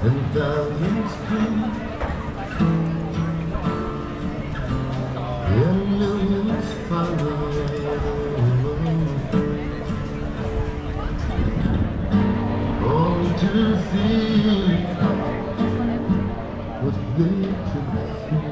And thousands come, and millions follow, all to see what they could see.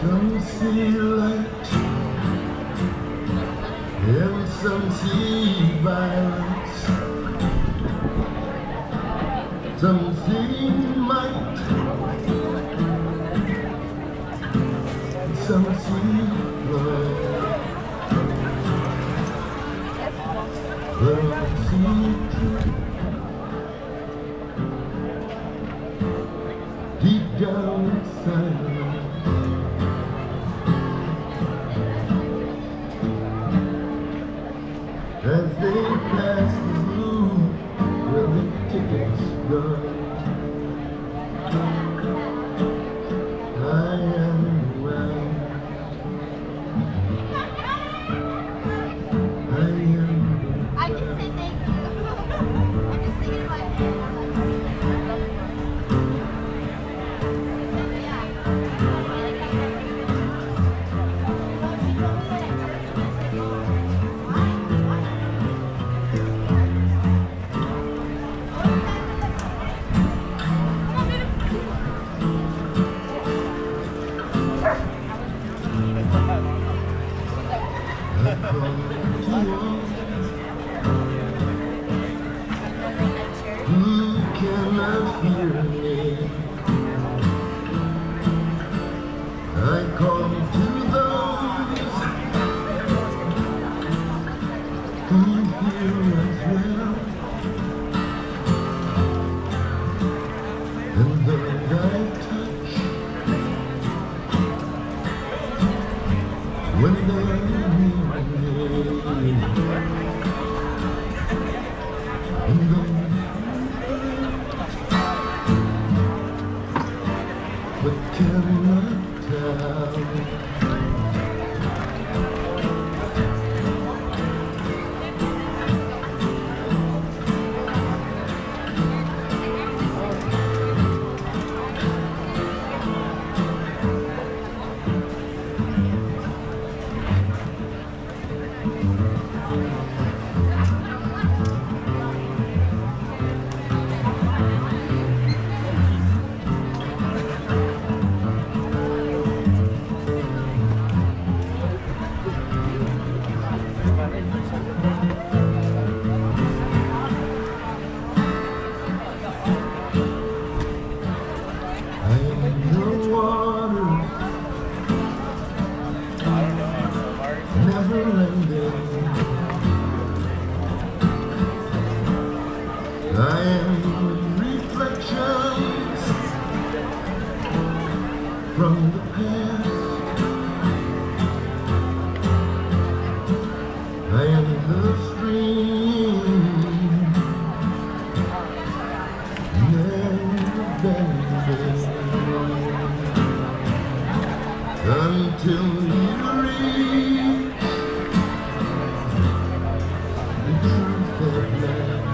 Some see light, and some see violence. Some see might, some see love. Some see truth deep down inside. As they pass through where the tickets go, I am well. I can say thank you. I just sing it in my head. Who cannot hear me? I call to those who hear as well, and those I touch when they need me. But cannot tell. Never ending. I am reflections from the past. I am the stream, never bending until you reach the truth at last.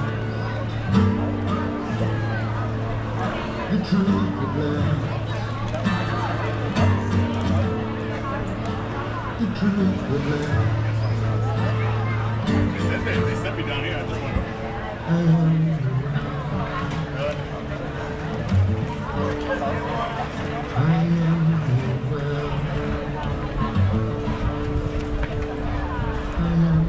The truth at last. The truth at last. They sent me down here. I just went. I am. I am well. I am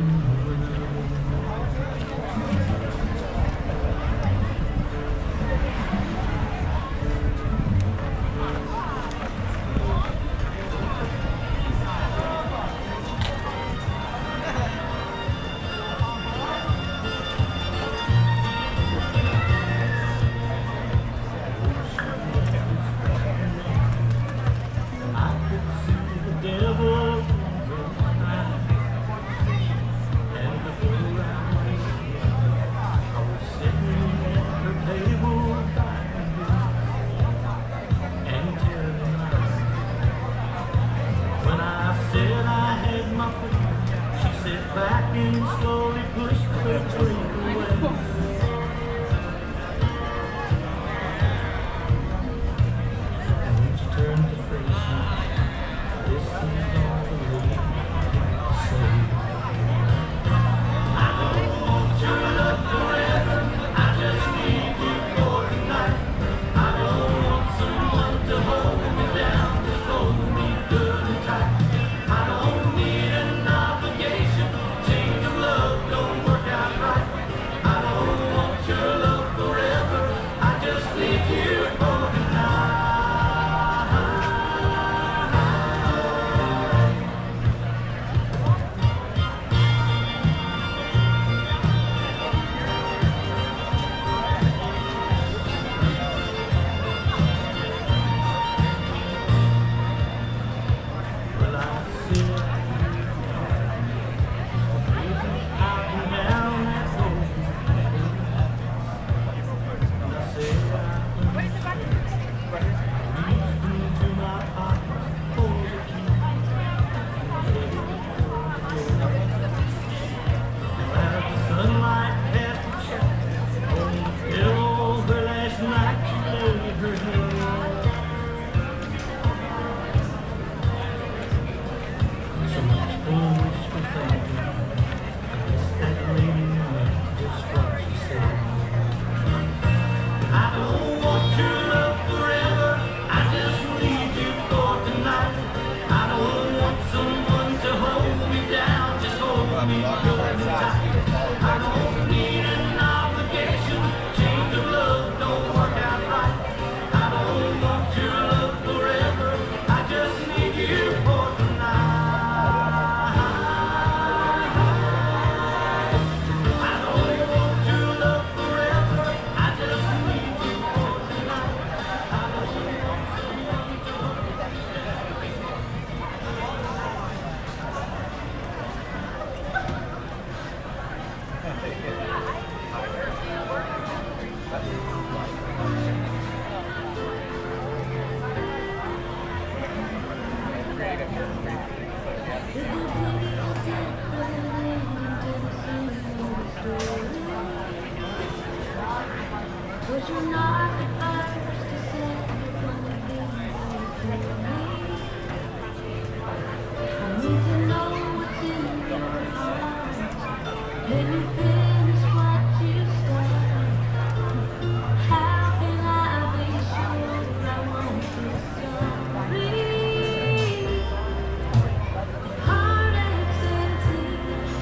comfort. She sat back and slowly pushed her drink away. And when she turned to face me, this is all the lady said. I don't want your love forever, I just need you for tonight. I don't want someone to hold me down, just hold me good and tight. I don't need an obligation, change of love don't work out right. I don't want your love forever, I just need you for tonight. Well, I sit out and down that road, and I say reached into my pocket for the key. As the sunlight cast its shadow on the pillow where last night she laid her head. So much for wishful thinking. I guess that lady meant just what she said. I don't want your love forever, I just need you for tonight. I don't want someone to hold me down, just hold me good and tight. I don't need an obligation, change of love don't work out right. I don't want your love forever, I just need you for tonight. I don't want your love forever, I just need you for tonight. I don't want someone to hold me But you're not the first to say you're gonna be there for me. I need to know what's in your heart. Let me finish what you started. How can I be sure I won't be sorry? Heartaches and tears,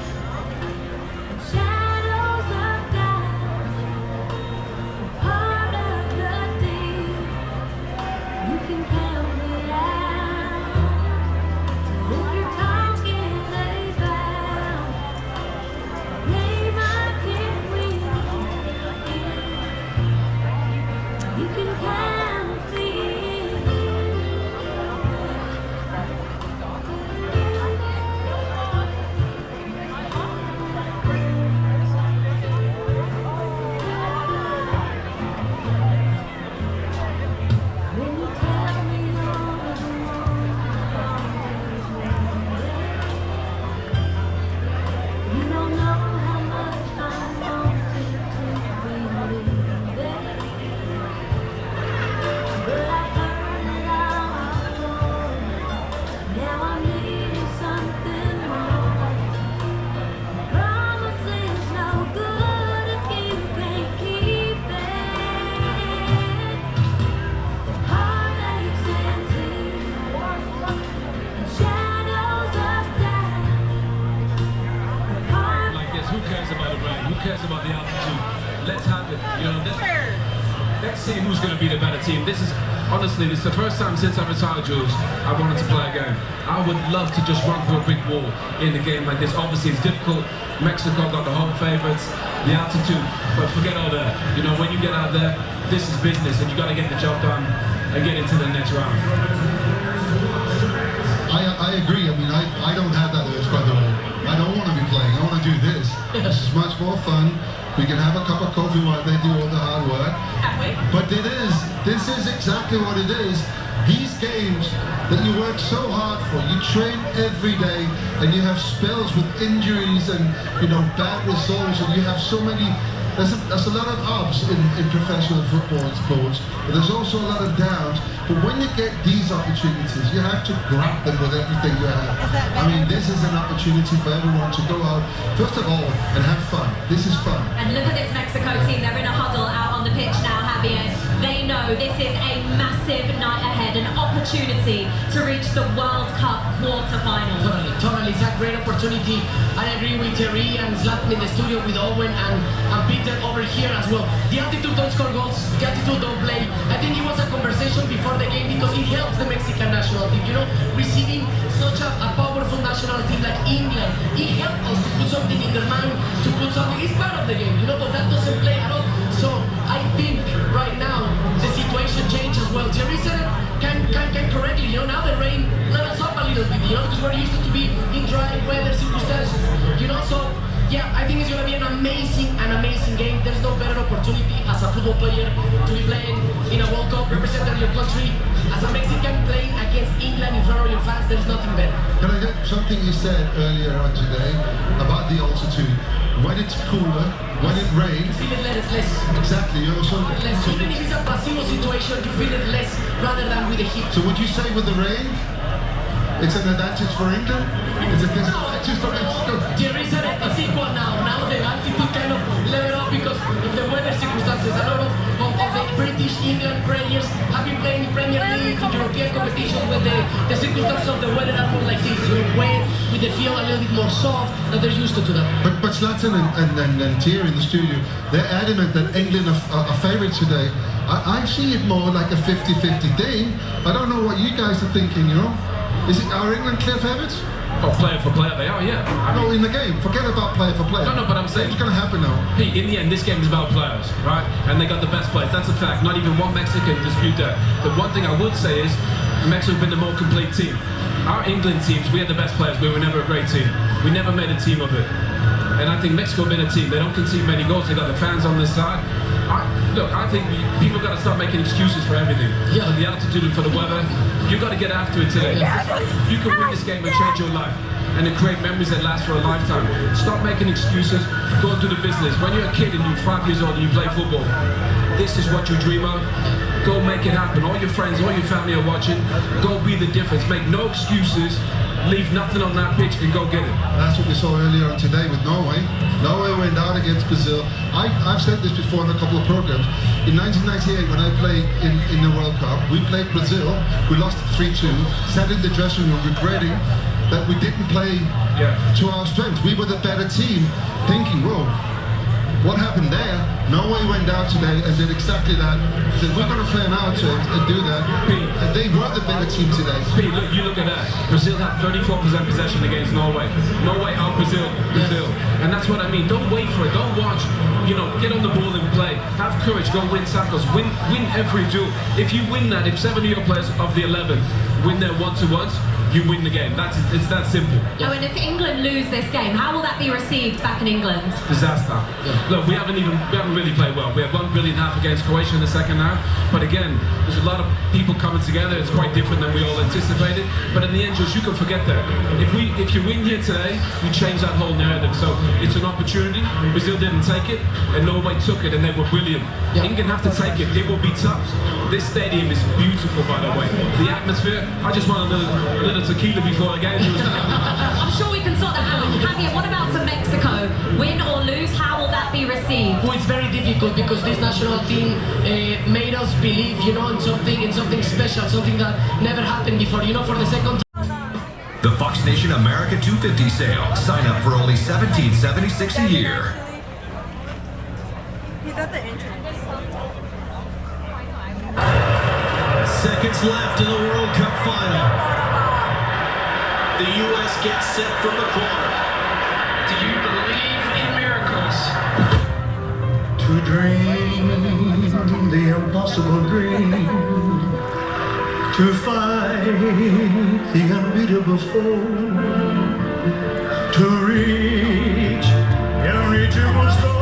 shadows of doubt, part of the deal. You can count me out. If you're talking about a game I can't win, you can count me in. When you tell me you're the one I always wanted, you don't know how much I wanted to believe it. But I've heard it all before. Now I'm needing something more. Promise is no good if you can't keep it. Heartaches and tears, shadows of doubt. Like this, who cares about the rain? Who cares about the altitude? Let's have it. You know, let's see who's going to be the better team. This is the first time since I retired, Jules, I wanted to play a game. I would love to just run through a brick wall in a game like this. Obviously, it's difficult. Mexico got the home favorites, the altitude, but forget all that. You know, when you get out there, this is business, and you got to get the job done and get into the next round. I agree. I mean, I don't have that urge, by the way. I don't want to be playing. I want to do this. This is much more fun. We can have a cup of coffee while they do all the hard work. But this is exactly what it is. these games that you work so hard for, you train every day, and you have spells with injuries and, you know, bad results, and you have so many. There's a lot of ups in professional football sports, but there's also a lot of downs. But when you get these opportunities, you have to grab them with everything you have. I mean, this is an opportunity for everyone to go out, first of all, and have fun. This is fun. And look at this Mexico team. They're in a huddle out on the pitch now, Javier. They know this is a massive night ahead, an opportunity to reach the World Cup quarterfinals. Totally. It's a great opportunity. I agree with Thierry and Zlatan in the studio, with Owen and Peter over here as well. The attitude don't score goals, the attitude don't play. I think it was a conversation before the game because it helps the Mexican national team. You know, receiving such a powerful national team like England, it helps us to put something in their mind, to put something. It's part of the game, you know, but that doesn't play at all. So I think right now the situation changed as well. Thierry said it can correctly. You know, now the rain let us up a little bit. You know, because we're used to be in dry weather circumstances. You know, so. Yeah, I think it's going to be an amazing game. There's no better opportunity as a football player to be playing in a World Cup, representing your country. As a Mexican playing against England in front of your fans, there's nothing better. Can I get something you said earlier on today about the altitude? When it's cooler, when it rains, you feel it less. Exactly, you know, so even if it's a placebo situation, you feel it less rather than with the heat. So would you say with the rain, it's an advantage for England? It's a disadvantage for Mexico? Thierry said it's equal now. Now the altitude kind of level up because of the weather circumstances. A lot of the British England players have been playing in Premier League, in European competition, when the circumstances of the weather are more like this. Wet, with the field a little bit more soft, and they're used to that. But Zlatan and Thierry in the studio, they're adamant that England are favourites today. I see it more like a 50-50 thing. I don't know what you guys are thinking, you know? Are England clear favourites? Oh, player for player, they are, yeah. No, in the game. Forget about player for player. No, but I'm saying what's going to happen now? Pete, in the end, this game is about players, right? And they got the best players. That's a fact. Not even one Mexican dispute that. The one thing I would say is Mexico have been the more complete team. Our England teams, we had the best players, but we were never a great team. We never made a team of it. And I think Mexico have been a team. They don't concede many goals. They got the fans on their side. Look, I think people got to start making excuses for everything. Yeah. For the altitude and for the weather. You got to get after it today. You can win this game and change your life. And to create memories that last for a lifetime. Stop making excuses. Go and do the business. When you're a kid and you're 5 years old and you play football, this is what you dream of. Go make it happen. All your friends, all your family are watching. Go be the difference. Make no excuses. Leave nothing on that pitch and go get it. That's what we saw earlier on today with Norway. Norway went out against Brazil. I've said this before in a couple of programs. In 1998, when I played in the World Cup, we played Brazil. We lost 3-2. Sat in the dressing room regretting that we didn't play to our strengths. We were the better team, thinking, whoa, what happened there? Norway went out today and did exactly that. Said, we're going to play an out and do that. And they were the better team today. Pete, look, you look at that. Brazil had 34% possession against Norway. Norway out Brazil. And that's what I mean. Don't wait for it. Don't watch. You know, get on the ball and play. Have courage. Go win tackles. Win every duel. If you win that, if 7 of your players of the 11 win their one-to-ones, you win the game. It's that simple. Oh, and if England lose this game, how will that be received back in England? Disaster. Look, we haven't really played well. We had 1 brilliant half against Croatia in the second half, but again, there's a lot of people coming together. It's quite different than we all anticipated. But in the end, Josh, you can forget that. If you win here today, you change that whole narrative. So it's an opportunity. Brazil didn't take it, and Norway took it, and they were brilliant. England have to take it. It will be tough. This stadium is beautiful, by the way. The atmosphere. I just want a little tequila before the game. I'm sure we can sort that out. Javier, what about for Mexico? Win or lose, how will that be received? Well, it's very difficult because this national team made us believe, you know, in something special, something that never happened before. You know, for the second time. The Fox Nation America 250 sale. Sign up for only $17.76 a year. He's at the entrance. Seconds left in the World Cup final. The U.S. gets set from the corner. Do you believe in miracles? To dream the impossible dream, to fight the unbeatable foe, to reach the unreachable star.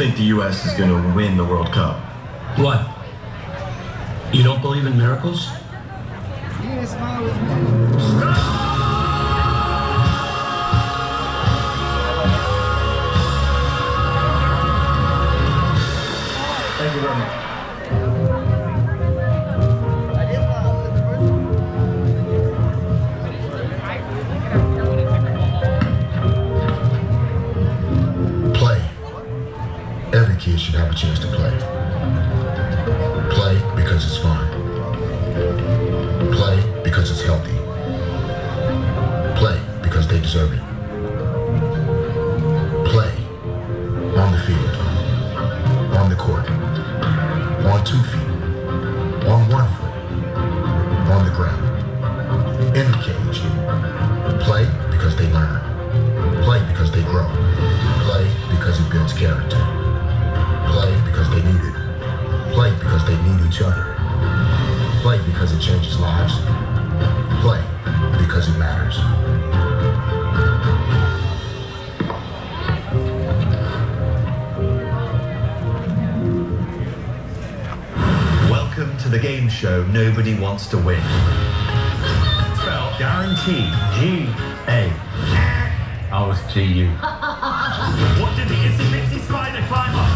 think the U.S. is going to win the World Cup? What? You don't believe in miracles? Thank you very much. Play. Every kid should have a chance to play. Play because it's fun. Play because it's healthy. Play because they deserve it. Play on the field, on the court, on 2 feet, on 1 foot, on the ground, in the cage. Play because they learn. Play because they grow. Play because it builds character. Play because they need it. Play because they need each other. Play because it changes lives. Play because it matters. Welcome to the game show Nobody Wants to Win. Spell guarantee. G-A. I was G-U. What did the itsy-bitsy spider climb up?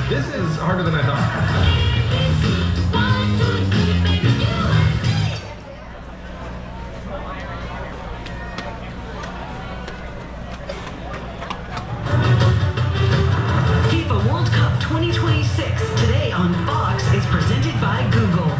This is harder than I thought. FIFA World Cup 2026 today on Fox is presented by Google.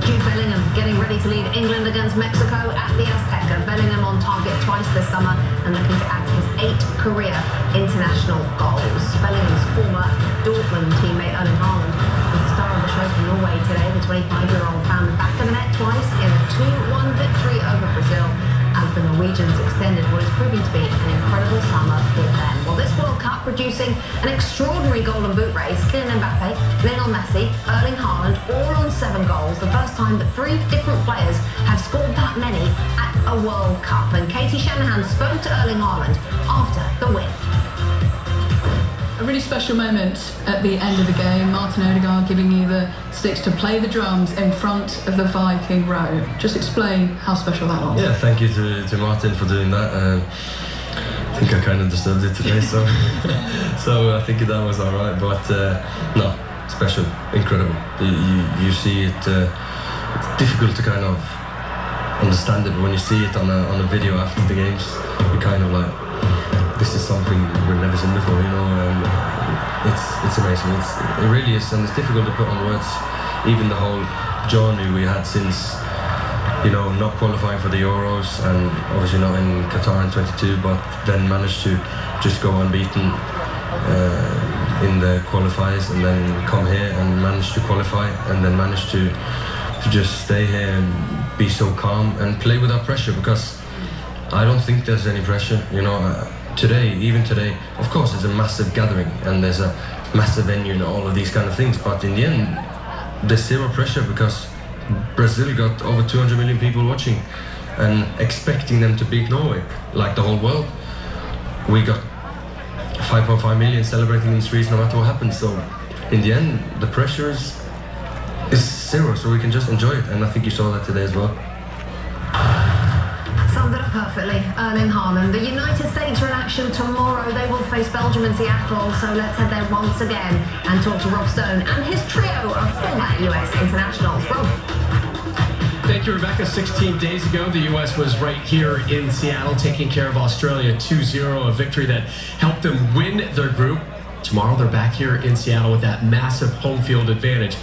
Jude Bellingham getting ready to lead England against Mexico at the Azteca. Bellingham on target twice this summer and looking to add his 8th career international goals. Bellingham's former Dortmund teammate Erling Haaland was the star of the show from Norway today. The 25-year-old found the back of the net twice in a 2-1 victory over Brazil as the Norwegians extended what is proving to be an incredible summer for them. Well, this World Cup producing an extraordinary golden boot race. Kylian Mbappe, Lionel Messi, Erling Haaland, all on 7 goals. The first time that 3 different players have scored that many at a World Cup. And Katie Shanahan spoke to Erling Haaland after the win. A really special moment at the end of the game. Martin Odegaard giving you the sticks to play the drums in front of the Viking row. Just explain how special that was. Yeah, thank you to Martin for doing that. I think I kind of disturbed it today, so so I think that was all right. But no, special, incredible. You see it. It's difficult to kind of understand it, but when you see it on a video after the games, you kind of like, this is something we've never seen before, you know. It's amazing. It really is, and it's difficult to put on words. Even the whole journey we had since, you know, not qualifying for the Euros and obviously not in Qatar in 22, but then managed to just go unbeaten in the qualifiers and then come here and manage to qualify and then manage to just stay here and be so calm and play without pressure, because I don't think there's any pressure, you know. Even today, of course, it's a massive gathering and there's a massive venue and all of these kind of things, but in the end, there's zero pressure because Brazil got over 200 million people watching and expecting them to beat Norway, like the whole world. We got 5.5 million celebrating in the streets no matter what happens, so in the end, the pressure is zero, so we can just enjoy it, and I think you saw that today as well. Summed it up perfectly, Erling Haaland. The United States are in action tomorrow. They will face Belgium in Seattle, so let's head there once again and talk to Rob Stone and his trio of former US internationals. Rob. Thank you, Rebecca. 16 days ago, the U.S. was right here in Seattle taking care of Australia 2-0, a victory that helped them win their group. Tomorrow, they're back here in Seattle with that massive home field advantage.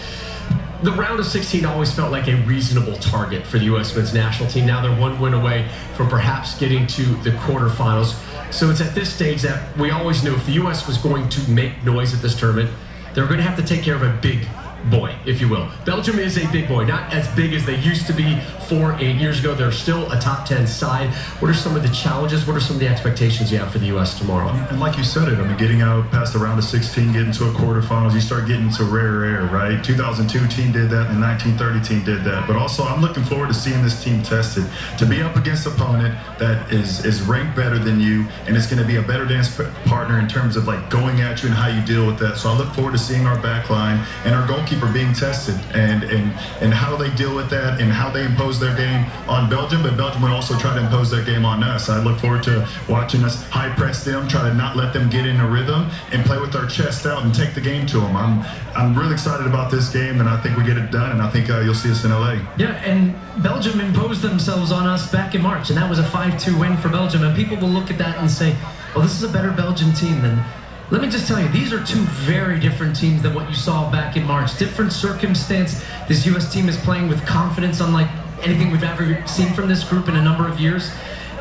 The round of 16 always felt like a reasonable target for the U.S. men's national team. Now they're 1 win away from perhaps getting to the quarterfinals. So it's at this stage that we always knew if the U.S. was going to make noise at this tournament, they were going to have to take care of a big boy, if you will. Belgium is a big boy, not as big as they used to be 4-8 years ago. They're still a top 10 side. What are some of the challenges? What are some of the expectations you have for the U.S. tomorrow? And like you said it, I mean, getting out past the round of 16, getting to a quarterfinals, you start getting to rare air, right? 2002 team did that, and the 1930 team did that. But also, I'm looking forward to seeing this team tested. To be up against an opponent that is ranked better than you, and it's going to be a better dance partner in terms of like going at you and how you deal with that. So I look forward to seeing our back line and our goalkeeper being tested and how they deal with that and how they impose their game on Belgium, but Belgium would also try to impose their game on us. I look forward to watching us high press them, try to not let them get in a rhythm and play with our chest out and take the game to them. I'm really excited about this game, and I think we get it done, and I think you'll see us in LA. Yeah, and Belgium imposed themselves on us back in March, and that was a 5-2 win for Belgium, and people will look at that and say, well, this is a better Belgian team than... Let me just tell you, these are two very different teams than what you saw back in March. Different circumstance. This U.S. team is playing with confidence unlike anything we've ever seen from this group in a number of years.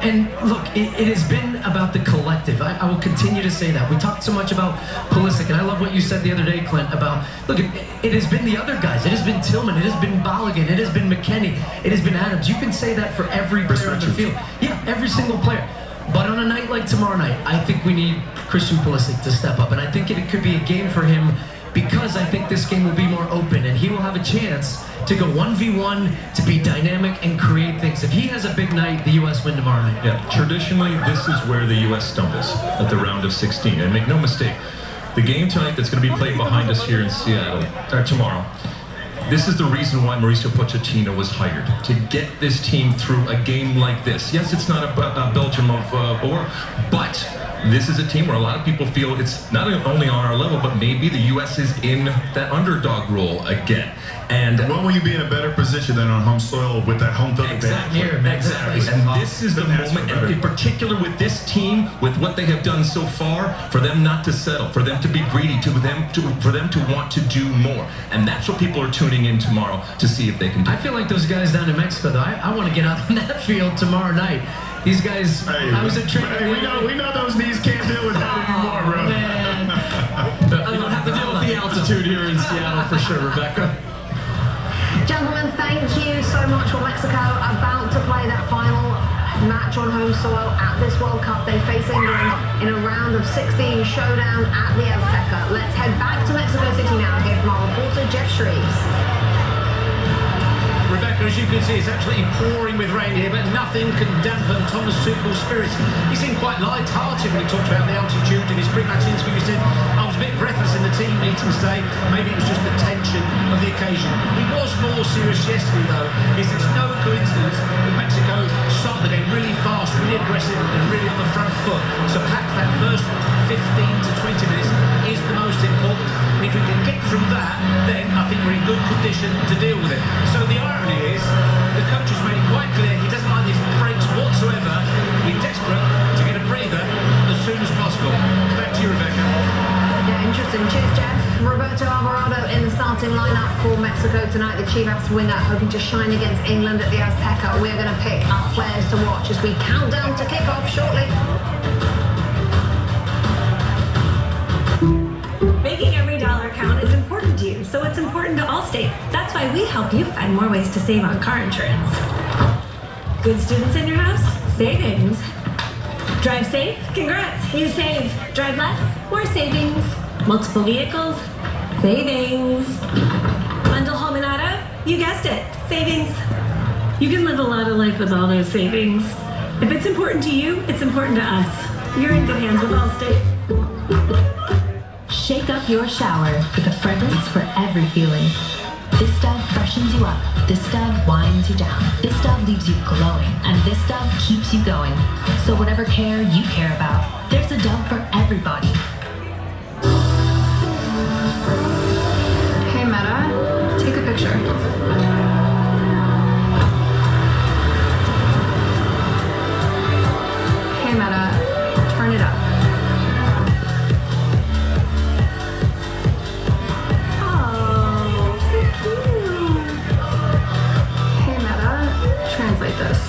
And look, it has been about the collective. I will continue to say that. We talked so much about Pulisic, and I love what you said the other day, Clint, about, look, it has been the other guys. It has been Tillman, it has been Balogun, it has been McKennie, it has been Adams. You can say that for every player on the field. Yeah, every single player. But on a night like tomorrow night, I think we need Christian Pulisic to step up. And I think it could be a game for him because I think this game will be more open and he will have a chance to go 1v1, to be dynamic and create things. If he has a big night, the U.S. win tomorrow night. Yeah, traditionally, this is where the U.S. stumbles at the round of 16. And make no mistake, the game tonight that's going to be played behind us here in Seattle, tomorrow, this is the reason why Mauricio Pochettino was hired, to get this team through a game like this. Yes, it's not a Belgium of or, but this is a team where a lot of people feel it's not only on our level, but maybe the U.S. is in that underdog role again. And when will you be in a better position than on home soil with that home field exactly, advantage? Exactly. And this is the moment, and in particular with this team, with what they have done so far, for them not to settle, for them to be greedy, for them to want to do more. And that's what people are tuning in tomorrow to see if they can do. I feel like those guys down in Mexico, though, I want to get out on that field tomorrow night. These guys, hey, I was a trainer. Hey, we know those knees can't deal with that anymore, bro. Man. You don't have to deal with the altitude here in Seattle for sure, Rebecca. Gentlemen, thank you so much for Mexico about to play that final match on home soil at this World Cup. They face England in a round of 16 showdown at the Azteca. Let's head back to Mexico City now, here from our reporter Jeff Shreves. Rebecca, as you can see, it's absolutely pouring with rain here, but nothing can dampen Thomas Tuchel's spirits. He seemed quite light-hearted when he talked about the altitude in his pre-match interview. He said, I was a bit breathless in the team meetings today. Maybe it was just the tension of the occasion. He was more serious yesterday, though. It's no coincidence that Mexico started the game really fast, really aggressive, and really on the front foot. So perhaps that first 15 to 20 minutes is the most important. And if we can get through that, then I think we're in good condition to deal with it. So the irony is, the coach has made it quite clear he doesn't like these breaks whatsoever. We're desperate to get a breather as soon as possible. Back to you, Rebecca. Yeah, interesting. Cheers, Jeff. Roberto Alvarado in the starting lineup for Mexico tonight. The Chivas winger hoping to shine against England at the Azteca. We're going to pick our players to watch as we count down to kick-off shortly. Making every dollar count is important to you, so it's important to Allstate. That's why we help you find more ways to save on car insurance. Good students in your house? Savings. Drive safe? Congrats, you save. Drive less? More savings. Multiple vehicles? Savings. Bundle home and auto? You guessed it, savings. You can live a lot of life with all those savings. If it's important to you, it's important to us. You're in good hands with Allstate. Shake up your shower with a fragrance for every feeling. This Dove freshens you up. This Dove winds you down. This Dove leaves you glowing. And this Dove keeps you going. So whatever care you care about, there's a Dove for everybody. Hey Meta, take a picture. Hey Meta, turn it up. Translate this.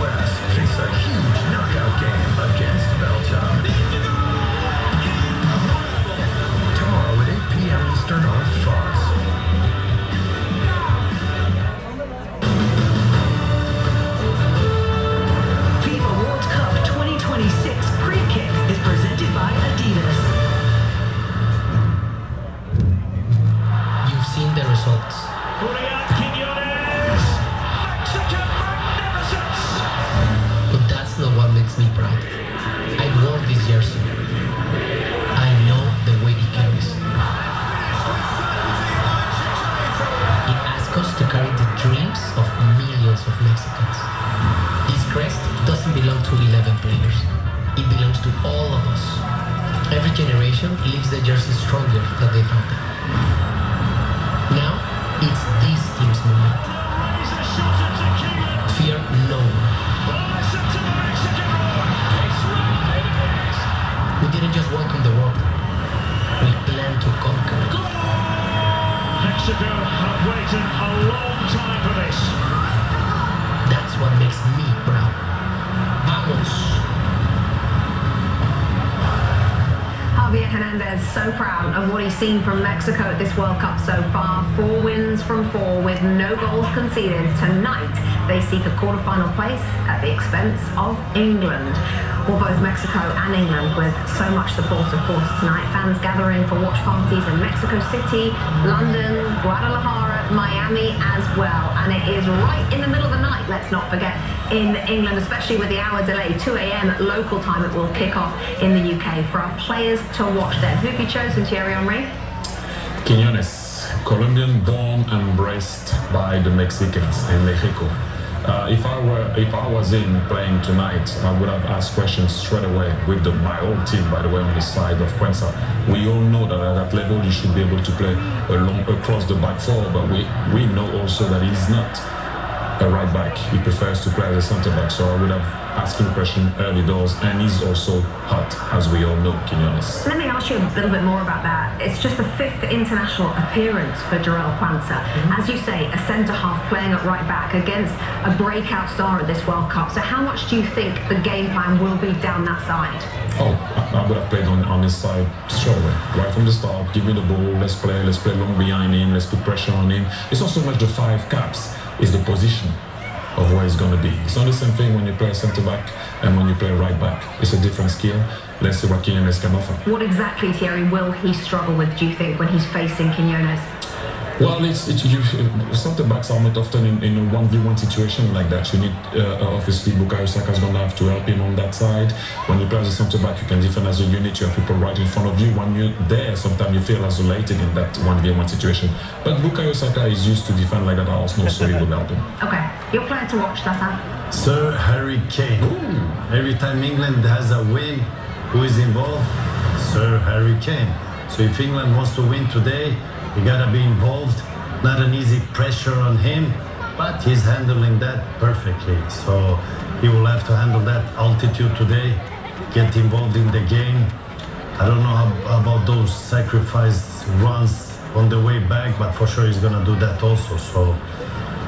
US face a huge knockout game against Belgium. Tomorrow at 8 p.m. Eastern on Fox. FIFA World Cup 2026 pre-kick is presented by Adidas. You've seen the results. But that's not what makes me proud. I wore this jersey. I know the weight it carries. It asks us to carry the dreams of millions of Mexicans. This crest doesn't belong to 11 players. It belongs to all of us. Every generation leaves the jersey stronger than they found it. Now, it's this team's moment. Fear no one. We didn't just welcome the world. We plan to conquer it. Mexico have waited a long time for this. That's what makes me proud. Vamos! Javier Hernandez so proud of what he's seen from Mexico at this World Cup so far. 4 wins from 4 with no goals conceded. Tonight, they seek a quarter-final place at the expense of England. Well, both Mexico and England with so much support, of course, tonight. Fans gathering for watch parties in Mexico City, London, Guadalajara, Miami as well. And it is right in the middle of the night, let's not forget, in England, especially with the hour delay, 2 a.m. local time, it will kick off in the UK for our players to watch there. Who have you chosen, Thierry Henry? Quiñones, Colombian born and raised by the Mexicans in Mexico. If I was in playing tonight, I would have asked questions straight away with my old team, by the way, on the side of Cuenca. We all know that at that level you should be able to play across the back four, but we know also that he's not a right back. He prefers to play as a centre back, so I would have asked him a question early doors, and he's also hot, as we all know, Quiñones. Let me ask you a little bit more about that. It's just the 5th international appearance for Jarell Quansah. As you say, a centre-half playing at right back against a breakout star at this World Cup. So how much do you think the game plan will be down that side? Oh, I would have played on his side straight away, right from the start. Give me the ball, let's play long behind him, let's put pressure on him. It's not so much the 5 caps, it's the position of where he's going to be. It's not the same thing when you play centre-back and when you play right back. It's a different skill. Let's see what Quiñones can offer. What exactly, Thierry, will he struggle with, do you think, when he's facing Quiñones? Well, centre-backs are not often in a 1v1 situation like that. You need, obviously, Bukayo Saka is going to have to help him on that side. When you play as a centre-back, you can defend as a unit. You have people right in front of you. When you're there, sometimes you feel isolated in that 1v1 situation. But Bukayo Saka is used to defend like that at Arsenal, so he will help him. Okay, your player to watch, Hassan? Sir Harry Kane. Ooh. Every time England has a win, who is involved? Sir Harry Kane. So if England wants to win today, you gotta be involved. Not an easy pressure on him, but he's handling that perfectly. So he will have to handle that altitude today, get involved in the game. I don't know how about those sacrifice runs on the way back, but for sure he's gonna do that also. So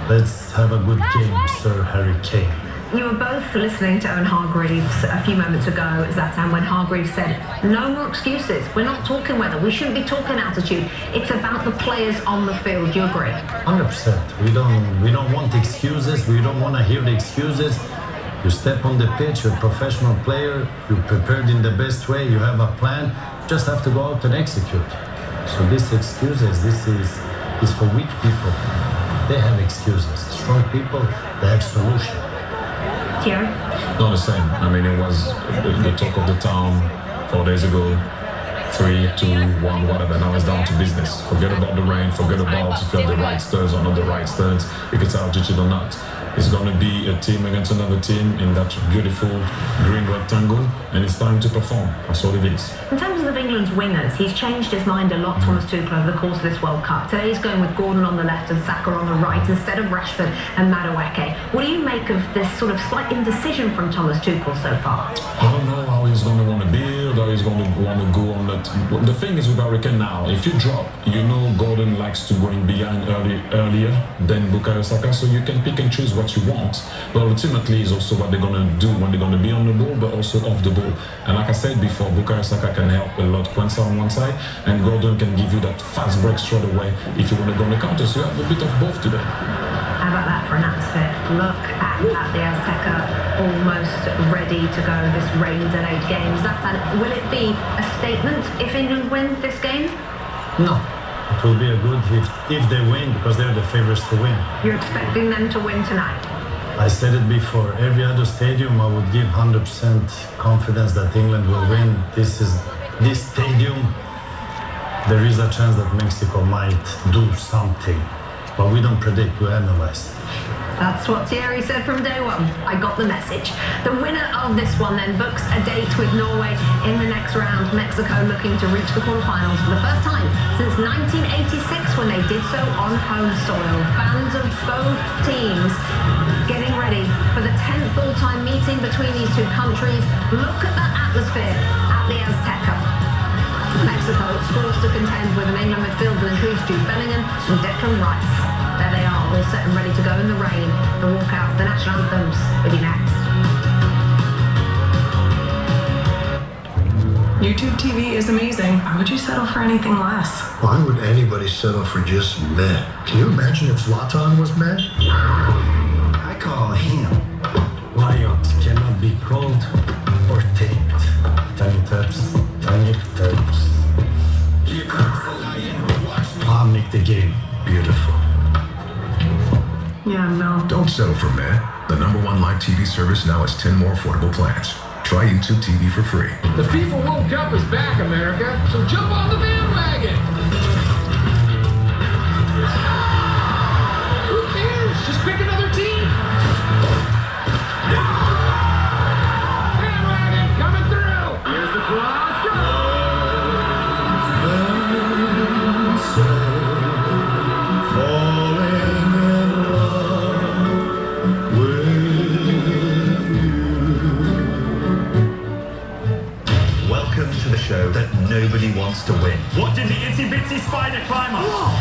let's have a good game, Sir Harry Kane. You were both listening to Owen Hargreaves a few moments ago at that time when Hargreaves said, no more excuses. We're not talking weather. We shouldn't be talking altitude. It's about the players on the field. Do you agree? 100%. We don't want excuses. We don't want to hear the excuses. You step on the pitch, you're a professional player. You're prepared in the best way. You have a plan. You just have to go out and execute. So these excuses, this is for weak people. They have excuses. Strong people, they have solutions. Not the same. I mean, it was the talk of the town 4 days ago. 3, 2, 1, whatever. Now it's down to business. Forget about the rain. Forget about if you have the right studs or not the right studs. If it's altitude or not. It's going to be a team against another team in that beautiful green rectangle, and it's time to perform. That's all it is. In terms of England's wingers, he's changed his mind a lot, Thomas Tuchel, over the course of this World Cup. Today he's going with Gordon on the left and Saka on the right instead of Rashford and Madueke. What do you make of this sort of slight indecision from Thomas Tuchel so far? I don't know how he's going to want to build, that he's going to want to go on that. The thing is with Hurricane now, if you drop, you know Gordon likes to go in behind earlier than Bukayo Saka, so you can pick and choose what you want. But ultimately, it's also what they're going to do when they're going to be on the ball, but also off the ball. And like I said before, Bukayo Saka can help a lot. Quensa on one side, and Gordon can give you that fast break straight away if you want to go on the counter. So you have a bit of both today. How about that for an atmosphere? Look at the Azteca, almost ready to go this rain-delayed game. Zlatan, will it be a statement if England win this game? No. It will be a good if they win, because they're the favorites to win. You're expecting them to win tonight? I said it before, every other stadium I would give 100% confidence that England will win. This stadium, there is a chance that Mexico might do something. But we don't predict, we analyze. That's what Thierry said from day one. I got the message. The winner of this one then books a date with Norway in the next round. Mexico looking to reach the quarterfinals for the first time since 1986 when they did so on home soil. Fans of both teams getting ready for the 10th all-time meeting between these two countries. Look at that atmosphere at the Azteca. Mexico is forced to contend with an England midfield that includes Jude Bellingham and Declan Rice. There they are, all set and ready to go in the rain. The walkout, the national anthems, will be next. YouTube TV is amazing. Why would you settle for anything less? Why would anybody settle for just meh? Can you imagine if Zlatan was meh? I call him. Lions cannot be called or tamed. Tiny taps, tiny taps. I'll make the game beautiful. Yeah, no. Don't settle for meh. The #1 live TV service now has 10 more affordable plans. Try YouTube TV for free. The FIFA World Cup is back, America, so jump on the bandwagon. Who cares? Just pick another team. Bandwagon coming through. Here's the cross. Show that nobody wants to win. What did the itsy bitsy spider climb up?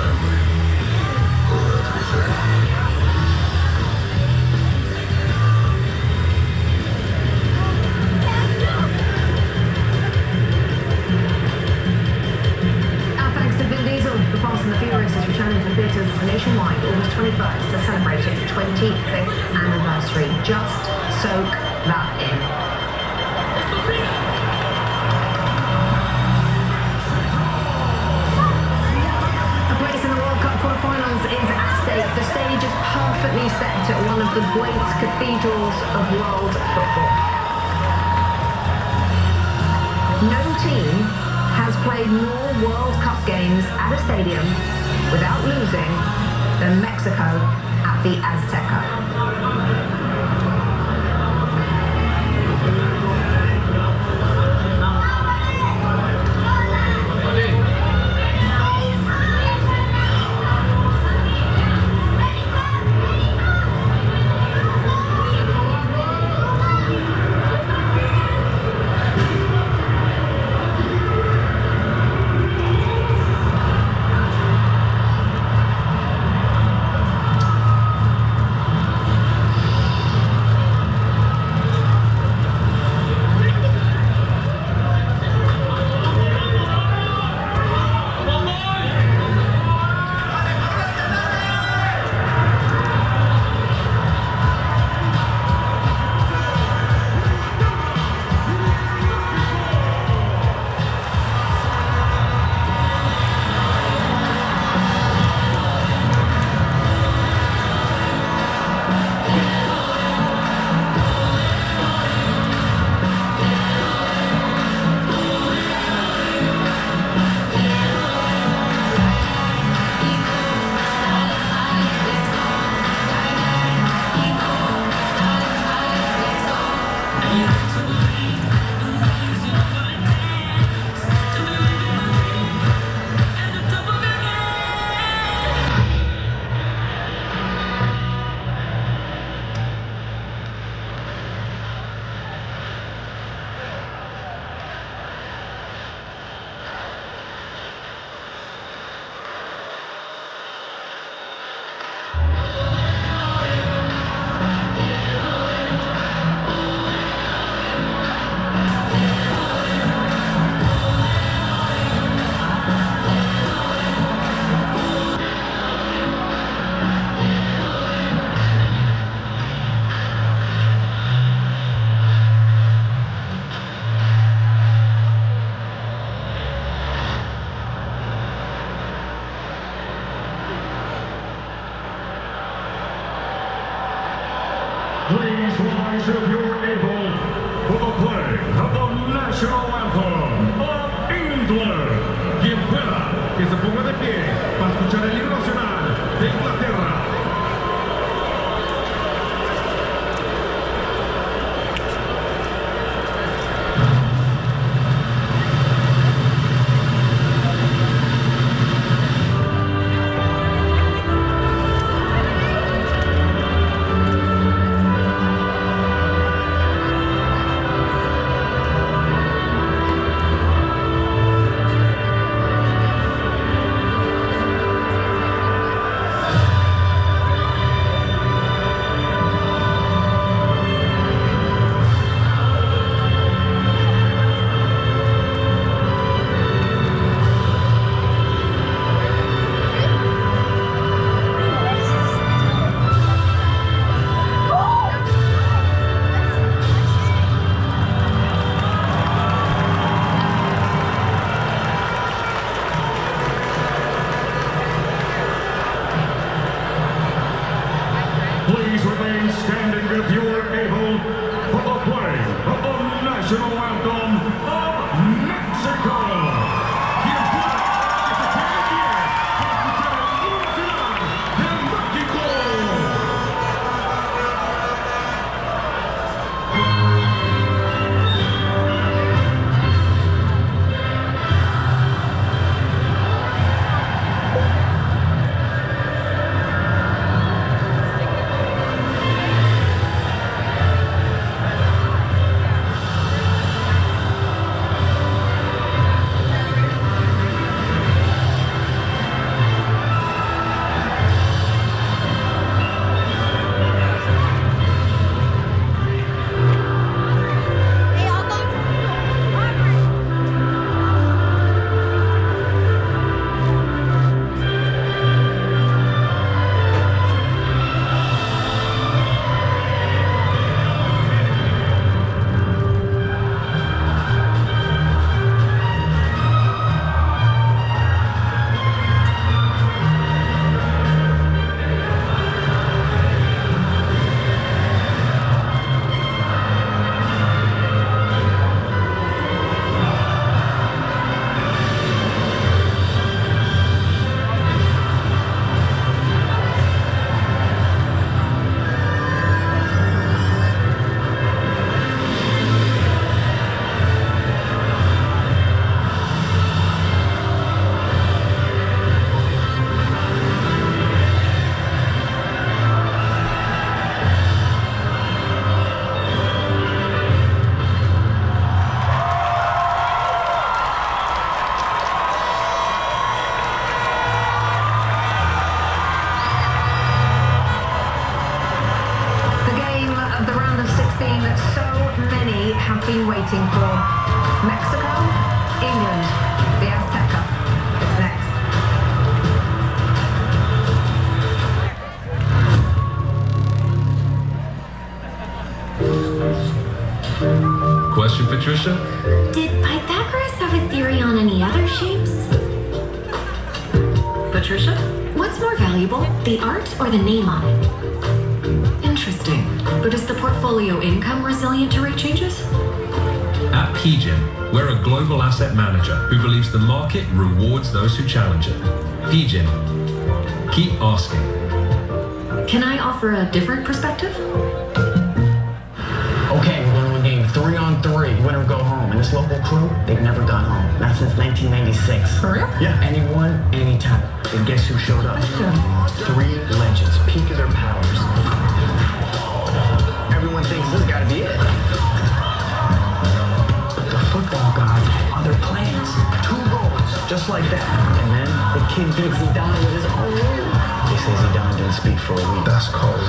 family or everything. Our thanks to Vin Diesel. The Fast and the Furious is returning to theatres nationwide August 21st to celebrate its 25th anniversary. Just soak that in. A place in the World Cup quarterfinals is at stake. The stage is perfectly set at one of the great cathedrals of world football. No team has played more World Cup games at a stadium without losing than Mexico at the Azteca. Please rise if you're able for the play of the national anthem of England. Quien pueda, que se ponga de pie para escuchar el himno nacional de Inglaterra. waiting for Mexico, England, the Azteca. It's next. Question, Patricia? Did Pythagoras have a theory on any other shapes? Patricia? What's more valuable, the art or the name on it? Interesting. But is the portfolio income resilient to rate changes? At PGIM, we're a global asset manager who believes the market rewards those who challenge it. PGIM, keep asking. Can I offer a different perspective? Okay, we're going to a game 3-on-3, winner go home. And this local crew, they've never gone home. Not since 1996. For real? Yeah, anyone, anytime. And guess who showed up? 3 legends, peak of their powers. Everyone thinks this has got to be it. But the football gods had other plans. 2 goals, just like that. And then the kid beat Zidane with his own move. They say Zidane didn't speak for a week. That's cold.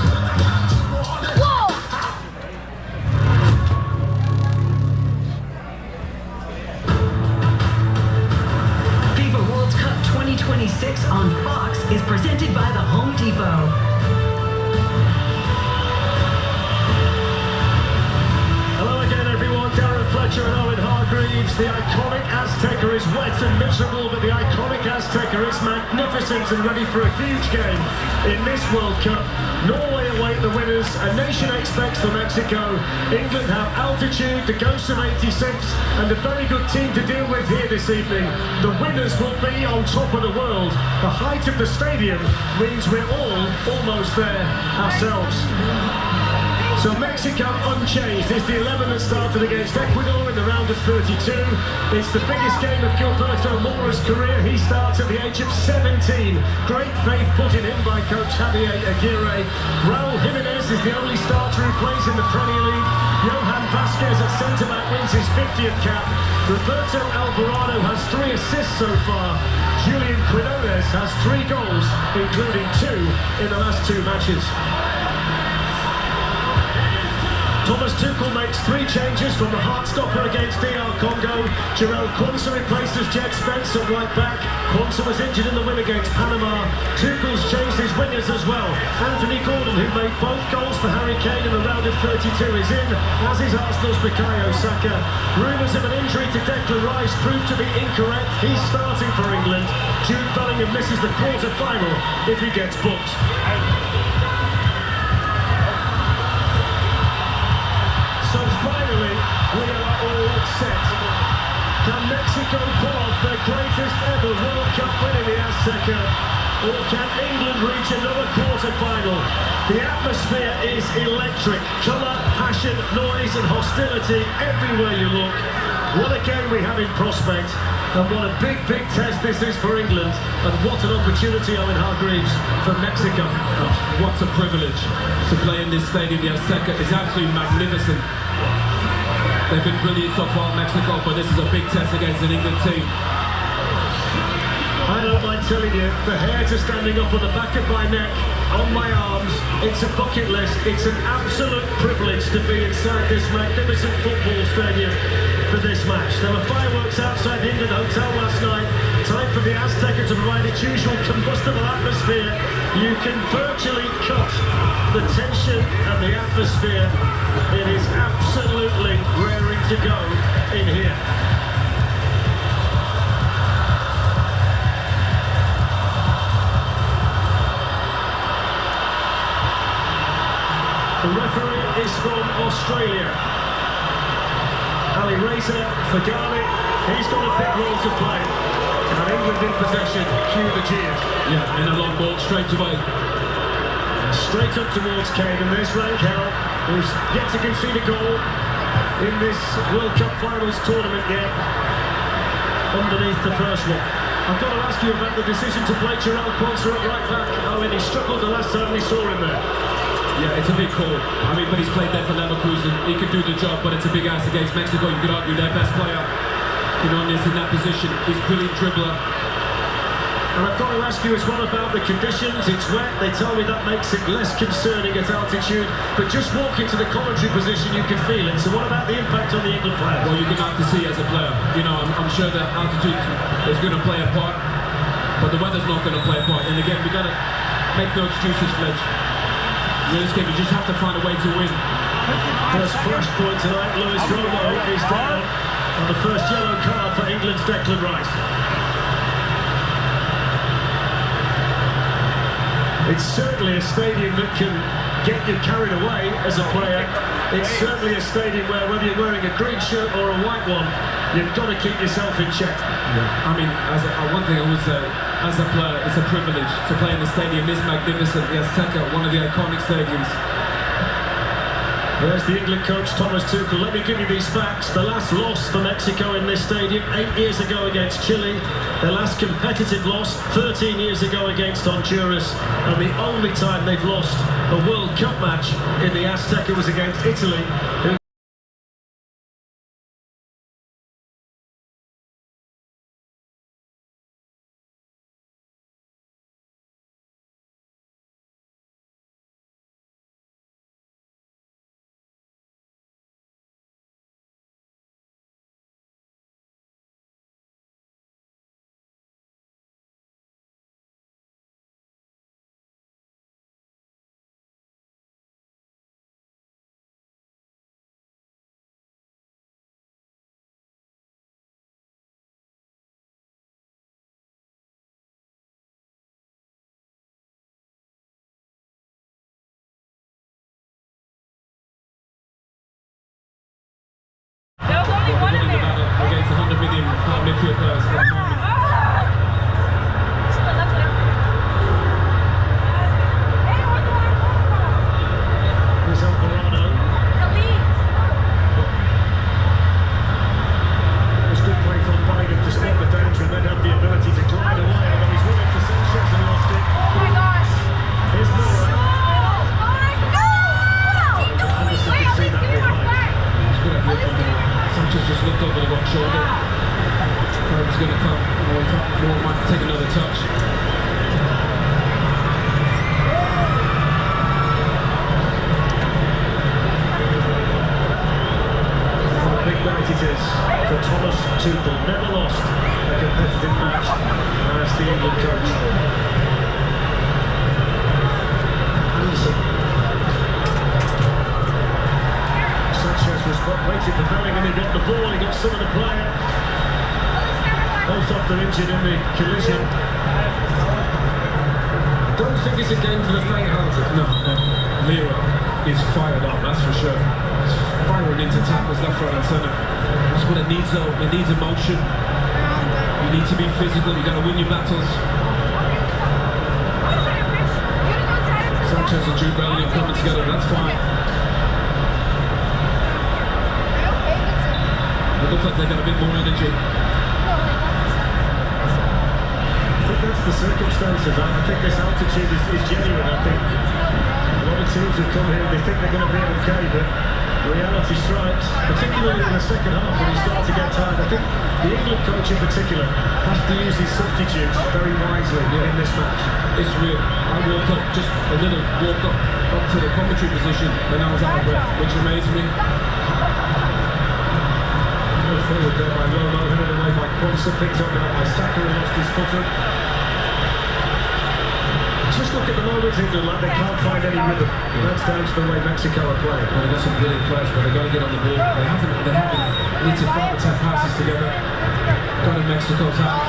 FIFA World Cup 2026 on Fox is presented by the Home Depot. Hello again, everyone. Darren Fletcher and Owen Hargreaves. The iconic Azteca is wet and miserable, but the iconic Azteca is magnificent and ready for a huge game in this World Cup. Norway await the winners. A nation expects from Mexico. England have altitude, the ghost of 86, and a very good team to deal with here this evening. The winners will be on top of the world. The height of the stadium means we're all almost there ourselves. So Mexico unchanged. It's the 11 that started against Ecuador in the round of 32. It's the biggest game of Gilberto Mora's career. He starts at the age of 17. Great faith put in him by coach Javier Aguirre. Raul Jimenez is the only starter who plays in the Premier League. Johan Vasquez at centre-back wins his 50th cap. Roberto Alvarado has 3 assists so far. Julian Quinones has 3 goals, including 2 in the last 2 matches. Thomas Tuchel makes 3 changes from the heartstopper against DR Congo. Jarell Quansah replaces Jed Spence at right back. Quansah was injured in the win against Panama. Tuchel's changed his wingers as well. Anthony Gordon, who made both goals for Harry Kane in the round of 32, is in, as is Arsenal's Bukayo Saka. Rumours of an injury to Declan Rice proved to be incorrect. He's starting for England. Jude Bellingham misses the quarter-final if he gets booked. So finally, we are all set. Can Mexico pull off their greatest ever World Cup win in the Azteca? Or can England reach another quarter-final? The atmosphere is electric. Colour, passion, noise and hostility everywhere you look. What a game we have in prospect. And what a big, big test this is for England. And what an opportunity, Owen Hargreaves, for Mexico. Oh, what a privilege to play in this stadium. The Azteca is absolutely magnificent. They've been brilliant so far, Mexico, but this is a big test against an England team. I don't mind telling you, the hairs are standing up on the back of my neck, on my arms. It's a bucket list. It's an absolute privilege to be inside this magnificent football stadium for this match. There were fireworks outside the England Hotel last night. Time for the Azteca to provide its usual combustible atmosphere. You can virtually cut the tension and the atmosphere. It is absolutely raring to go in here. The referee is from Australia. Ali Reza Fagani, he's got a big role to play. And England in possession, cue the cheers. Yeah, and a long ball straight away. Straight up towards Kane, and there's Rankel, who's yet to concede a goal in this World Cup Finals tournament yet. Underneath the first one. I've got to ask you about the decision to play Jarell Quansah at right back. Oh, and he struggled the last time we saw him there. Yeah, it's a big call. I mean, but he's played there for Leverkusen. He could do the job, but it's a big ask against Mexico. You could argue their best player, you know, is in that position. He's a brilliant dribbler. And I've got to ask you as well about the conditions. It's wet. They tell me that makes it less concerning at altitude. But just walking to the commentary position, you can feel it. So what about the impact on the England players? Well, you're going to have to see as a player. You know, I'm sure that altitude is going to play a part, but the weather's not going to play a part. And again, we've got to make no excuses, Fletch. In this game, you just have to find a way to win. First flash point tonight, Lewis Romo is down on the first yellow card for England's Declan Rice. It's certainly a stadium that can get you carried away as a player. It's certainly a stadium where whether you're wearing a green shirt or a white one, you've got to keep yourself in check. Yeah. I mean, one thing I would say, as a player, it's a privilege to play in the stadium this magnificent, the Azteca, one of the iconic stadiums. There's the England coach, Thomas Tuchel. Let me give you these facts. The last loss for Mexico in this stadium, 8 years ago against Chile. Their last competitive loss, 13 years ago against Honduras. And the only time they've lost a World Cup match in the Azteca was against Italy, who against 100 million midfield players at the moment. Here's Alvarado. It's good play from Biden to spot the danger and then have the ability to glide away. Although he's running to Sanchez and lost it. Oh my gosh! Here's Miller. Anderson can see that behind. It's good idea from him. Sanchez just looked over the wrong shoulder. He's going to come. Oh, in fact, Moore might take another touch. What a big night it is for Thomas Tuchel. Never lost a competitive match as the England coach. Anderson. Sanchez was waiting for Bellingham, he got the ball, he got some of the player. Both of them injured in the collision. I don't think it's a game for the faint-hearted. No, Lira is fired up, that's for sure. He's firing into tackles left, right and centre. That's what it needs though, it needs emotion. You need to be physical, you got to win your battles. Sanchez and Jude Bellingham coming together, that's fine. It looks like they've got a bit more energy. I think that's the circumstances. I think this altitude is genuine. I think a lot of teams have come here, they think they're going to be okay, but reality strikes, particularly in the second half when you start to get tired. I think the England coach in particular has to use his substitutes very wisely in this match. It's real. I woke up, just a little walk up to the commentary position when I was out of breath, which amazed me. Forward there by Romo, headed away by Quonsa, picked up now by Saka, who lost his footer. Just look at the moment, England, like they can't find any rhythm. That's down to the way Mexico are playing. Well, they've got some brilliant players, but they've got to get on the ball. They haven't knitted 5 or 10 passes together. Got in Mexico's half.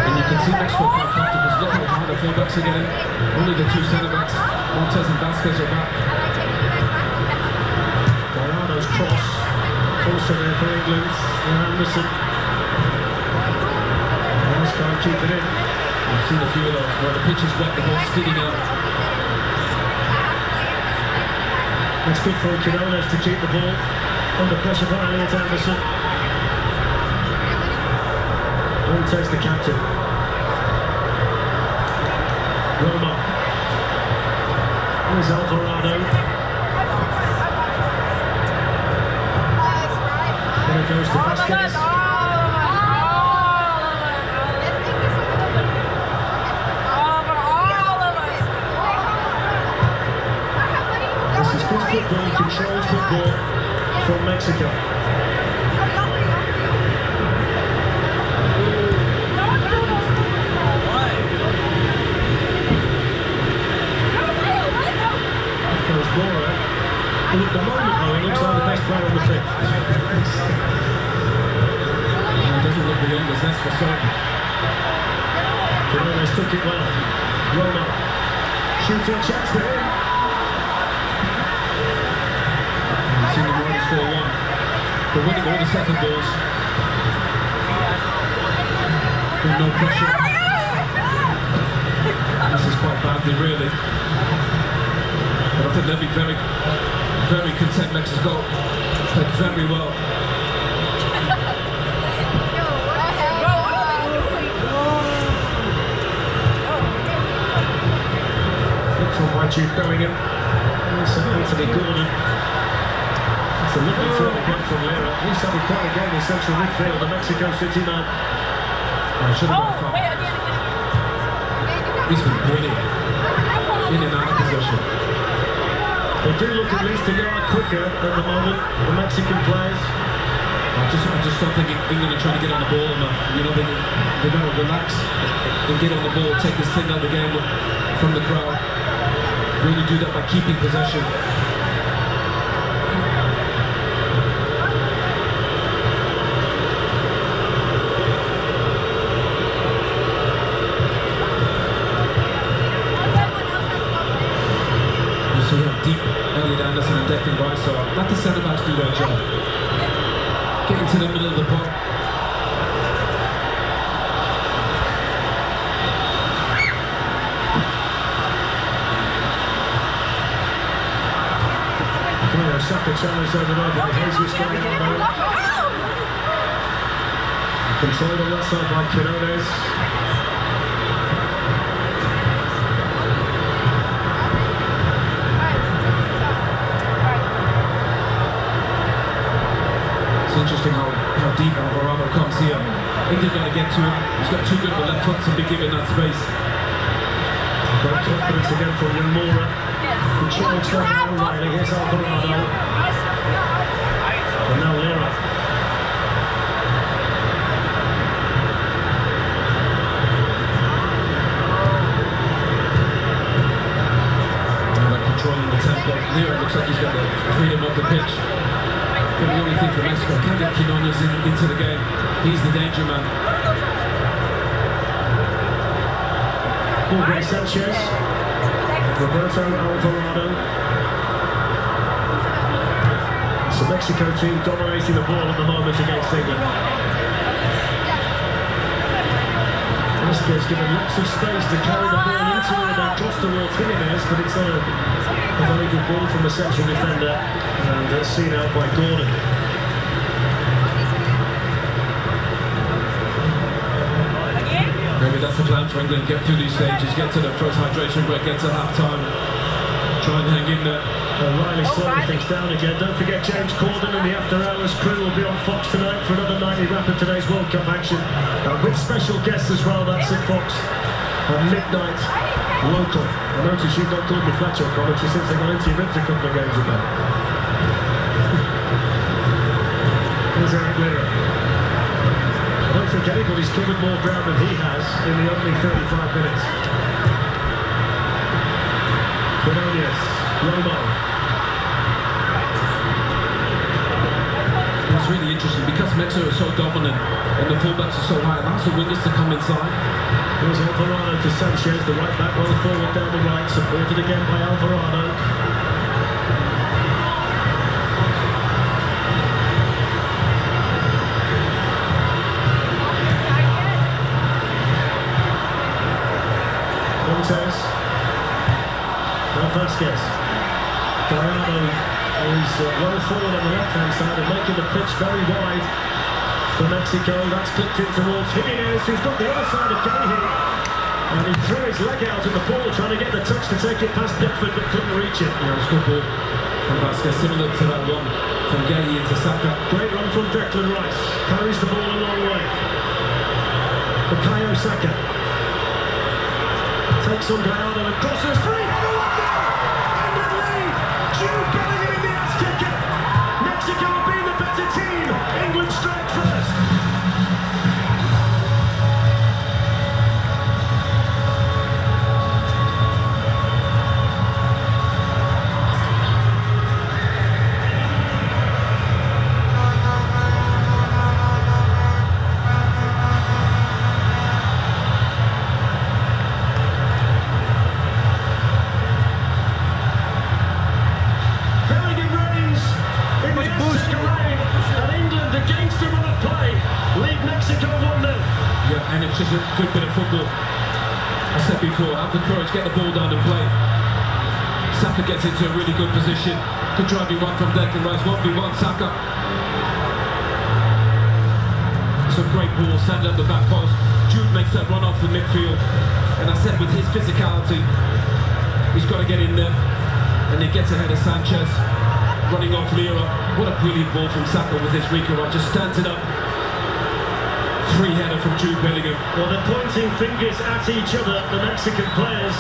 And you can see Mexico quite comfortable. Look how hard the fullbacks are getting. Only the 2 centre-backs, Montes and Vasquez, are back. Morano's cross, also there for England. Anderson. Nice, can't keep it in. I've seen a few of those where the pitch is wet, the ball's skidding out. It's good for Quinones to keep the ball under pressure for Elliot Anderson. Montes the captain. Roma. Here's Alvarado. Going to Vasquez. This is good football, controlled football from Mexico. At the moment, though, he looks like the best player on the pitch. He doesn't look the youngest, that's for certain. Jimenez took it well. Roma. Shooting chance for him. You've seen the Warriors 4-1. They're winning all the second balls. With no pressure. This is quite badly, really. But I think they'll be very content. Mexico played very well. Look from Jude Bellingham. St. Anthony Gordon. It's a lovely throw again from Lera. He's having quite a game in central midfield, the Mexico City man. I should have gone far. He's been brilliant. In and out of possession. They do look at least a yard quicker at the moment, the Mexican players. I just don't think England are trying to get on the ball enough. You know, they're going to relax and get on the ball, take this thing out of the game from the crowd. Really do that by keeping possession. So you have deep Elliot Anderson and Declan Rice, so let the centre-backs do their job. Get into the middle of the park. Saka challenge over there, but Jesus going on there. Controlled on that side by Quinones. It's interesting how deep Alvarado comes here. England got to get to him. He's got too good of a left foot to be given that space. Got confidence again from Yamura. Controlled shot by O'Reilly. Here's Alvarado. And now Lera. Now they're controlling the tempo. Lera looks like he's got the freedom of the pitch. The only thing for Mexico, can't get Quinones into the game. He's the danger man. Jorge Sanchez. Roberto Alvarado. It's the Mexico team dominating the ball at the moment against England. Vasquez given lots of space to carry the ball into it and cross towards Jimenez, but it's a very good ball from the central defender and seen out by Gordon. Maybe that's the plan for England, get through these stages, get to the first hydration break, get to half-time, try and hang in there. O'Reilly slowing things down again. Don't forget James Corden and the After Hours crew will be on Fox tonight for another 90 wrap of today's World Cup action. With special guests as well, that's at Fox at midnight, local. I noticed you've not called me Fletcher commentary since they got into your ribs a couple of games ago. Here's Eric Lera. I don't think anybody's covered more ground than he has in the opening 35 minutes. Quinones, Romo. It's really interesting because Mexico is so dominant and the fullbacks are so high, it allows the wingers to come inside. Here's Alvarado to Sanchez, the right back well forward down the right, supported again by Alvarado. Montez. Now Vasquez. Gallardo is well forward on the left-hand side and making the pitch very wide for Mexico. That's clipped in towards Jimenez, who's got the other side of Cahill. And he threw his leg out at the ball, trying to get the touch to take it past Pickford, but couldn't reach it. Yeah, it was a good ball from Vasquez, similar to that one from Gay into Saka. Great run from Declan Rice. Carries the ball a long way. Bukayo Saka. Takes on Gallardo and crosses. Free header, 1-0! England lead! Jude Bellingham in the Azteca. Mexico have been the better team. England strike first. And it's just a good bit of football. I said before, have the courage, get the ball down and play. Saka gets into a really good position. Good driving one from Declan Rice, 1v1 Saka. Some great ball, standing up the back post. Jude makes that run off the midfield. And I said with his physicality, he's got to get in there. And he gets ahead of Sanchez, running off Lira. What a brilliant ball from Saka with his weaker run, just stands it up. Free header from Jude Bellingham. Well, they're pointing fingers at each other, the Mexican players.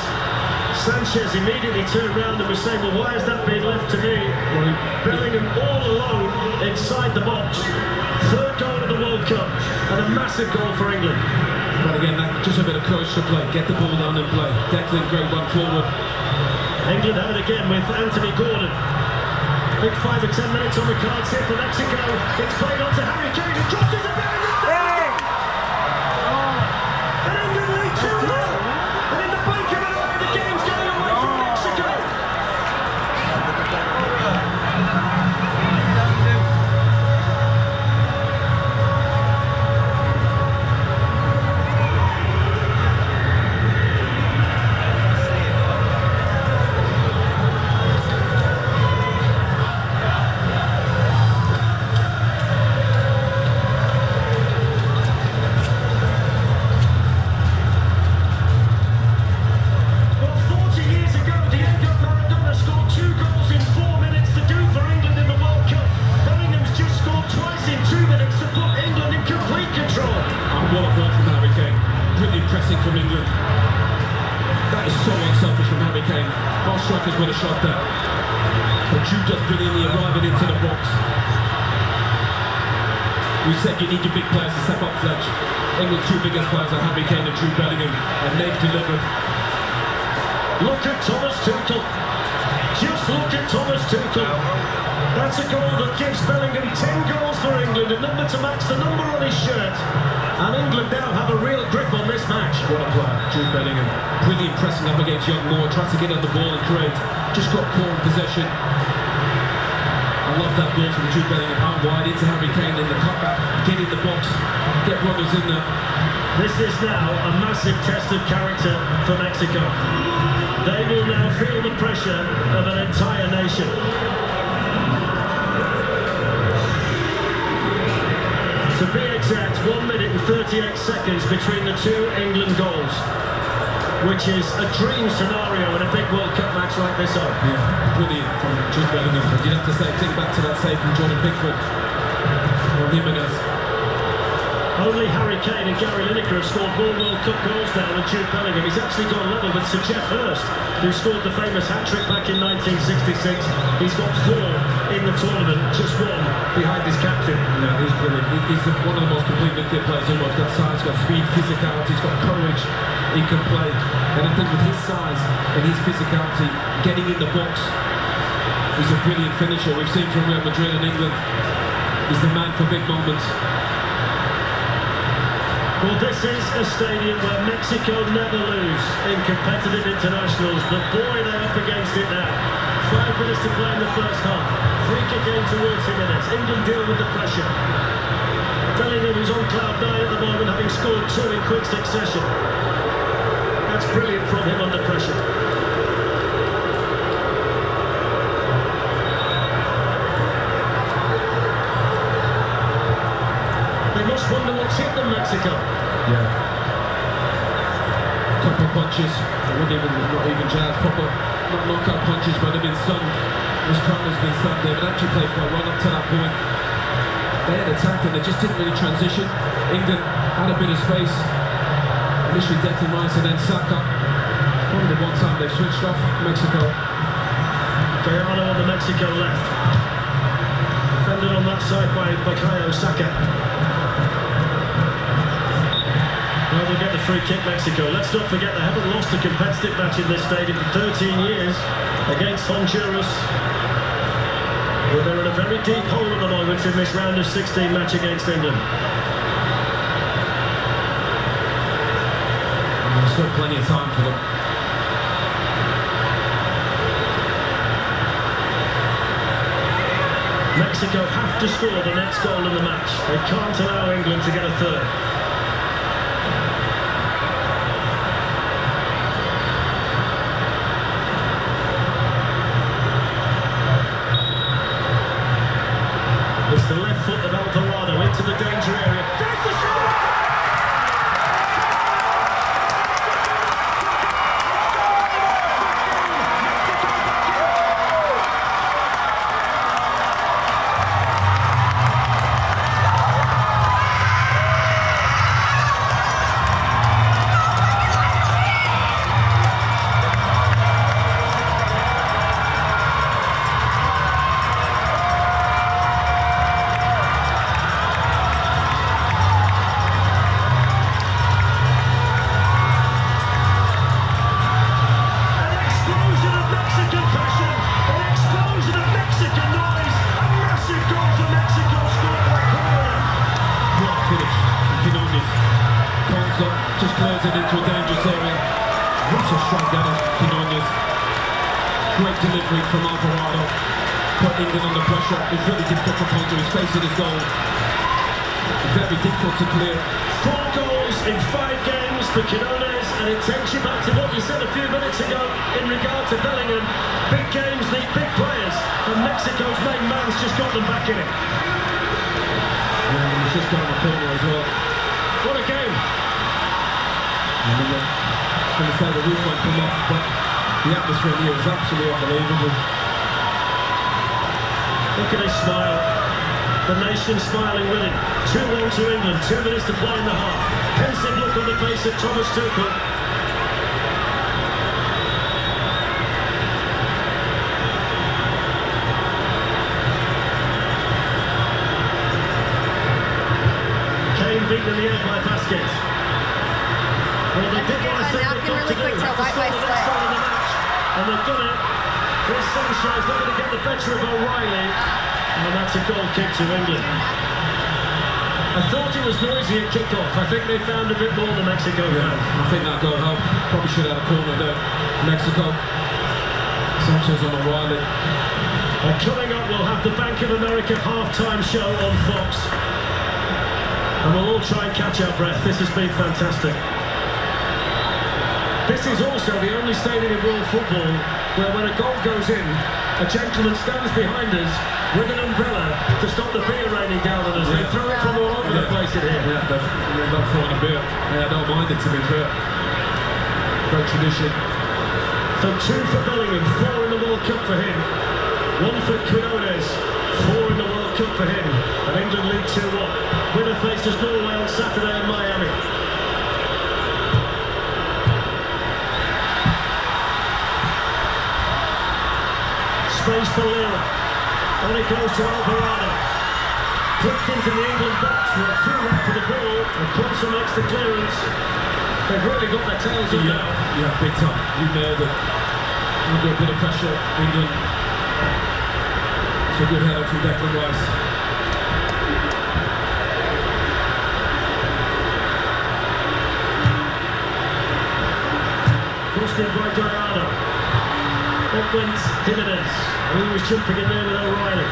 Sanchez immediately turned around and was saying, well, why has that been left to me? Well, Bellingham all alone inside the box. Third goal of the World Cup and a massive goal for England. But again, just a bit of courage to play. Get the ball down and play. Declan, great run forward. England have it again with Anthony Gordon. Big 5 or 10 minutes on the cards here for Mexico. It's played on to Harry Kane who crosses it down. From England. That is so unselfish from Harry Kane. Most strikers would have shot that. But Jude just brilliantly arriving into the box. We said you need your big players to step up, Fletch. England's two biggest players are Harry Kane and Jude Bellingham, and they've delivered. Look at Thomas Tuchel. Just look at Thomas Tuchel. That's a goal that gives Bellingham 10 goals for England, a number to match the number on his shirt. And England now have a real grip on this match. What a player, Jude Bellingham. Brilliant pressing up against Young Moore, tries to get on the ball and create. Just got poor in possession. I love that ball from Jude Bellingham out wide into Harry Kane in the cutback. Get in the box, get runners in there. This is now a massive test of character for Mexico. They will now feel the pressure of an entire nation. To be exact, 1 minute and 38 seconds between the two England goals, which is a dream scenario in a big World Cup match like this. Yeah, brilliant from Jude Bellingham. But you'd have to say, think back to that save from Jordan Pickford or Jimenez. Only Harry Kane and Gary Lineker have scored more World Cup goals now than Jude Bellingham. He's actually gone level with Sir Geoff Hurst, who scored the famous hat-trick back in 1966. He's got 4 in the tournament, just 1 behind his captain. Yeah, he's brilliant. He's one of the most complete midfield players in the world. He's got size, he's got speed, physicality, he's got courage. He can play. And I think with his size and his physicality, getting in the box, he's a brilliant finisher. We've seen from Real Madrid and England. He's the man for big moments. Well, this is a stadium where Mexico never lose in competitive internationals, but boy, they're up against it now. 5 minutes to play in the first half. Free kick in towards Jimenez. England deal with the pressure. Bellingham, who's on cloud 9 at the moment, having scored 2 in quick succession. That's brilliant from him under pressure. They must wonder what's hit them, Mexico. Yeah. Couple punches. Not even jabs. Proper knockout punches, but they've been stunned. This corner's been sat there, but actually played quite well up to that point. They had attacked and they just didn't really transition. England had a bit of space. Initially Declan Rice and then Saka. Probably the one time they switched off Mexico. Gallardo on the Mexico left. Defended on that side by Bukayo Saka. Well, they'll get the free kick, Mexico. Let's not forget they haven't lost a competitive match in this stadium for 13 years against Honduras. Well, they're in a very deep hole at the moment in this round of 16 match against England. There's still plenty of time for them. Mexico have to score the next goal in the match. They can't allow England to get a third. It's the left foot of Alvarado into the danger area. There's the shot! Just clears it into a dangerous area. What a strike that is, Quinones. Great delivery from Alvarado. Put England under pressure. It's really difficult to counter. He's facing his goal. Very difficult to clear. 4 goals in 5 games for Quinones, and it takes you back to what you said a few minutes ago in regard to Bellingham. Big games need big players, and Mexico's main man's just got them back in it. Yeah, he's just got on the corner as well. What a game! I was going to say the roof won't come off, but the atmosphere here is absolutely unbelievable. Look at his smile. The nation smiling with him. 2-1 to England, 2 minutes to play in the half. Pensive look on the face of Thomas Tuchel. Kane beaten in the air by Vasquez. Well, they did what I said they've got to do. Have to score the next goal in the match. And they've done it. Chris Sanchez not going to get the better of O'Reilly. And that's a goal kick to England. I thought it was noisy at kick-off. I think they found a bit more than Mexico found. I think that goal helped. Probably should have had a corner there. Mexico. Sanchez on O'Reilly. And coming up, we'll have the Bank of America half-time show on Fox. And we'll all try and catch our breath. This has been fantastic. This is also the only stadium in world football where when a goal goes in, a gentleman stands behind us with an umbrella to stop the beer raining down on us. They throw it from all over the place in here. Yeah, they're not throwing a beer. Yeah, I don't mind it, to be fair. Great tradition. So 2 for Bellingham, 4 in the World Cup for him. 1 for Quinones, 4 in the World Cup for him. And England lead 2-1. Winner faces Norway on Saturday in Miami. Space for Lira. On it goes to Alvarado. Flipped into the England box. We're through right for the ball. And Clemson makes the clearance. They've really got their tails up now. Yeah, big time. You nailed it. Under a bit of pressure, England. It's a good header from Declan Rice. Crossed in by Gallardo. Up went Jimenez, and he was jumping in there with O'Reilly.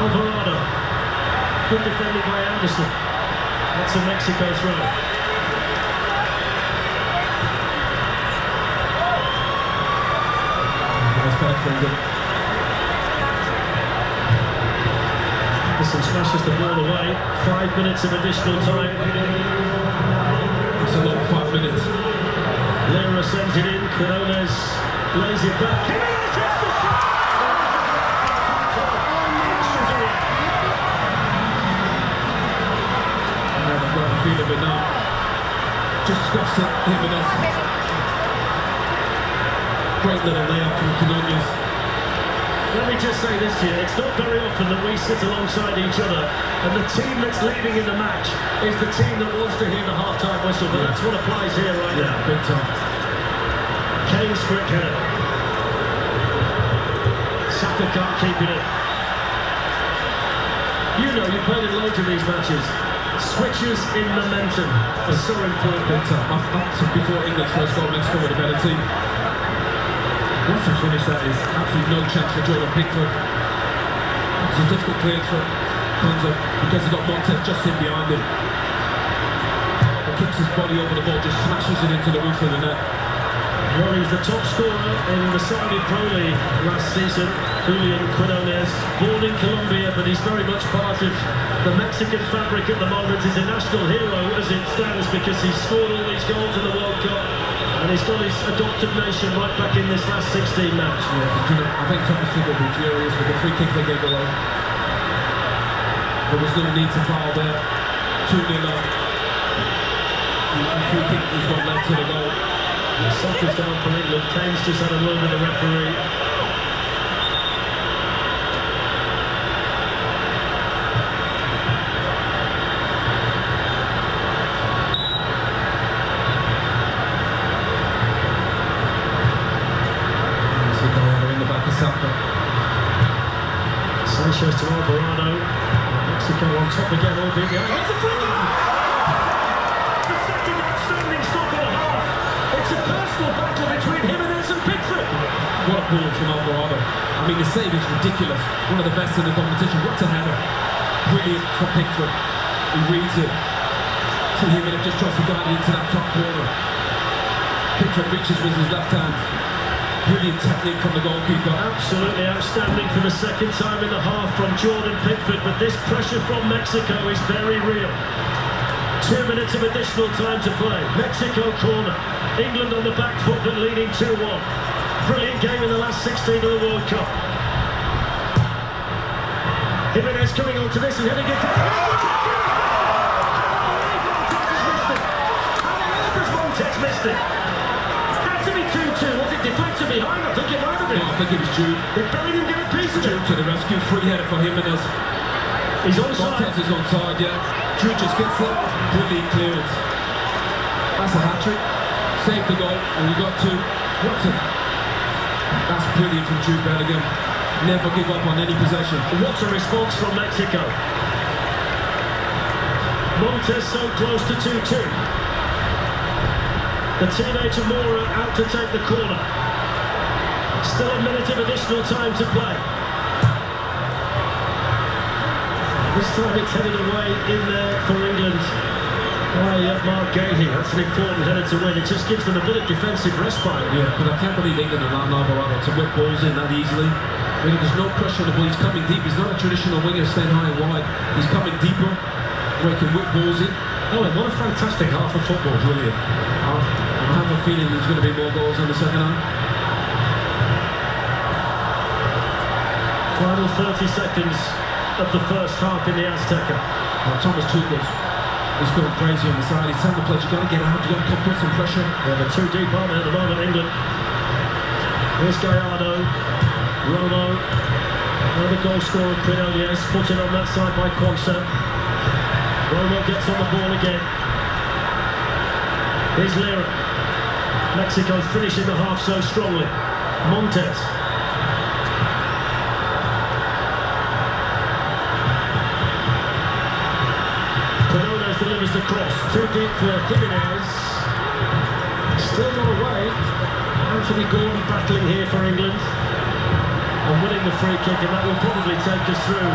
Alvarado, good defended by Anderson. That's a Mexico throw. Nice back from them. Anderson smashes the ball away. 5 minutes of additional time. It's a long 5 minutes. Lira sends it in, Quinones lays it back. Scuffs it, Jimenez. Great little layup from Canonius. Let me just say this to you, it's not very often that we sit alongside each other and the team that's leading in the match is the team that wants to hear the half-time whistle, but that's what applies here right now. Big time. Kane's quick header. Saka can't keep it in. You know, you've played in loads of these matches. Switches in momentum are so important. Big time. Up to before England's first goal, Mexico with a better team. Once they finish that, is absolutely no chance for Jordan Pickford. It's a difficult clearance for Konza because he's got Montez just in behind him. He kicks his body over the ball, just smashes it into the roof of the net. Well, he's the top scorer in the Saudi Pro League last season, Julian Quinones. Born in Colombia, but he's very much part of the Mexican fabric at the moment. He's a national hero as it stands because he's scored all these goals in the World Cup. And he's got his adopted nation right back in this last 16 match. Yeah, I think Thomas Tuchel will be furious with the free kick they gave away. There was no need to foul there. 2-0 up. The free kick is what led to the goal. Saka's down for England. Kane's just had a word with the referee. Sanchez to Alvarado. Mexico on top again, albeit behind. It's a free kick! The second outstanding stop and a half. It's a personal battle between Jimenez and Pickford. What a ball from Alvarado. I mean, the save is ridiculous. One of the best in the competition. What a header. Brilliant for Pickford. He reads it. So Jimenez just tries to guide it into that top corner. Pickford reaches with his left hand. Brilliant technique from the goalkeeper. Absolutely outstanding for the second time in the half from Jordan Pickford, but this pressure from Mexico is very real. 2 minutes of additional time to play. Mexico corner. England on the back foot but leading 2-1. Brilliant game in the last 16 of the World Cup. Jimenez coming on to this and heading it down. Montez missed it. Had to be 2-2. Was it deflected behind? I think it might have been. No, I think it was Jude. Did Bellingham get a piece of it? Jude to the rescue. Free header for Jimenez. He's onside. Montez is onside, yeah. Jude just gets it. Brilliant clearance. That's a hat-trick. Saved the goal, and we got two. That's brilliant from Jude Bellingham. Never give up on any possession. What a response from Mexico. Montez so close to 2-2. The teenager Mora out to take the corner. Still a minute of additional time to play. This time it's headed away in there for England by Mark Gahey. That's an important header to win. It just gives them a bit of defensive respite. Yeah, but I can't believe England allowed Alvarado to whip balls in that easily. Really, there's no pressure on the ball. He's coming deep. He's not a traditional winger staying high and wide. He's coming deeper where he can whip balls in. Oh, and what a fantastic half of football. Brilliant. I have a feeling there's going to be more goals in the second half. Final 30 seconds of the first half in the Azteca. Well, Thomas Tuchel is going crazy on the side. He's telling the players, you've got to get out, you've got to come put some pressure. Yeah, they're too deep, aren't they, at the moment, England? Here's Gallardo, Romo, another goal scorer, Quinones, put it on that side by Quansah. Romo gets on the ball again. Here's Lira. Mexico finishing the half so strongly. Montez. Quinones delivers the cross. Too deep for Jimenez. Still not away. Anthony Gordon battling here for England. And winning the free kick, and that will probably take us through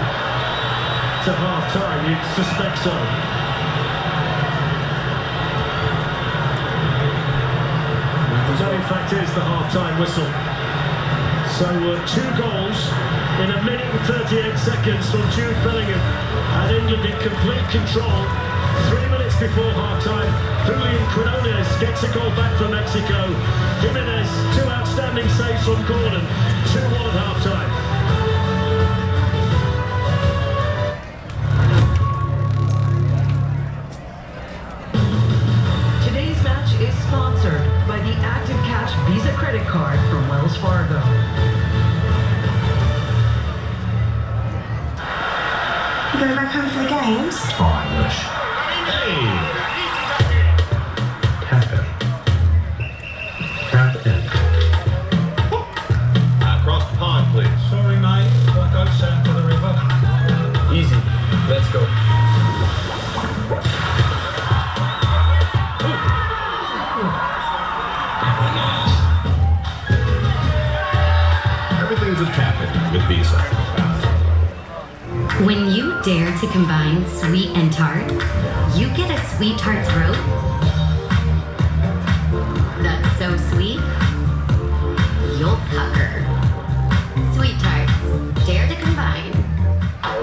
to half-time. You'd suspect so. That in fact is the half-time whistle. So 2 goals in a minute and 38 seconds from Jude Bellingham, and England in complete control. 3 minutes before half-time, Julian Quinones gets a goal back for Mexico. Jimenez, 2 outstanding saves from Gordon, 2-1 at half-time. Today's match You going back home for the games? Oh, I wish. Hey! Captain. Across the pond, please. Sorry, mate. I'll go south to the river. Easy. Let's go. Everything's a tap-in with Visa. When you dare to combine sweet and tart, you get a sweet tart throat that's so sweet, you'll pucker. Sweet tarts, dare to combine.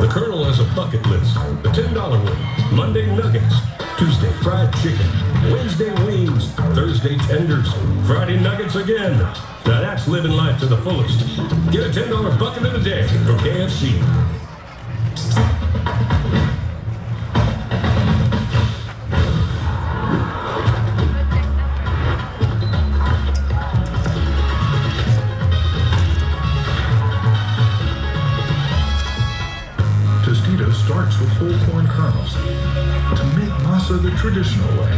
The Colonel has a bucket list. The $10 one. Monday nuggets. Tuesday fried chicken. Wednesday wings. Thursday tenders. Friday nuggets again. Now that's living life to the fullest. Get a $10 bucket in a day from KFC. Tostitos starts with whole corn kernels to make masa the traditional way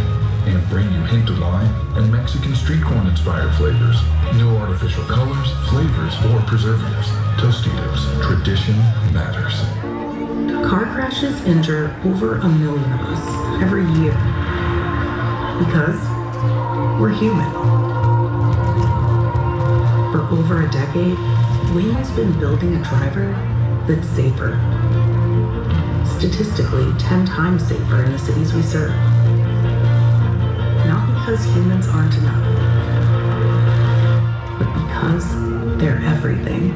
and bring you hint of lime and Mexican street corn inspired flavors. No artificial colors, flavors, or preservatives. Tostitos, tradition matters. Car crashes injure over 1 million of us every year because we're human. For over a decade, Wayne has been building a driver that's safer. Statistically, 10 times safer in the cities we serve. Not because humans aren't enough, but because they're everything.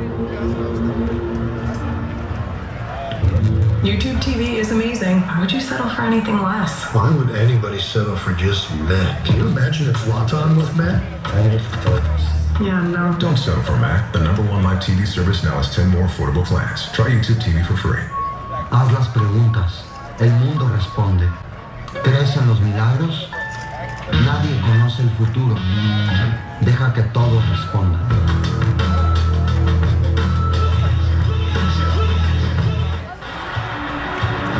YouTube TV is amazing. Why would you settle for anything less? Why would anybody settle for just Mac? Can you imagine if Zlatan was Mac? Yeah, no. Don't settle for Mac. The #1 live TV service now has 10 more affordable plans. Try YouTube TV for free. Haz las preguntas. El mundo responde. ¿Crees en los milagros? Nadie conoce el futuro. Deja que todos respondan.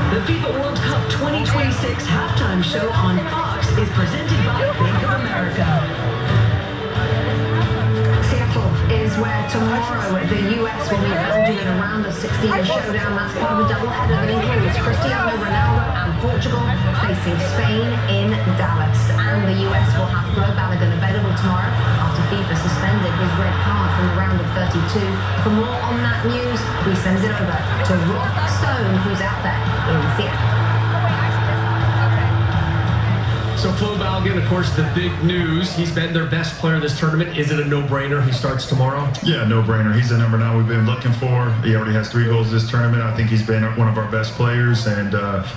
The FIFA World Cup 2026 halftime show on Fox is presented by Bank of America. Seattle is where tomorrow the US will be Belgium in a round of 16 showdown. That's part of a doubleheader that includes Cristiano Ronaldo and Portugal facing Spain in Dallas. And the US will have Flo Balogun available tomorrow after FIFA suspended his red card from the round of 32. For more on that news, we send it over to Rob Stone, who's out there in Seattle. So Flo Balogun, of course, the big news. He's been their best player this tournament. Is it a no-brainer he starts tomorrow? Yeah, no-brainer. He's the number 9 we've been looking for. He already has 3 goals this tournament. I think he's been one of our best players, and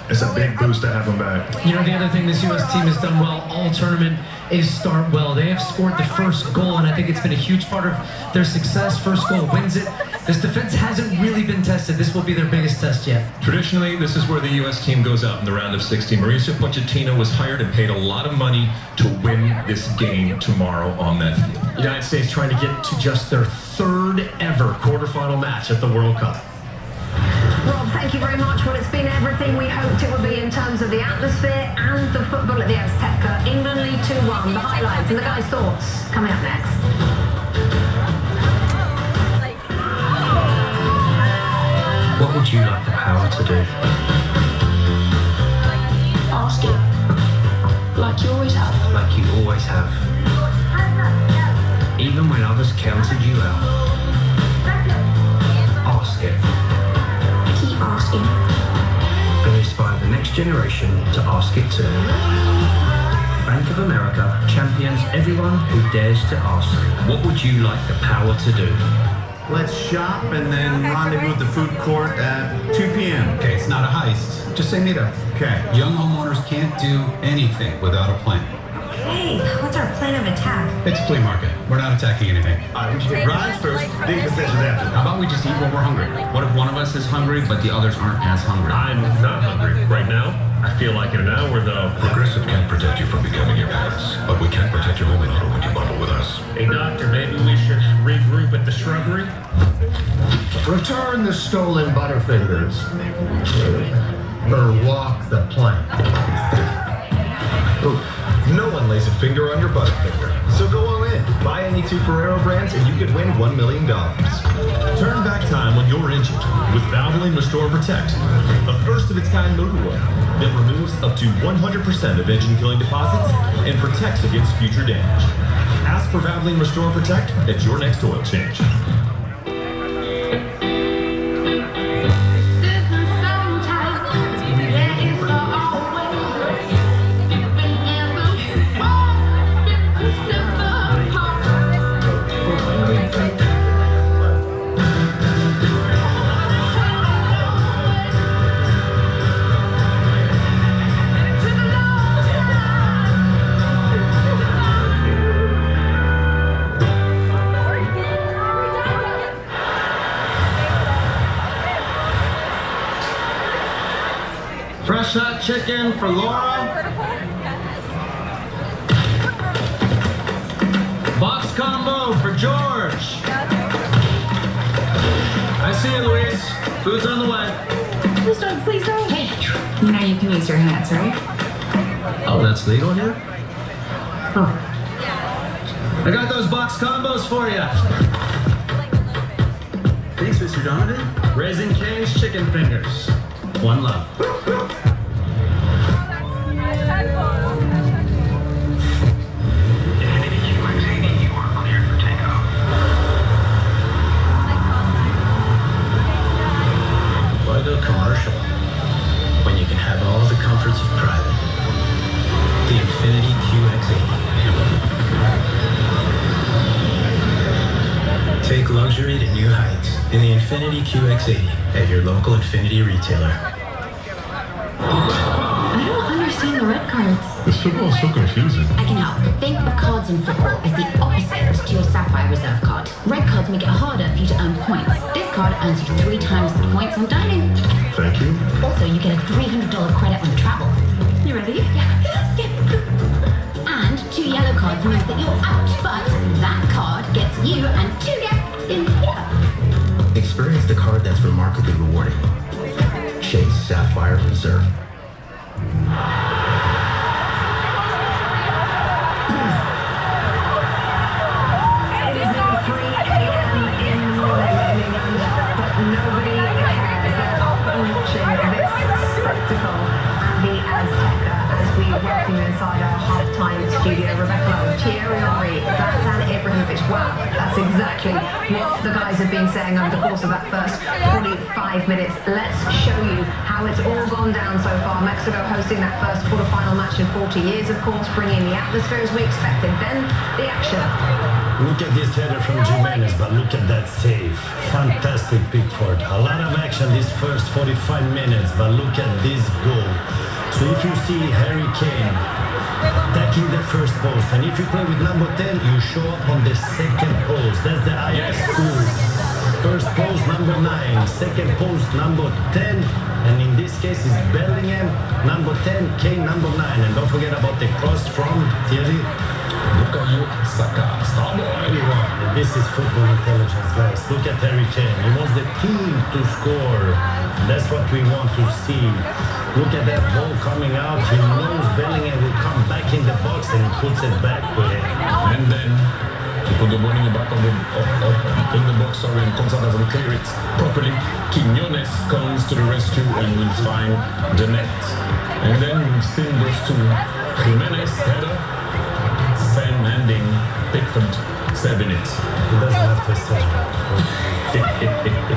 it's a big boost to have him back. You know, the other thing this U.S. team has done well all tournament is start well. They have scored the first goal, and I think it's been a huge part of their success. First goal wins it. This defense hasn't really been tested. This will be their biggest test yet. Traditionally, this is where the U.S. team goes out in the round of 16. Mauricio Pochettino was hired and paid a lot of money to win this game tomorrow on that field. United States trying to get to just their 3rd ever quarterfinal match at the World Cup. Rob, thank you very much. Well, it's been everything we hoped it would be in terms of the atmosphere and the football at the Azteca. England lead 2-1. The highlights and the guys' thoughts coming up next. What would you like the power to do? Ask it. Like you always have. Like you always have. Even when others counted you out. Ask it. Keep asking. And inspire the next generation to ask it too. Bank of America champions everyone who dares to ask. What would you like the power to do? Let's shop and then rendezvous at the food court at 2 p.m. Okay, it's not a heist. Just say meet up. Okay. Young homeowners can't do anything without a plan. Hey, what's our plan of attack? It's a flea market. We're not attacking anything. We should get rides first, big concessions after. How about we just eat when we're hungry? What if one of us is hungry, but the others aren't as hungry? I'm not hungry right now. I feel like in an hour, though. Progressive can't protect you from becoming your parents, but we can protect your home and auto when you bundle with us. Hey, doctor, maybe we should regroup at the shrubbery? Return the stolen Butterfingers. Or walk the plank. Ooh, no one lays a finger on your Butterfinger. So go all in. Buy any 2 Ferrero brands and you could win $1 million. Turn back time when you're injured with Valvoline Restore and Protect, a first-of-its-kind motor oil that removes up to 100% of engine-killing deposits and protects against future damage. Ask for Valvoline Restore and Protect at your next oil change. Fresh hot chicken for Laura. Box combo for George. I see you, Luis. Food's on the way. Please don't, please don't. Hey, you know you can use your hands, right? Oh, that's legal here? Huh. I got those box combos for you. Thanks, Mr. Donovan. Raising Cane's chicken fingers. One love. Why go commercial when you can have all the comforts of private? The Infiniti QX80. Take luxury to new heights in the Infiniti QX80 at your local Infiniti retailer. I don't understand the red cards. This football is so confusing. I can help. Think of cards in football as the opposite to your Sapphire Reserve card. Red cards make it harder for you to earn points. This card earns you 3 times the points on dining. Thank you. Also, you get a $300 credit on travel. You ready? Yeah. And 2 yellow cards means that you're out, but that card gets you and 2 guests in here. Experience the card that's remarkably rewarding. Chase Sapphire Reserve. It is now 3 a.m. in the morning in England, but nobody cares. They're up and watching this spectacle at the Azteca as we welcome you inside our half-time studio. Rebecca Lowe, Thierry Henry, Zlatan Ibrahimovic. Wow, that's exactly what the guys have been saying over the course of that first 45 minutes. Let's show you how it's all gone down so far. Mexico hosting that first quarter-final match in 40 years, of course, bringing the atmosphere as we expected. Then the action. Look at this header from Jimenez, but look at that save. Fantastic Pickford. A lot of action these first 45 minutes, but look at this goal. So if you see Harry Kane attacking the first post, and if you play with number 10, you show up on the second post. That's the Ajax school. First post, number 9. Second post, number 10. And in this case, it's Bellingham, number 10, Kane, number 9. And don't forget about the cross from Thierry. Bukayo Saka. This is football intelligence, guys. Look at Harry Kane. He wants the team to score. That's what we want to see. Look at that ball coming out. He knows Bellingham will come back in the box and he puts it back with him. And then he put the ball in the back of the in the box, sorry, and comes out and clear it properly. Quiñones comes to the rescue and will find the net. And then Sin goes to Jimenez, header. Same ending, Pickford, 7 minutes. He doesn't have to stay.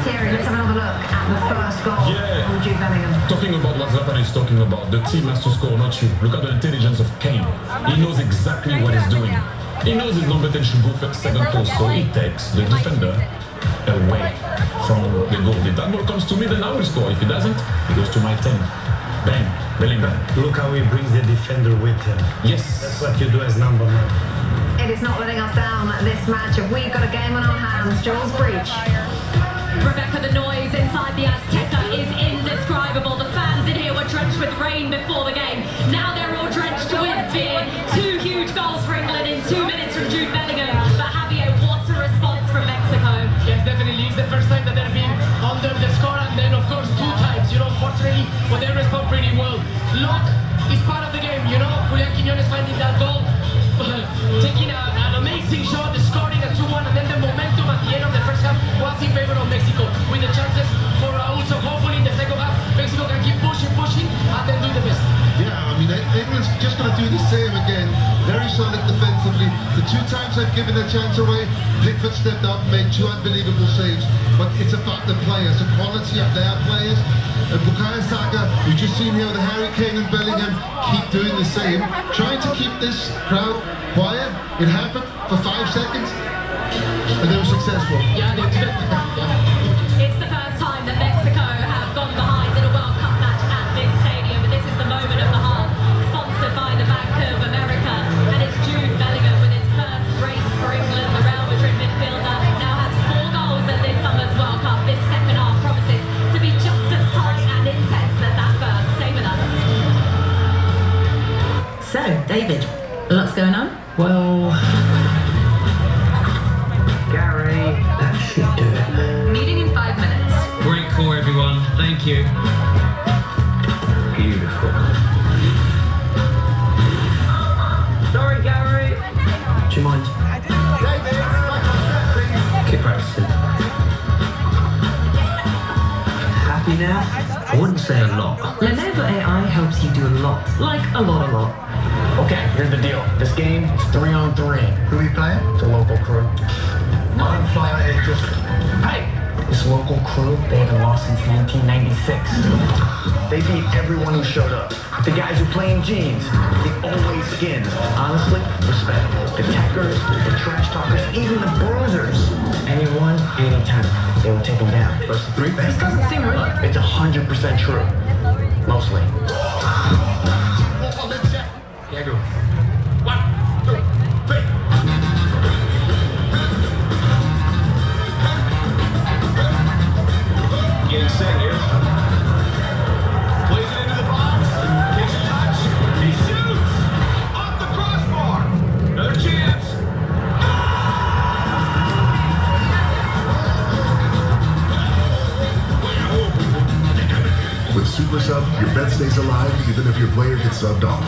Thierry, let's have another look at the first goal from Jude Bellingham. Talking about what Zlatan is talking about, the team has to score, not you. Look at the intelligence of Kane. He knows exactly what he's doing. He knows his number 10 should go for second post, so he takes the defender away from the goal. If that ball comes to me, then I will score. If it doesn't, it goes to my 10. Ben, Bellingham. Look how he brings the defender with him. Yes. That's what you do as number 9. It is not letting us down this match. We've got a game on our hands. Joel's breach. Rebecca, the noise inside the Azteca is indescribable. The fans in here were drenched with rain before the game. Now they're all drenched with fear. 2 huge goals for England in 2 minutes from Jude Bellingham. But Javier, what a response from Mexico. Yes, definitely. It's the first time that they've been under the score, and then, of course, 2 times. Unfortunately, but they respond pretty well. Luck is part of the game, Julian Quiñones finding that goal, taking an amazing shot, scoring a 2-1, and then the momentum at the end of the first half was in favor of Mexico, with the chances for Raúl. So hopefully in the second half, Mexico can keep pushing, and then do the best. Yeah, I mean, England's just going to do the same again. Very solid defensively. The 2 times they've given a chance away, Pickford stepped up, made 2 unbelievable saves. But it's about the players, the quality of their players. And Bukayo Saka, you've just seen here with Harry Kane and Bellingham, keep doing the same. Trying to keep this crowd quiet. It happened for 5 seconds, and they were successful. Yeah, it's the first time that Mexico have gone behind in a World Cup match at this stadium. But this is the moment of the half, sponsored by the Bank of America. And it's Jude Bellingham with his first brace for England. The Real Madrid midfielder now has 4 goals at this summer's World Cup. This second half promises to be just as tight and intense as that first. Stay with us. So, David, lots going on? Well, Gary, that should do it. Meeting in 5 minutes. Great call, everyone. Thank you. Beautiful. Sorry, Gary. Do you mind? Keep practicing. Happy now? I wouldn't say a lot. Lenovo AI helps you do a lot. Like a lot. Okay, here's the deal. This game is 3-on-3. Who are we playing? The local crew. I'm flying just... Hey! This local crew, they haven't lost since 1996. They beat everyone who showed up. The guys who play in jeans, the always skins. Honestly, respect. The techers, the trash talkers, even the bruisers. Anyone, anytime, they will take them down. Best of 3? This doesn't seem real. It's 100% true. Mostly. Yeah, go. 1, 2, 3. Getting set here. Plays it into the box. Takes a touch. He shoots. Off the crossbar. Another chance. With Super Sub, your bet stays alive even if your player gets subbed off.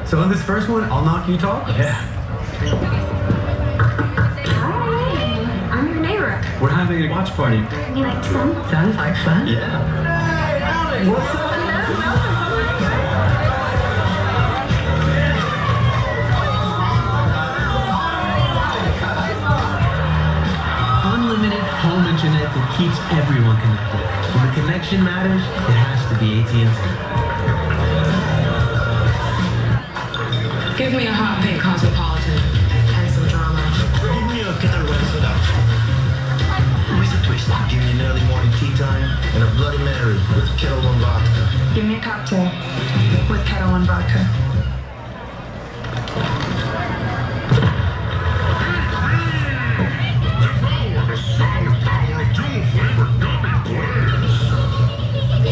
So in this first one, I'll knock you talk? Yeah. Hi, I'm your neighbor. We're having a watch party. You like fun? Sounds like fun. Yeah. Hey, what's up? Unlimited home internet that keeps everyone connected. When the connection matters, it has to be AT&T. Give me a hot pink cosmopolitan and some drama. Give me a Cataway soda. With a twist. Give me an early morning tea time and a Bloody Mary with Kettle One vodka. Give me a cocktail with Kettle One vodka.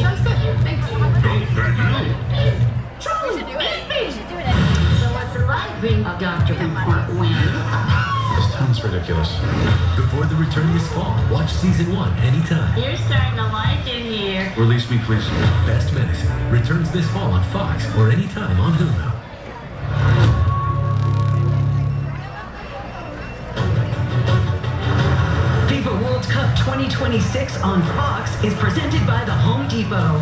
Sounds good. Thanks. A doctor report win. This sounds ridiculous. Before the return this fall, watch season 1 anytime. You're starting to like it here. Release me, please. Best Medicine returns this fall on Fox or anytime on Hulu. FIFA World Cup 2026 on Fox is presented by the Home Depot.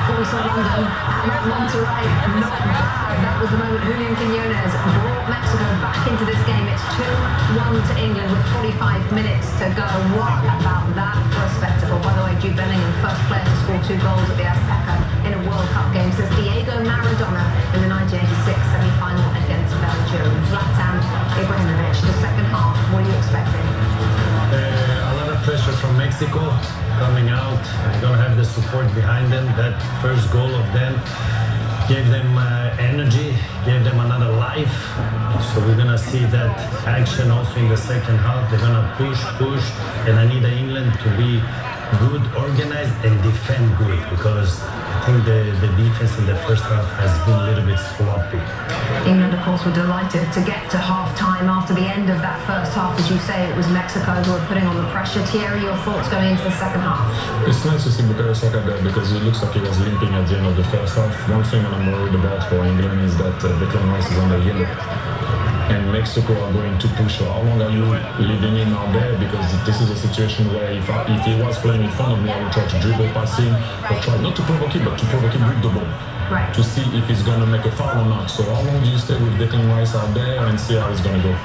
Also London, Monterrey, not bad. That was the moment Julian Quiñones brought Mexico back into this game. It's 2-1 to England with 45 minutes to go. What about that for a spectacle? By the way, Jude Bellingham, first player to score 2 goals at the Azteca in a World Cup game since Diego Maradona in the 1986 semi-final against Belgium. Zlatan Ibrahimovic, the second half, what are you expecting? A lot of pressure from Mexico coming out. They're going to have the support behind them. That first goal of them gave them energy, gave them another life. So we're going to see that action also in the second half. They're going to push, and I need England to be good, organized, and defend good, because I think the defense in the first half has been a little bit sloppy. England, of course, were delighted to get to half-time after the end of that first half. As you say, it was Mexico who were putting on the pressure. Thierry, your thoughts going into the second half? It's nice to see Bukayo Saka there because it looks like he was limping at the end of the first half. One thing that I'm worried about for England is that Declan Rice is on the yellow. And Mexico are going to push. How long are you leaving him out there? Because this is a situation where if he was playing in front of me, I would try to dribble past him, or try not to provoke him, but to provoke him with the ball. Right. To see if he's going to make a foul or not. So how long do you stay with Declan Rice out there and see how he's going to go?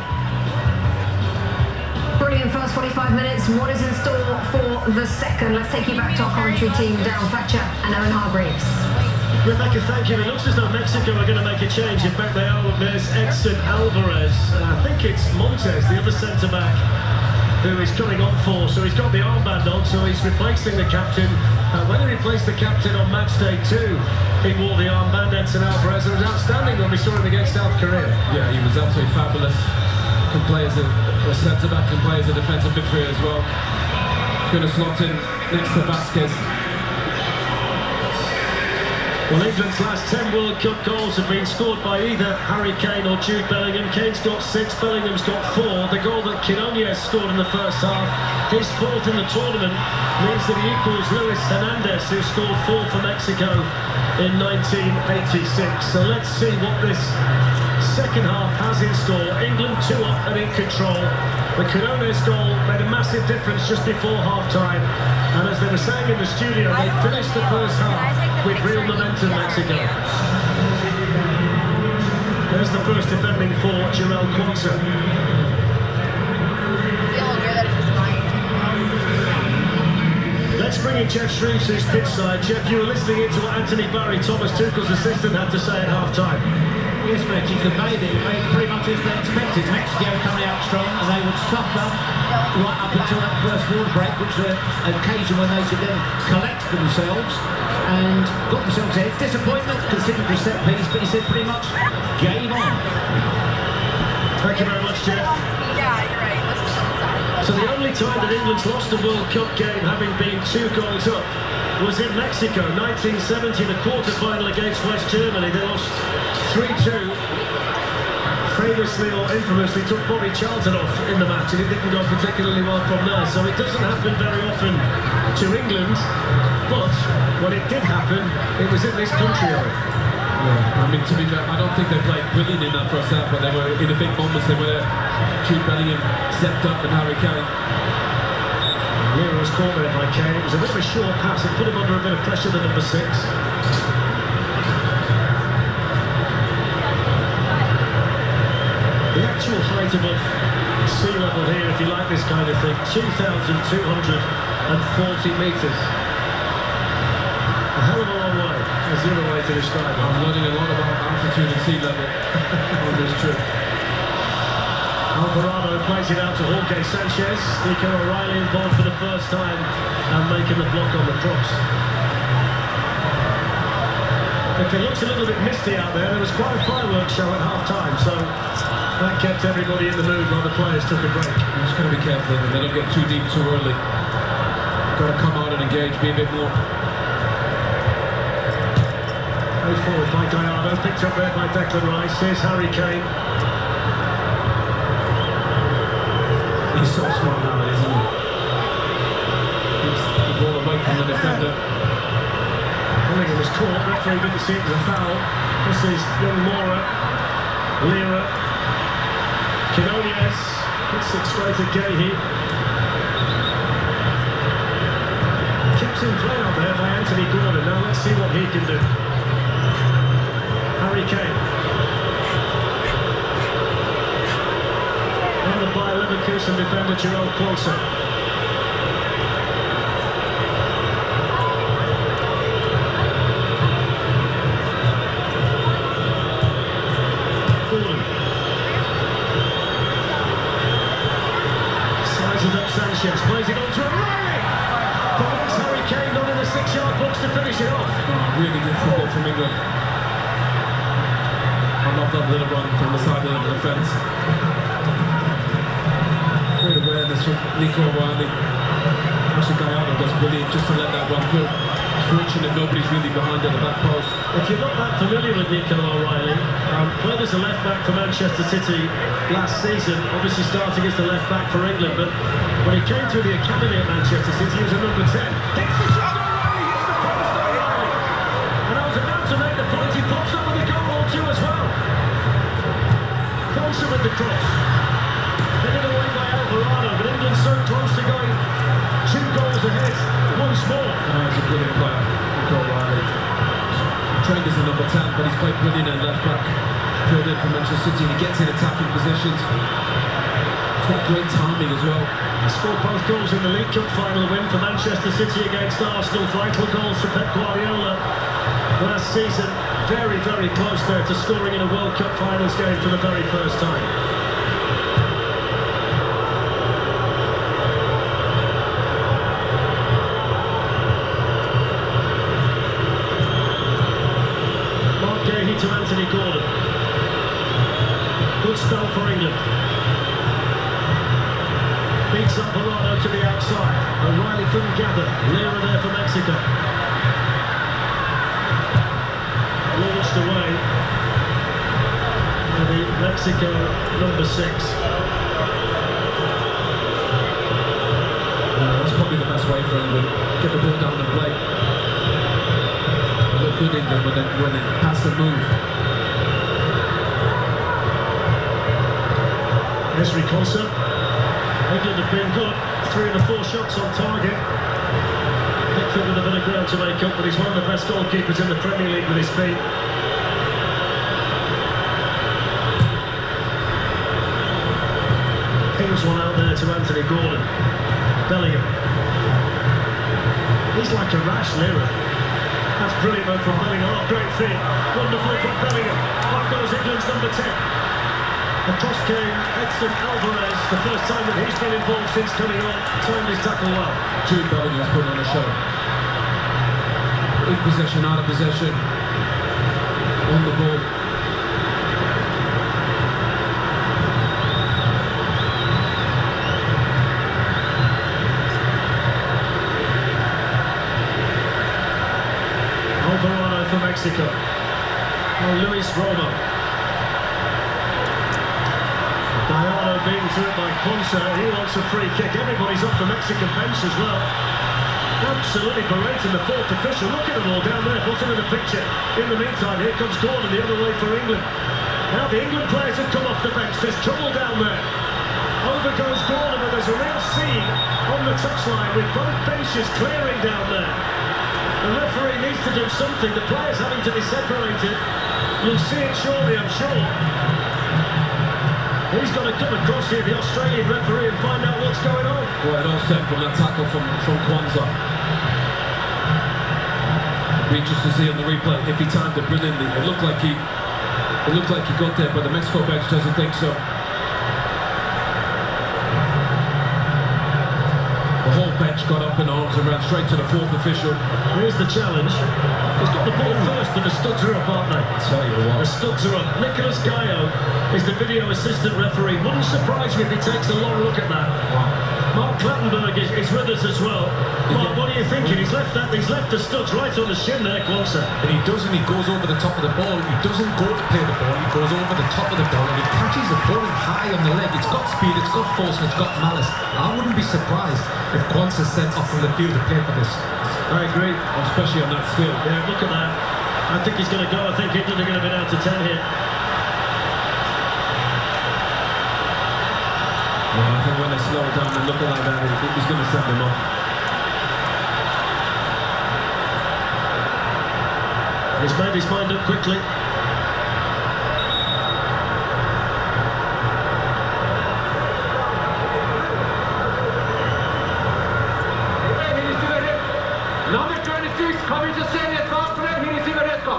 Brilliant first 45 minutes. What is in store for the second? Let's take you back to our commentary team, Darren Fletcher and Owen Hargreaves. Rebecca, thank you. It looks as though Mexico are going to make a change. In fact, they are. There's Edson Alvarez. I think it's Montes, the other centre-back, who is coming on for. So he's got the armband on, so he's replacing the captain. When he replaced the captain on match day 2, he wore the armband, Edson Alvarez. It was outstanding when we saw him against South Korea. Yeah, he was absolutely fabulous. Can play as a centre-back, can play as a defensive midfielder as well. He's going to slot in next to Vasquez. Well, England's last 10 World Cup goals have been scored by either Harry Kane or Jude Bellingham. Kane's got 6, Bellingham's got 4. The goal that Quinones scored in the first half, his 4th in the tournament, means that he equals Luis Hernandez, who scored 4 for Mexico in 1986. So let's see what this second half has in store. England 2 up and in control. The Quinones goal made a massive difference just before half-time. And as they were saying in the studio, they finished the first half with real momentum, Mexico. There's the first defending for Jarell Quansah. Let's bring in Jeff Shreves, who's pitchside. Jeff, you were listening into what Anthony Barry, Thomas Tuchel's assistant, had to say at half-time. Yes, Rich, he conveyed it pretty much as they expected. Mexico coming out strong, and they would suffer right up until that first water break, which was an occasion when they could then collect themselves and got themselves ahead. Disappointment, considered the set piece, but he said pretty much game on. Thank you very much, Jeff. Yeah, you're right. So the only time that England's lost a World Cup game, having been 2 goals up, was in Mexico, 1970, the quarter-final against West Germany. They lost 3-2. Famously or infamously took Bobby Charlton off in the match, and it didn't go particularly well from there. So it doesn't happen very often to England, but when it did happen, it was in this country, Owen. Yeah, I mean, to be fair, I don't think they played brilliant in that first half, but they were in the big moments. They were. Jude Bellingham stepped up and Harry Kane. Lira was caught there by Kane. It was a bit of a short pass. It put him under a bit of pressure, the number 6. The actual height above sea level here, if you like this kind of thing, 2,240 metres. A hell of a long way, is the other way to describe it. I'm learning a lot about altitude and sea level on this trip. Alvarado plays it out to Jorge Sanchez. Nico O'Reilly involved for the first time and making the block on the cross. If it looks a little bit misty out there was quite a fireworks show at half-time, so that kept everybody in the mood while the players took a break. You just got to be careful and they don't get too deep too early. Got to come out and engage, be a bit more. Goes forward by Gallardo, picked up there by Declan Rice. Here's Harry Kane. He's so smart now, isn't he? It's the ball away from the defender. Bellingham was caught, referee didn't see it was a foul. This is young Mora, Lira, Quinones, hits it straight at Gahey. Kept in play out there by Anthony Gordon. Now let's see what he can do. Harry Kane. Under by Leverkusen defender Jarell Quansah. Sanchez plays it on to O'Reilly. 6-yard box to finish it off. Really good football from England. I love that little run from the side of the defence. Great awareness from Nico O'Reilly. Actually, Gallardo does brilliant just to let that one through. Fortunate nobody's really behind at the back post. If you're not that familiar with Nico O'Reilly, played as a left-back for Manchester City last season, obviously starting as the left-back for England, but when he came through the academy at Manchester City, he was a number 10. Hits the shot, O'Reilly hits the post, O'Reilly! And I was about to make the point, he pops up with a goal or two as well. Ponsa with the cross. Headed away by Alvarado, but England so close to going 2 goals ahead once more. He's a brilliant player, Nico O'Reilly. Trained as a number 10, but he's quite brilliant at left back. Filled in for Manchester City, he gets in attacking positions. He's got great timing as well. He scored both goals in the League Cup final win for Manchester City against Arsenal. Vital goals for Pep Guardiola last season. Very, very close there to scoring in a World Cup finals game for the very first time. To Anthony Gordon. Good spell for England. Beats up Alvarado to the outside. O'Reilly couldn't gather. Lira there for Mexico. Launched away. And the Mexico number 6. That's probably the best way for England. Get the ball down and play. Look good England when they pass and move. Esri Konsa. England have been good. 3 of the 4 shots on target. Pickford with a bit of ground to make up, but he's one of the best goalkeepers in the Premier League with his feet. Pings one out there to Anthony Gordon. Bellingham. He's like a rash Lira. That's brilliant though from Bellingham. Oh, great feet. Wonderful from Bellingham. Up goes England's number 10. Across came Edson Alvarez, the first time that he's been involved since coming on. Timed his tackle well. Jude Bellingham's put on a show. In possession, out of possession. On the ball. Alvarado for Mexico. Oh, Luis Romo. Gallardo being through it by Ponsa. He wants a free kick. Everybody's off the Mexican bench as well. Absolutely berating the 4th official. Look at them all down there, bottom of the picture. In the meantime, here comes Gordon the other way for England. Now the England players have come off the bench. There's trouble down there. Over goes Gordon, but there's a real scene on the touchline with both benches clearing down there. The referee needs to do something. The players having to be separated. You'll see it shortly, I'm sure. He's got to come across here, the Australian referee, and find out what's going on. Well, it all stemmed from that tackle from Kwanzaa. Be interested to see on the replay if he timed it brilliantly. It looked like he got there, but the Mexico bench doesn't think so. The whole bench got up in arms and ran straight to the 4th official. Here's the challenge. He's got the ball first, but the studs are up, aren't they? I'll tell you what. The studs are up. Nicolas Gallo is the video assistant referee. Wouldn't surprise me if he takes a long look at that. Wow. Mark Clattenburg is with us as well. Mark, what are you thinking? He's left the studs right on the shin there, Kwanzaa. And he goes over the top of the ball. He doesn't go to play the ball, he goes over the top of the ball and he catches the ball high on the leg. It's got speed, it's got force, and it's got malice. I wouldn't be surprised if Kwanzaa sent off from the field to play for this. I agree. Especially on that field. Yeah, look at that. I think he's going to go. I think England are going to be down to 10 here. Yeah, I think when they slow it down and look like that, he's going to send them off. He's made his mind up quickly. Number 26, coming to send it back for him, here is Ivaresco.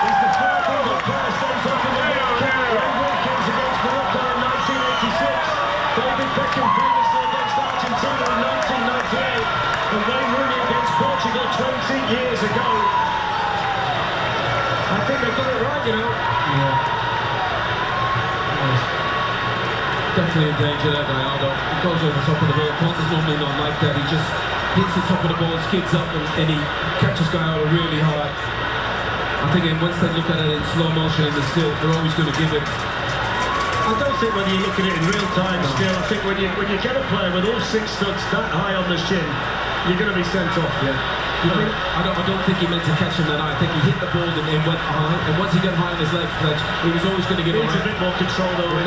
He's the fourth England player sent off in the World Cup. Red Wilkins against Morocco in 1986. Definitely in danger there, Gallardo. He goes over the top of the ball. Conte's normally not like that. He just hits the top of the ball, skids up, and he catches Gallardo really hard. I think once they look at it in slow motion in the still, they're always going to give it. I don't think when you look at it in real time still, I think when you get a player with all 6 studs that high on the shin, you're going to be sent off. Yeah. I don't think he meant to catch him that high. I think he hit the ball and it went high. And once he got high on his leg, he was always going to give it. Needs a bit more control though. You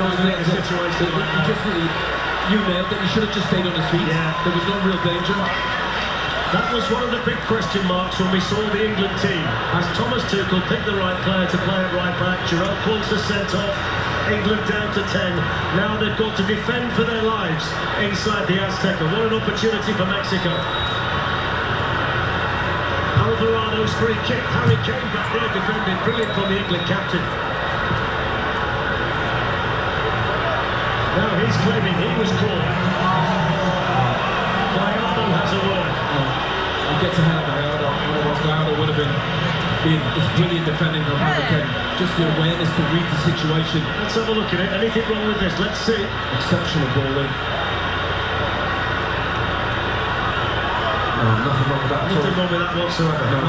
nailed it. He should have just stayed on his feet. Yeah. There was no real danger. That was one of the big question marks when we saw the England team. As Thomas Tuchel picked the right player to play at right back, Jerome Qualter sent off. England down to 10. Now they've got to defend for their lives inside the Azteca. What an opportunity for Mexico. Alvarado's free kick. Harry Kane back there defending. Brilliant from the England captain. Now he's claiming he was caught. Gallardo has a word. He gets ahead of Gallardo. Otherwise Gallardo would have been it's brilliant defending from Harry Kane. Just the awareness to read the situation. Let's have a look at it. Anything wrong with this? Let's see. Exceptional ball in. No, nothing wrong with that. Nothing wrong with that whatsoever. No.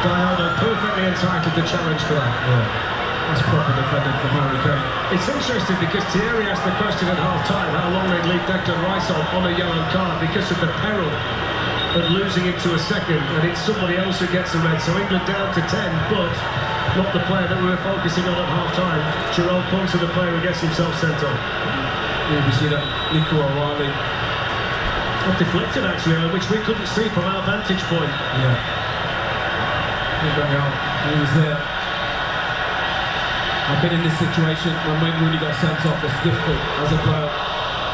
Gallardo perfectly entitled to challenge for that. Yeah. That's proper defending from Harry Kane. It's interesting because Thierry asked the question at half-time how long they'd leave Declan Rice on a yellow card because of the peril of losing it to a second, and it's somebody else who gets the red. So England down to 10, but not the player that we were focusing on at half-time. Jerome Qualter, the player who gets himself sent on. Yeah, we see that Nico O'Reilly. Deflected actually, which we couldn't see from our vantage point. Yeah. He was there. I've been in this situation when Wayne Rooney got sent off. It's difficult as a player,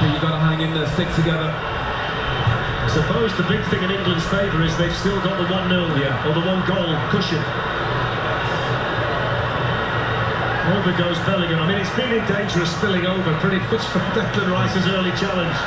but you've got to hang in there, stick together. I suppose the big thing in England's favour is they've still got the 1-0 or the 1-goal cushion. Over goes Bellingham. I mean, it's been in danger of spilling over pretty much from Declan Rice's early challenge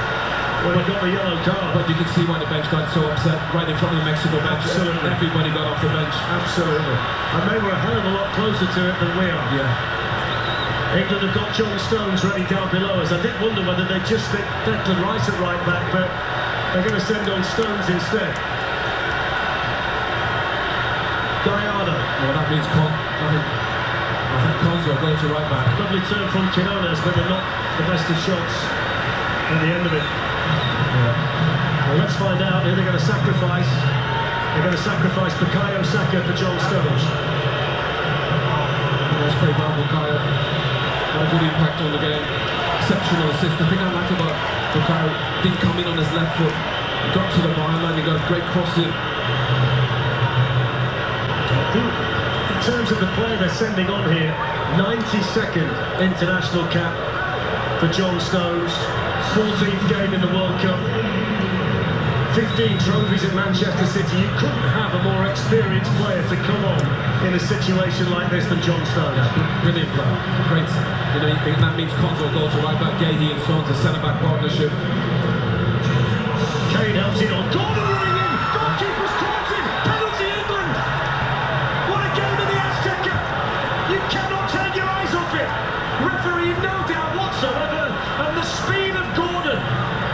when he got the yellow card. But you can see why the bench got so upset right in front of the Mexico bench. Absolutely. Everybody got off the bench. Absolutely. And they were a hell of a lot closer to it than we are. Yeah. England have got John Stones ready down below us. I did wonder whether they'd just stick Declan Rice at right back, but they're going to send on Stones instead. Gallardo. Well, that means I think Cons will go to right back. Lovely turn from Quinones, but they're not the best of shots at the end of it. Yeah. Well, let's find out who they're going to sacrifice. They're going to sacrifice Bukayo Saka for John Stones. Let's play Bukayo. Had a good impact on the game. Exceptional assist. The thing I like about Bukayo, didn't come in on his left foot. He got to the byline, he got a great cross in. In terms of the player they're sending on here, 92nd international cap for John Stones, 14th game in the World Cup, 15 trophies at Manchester City. You couldn't have a more experienced player to come on in a situation like this than John Stones. Yeah, brilliant player, great. You know, that means Cons will go to right back, Gady and Stones, a centre-back partnership. Kane helps it on. Gordon running in! Goalkeeper's caught him! Penalty England! What a game in the Azteca! You cannot take your eyes off it! Referee no doubt whatsoever, and the speed of Gordon,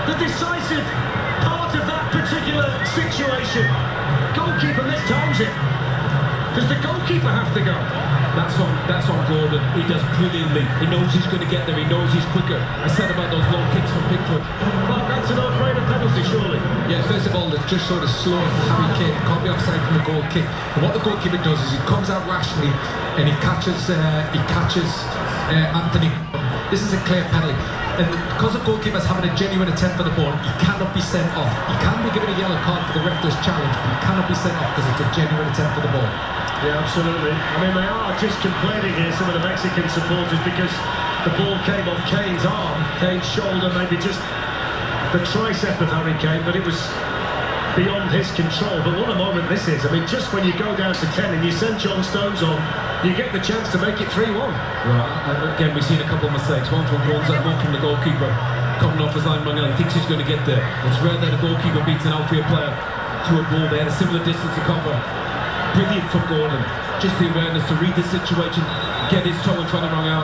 the decisive part of that particular situation. Goalkeeper mistimes it. Does the goalkeeper have to go? That's on Gordon. He does brilliantly. He knows he's going to get there. He knows he's quicker. I said about those long kicks from Pickford. Well, that's an no-brainer penalty, surely. Yeah, first of all, it's just sort of slow Harry Kane. Can't be offside from the goal kick. And what the goalkeeper does is he comes out rashly and he catches Anthony. This is a clear penalty. And because the goalkeeper's having a genuine attempt for the ball, he cannot be sent off. He can be given a yellow card for the reckless challenge, but he cannot be sent off because it's a genuine attempt for the ball. Yeah, absolutely. I mean, they are just complaining here, some of the Mexican supporters, because the ball came off Kane's arm, Kane's shoulder, maybe just the tricep of Harry Kane, but it was beyond his control. But what a moment this is. I mean, just when you go down to 10 and you send John Stones on, you get the chance to make it 3-1. Right, again, we've seen a couple of mistakes. One from Gonza, one from the goalkeeper. Coming off his line, Mangel, he thinks he's going to get there. It's rare that a goalkeeper beats an outfield player to a ball. They had a similar distance to cover. Brilliant from Gordon. Just the awareness to read the situation, get his toe in front of Mangel.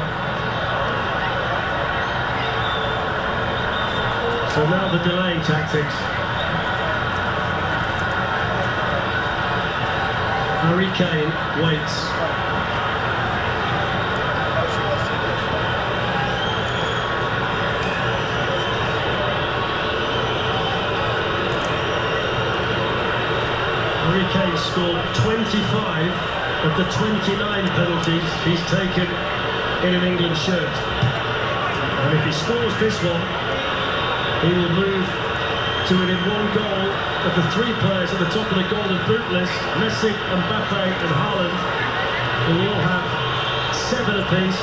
So now the delaying tactics. Harry Kane waits. Harry Kane scored 25 of the 29 penalties he's taken in an England shirt. And if he scores this one, he will move to within one goal of the three players at the top of the Golden Boot list, Messi, Mbappe and Haaland, who will all have 7 apiece.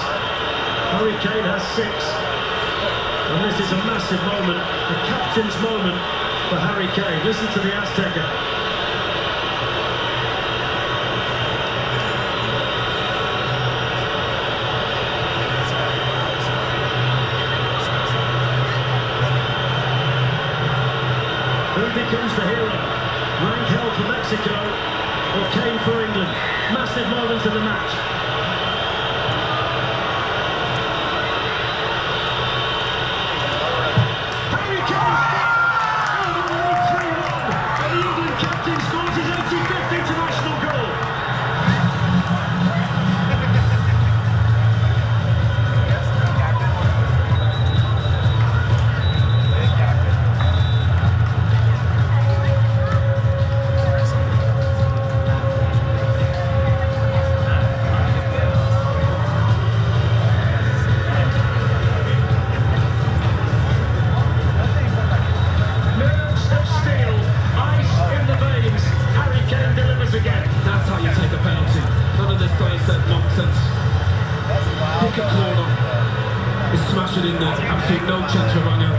Harry Kane has 6. And this is a massive moment, a captain's moment for Harry Kane. Listen to the Azteca. Who becomes the hero? Rangel for Mexico or Kane for England? Massive moment of the match. Harry Kane! Oh, 3-1. And the England captain scores his 85th international goal. Pick a corner, is smashing in there, absolutely no chance for Rangel.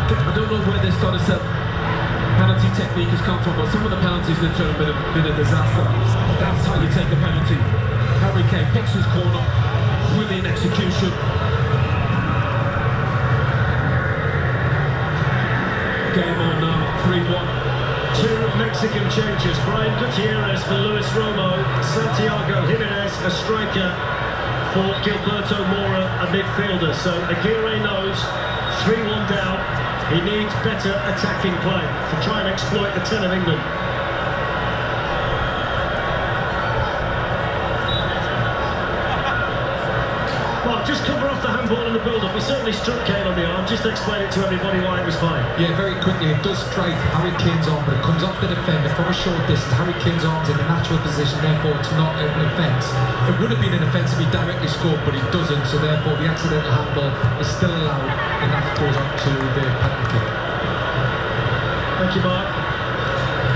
I don't know where this sort of penalty technique has come from, but some of the penalties in turn have been a disaster. That's how you take a penalty. Harry Kane picks his corner, brilliant execution. Game on now, 3-1. 2 Mexican changes. Brian Gutierrez for Luis Romo, Santiago Jimenez, a striker, for Gilberto Mora, a midfielder. So Aguirre knows 3-1 down. He needs better attacking play to try and exploit the 10 of England. Well, just cover off the handball in the build-up. He certainly struck Kane on the arm. Just explain it to everybody why it was fine. Yeah, very quickly, it does strike Harry Kane's arm, but it comes off the defender from a short distance. Harry Kane's arm's in a natural position, therefore it's not an offence. It would have been an offence if he directly scored, but he doesn't, so therefore the accidental handball is still allowed, and that goes on to the penalty kick. Thank you, Mark.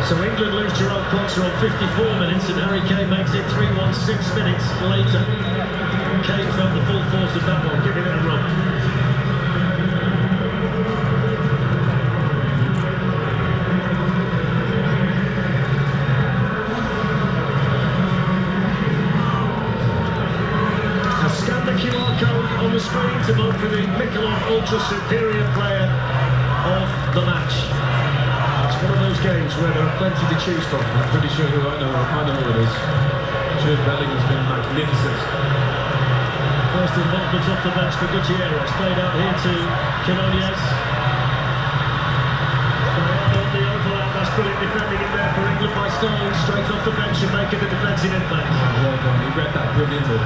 So England lose Jerome Ponce on 54 minutes, and Harry Kane makes it 3-1 6 minutes later. Kane felt the full force of that one, giving it a run. Now scan the QR code on the screen to vote for the Michelob Ultra Superior Player of the match. It's one of those games where there are plenty to choose from. I'm pretty sure who I know who it is. Jude Bellingham's been magnificent. First involvement off the bench for Gutierrez, played out here to Quinones. The overlap, that's brilliant defending in there for England by Stones, straight off the bench and making the defensive impact. Oh, well done, he read that brilliantly.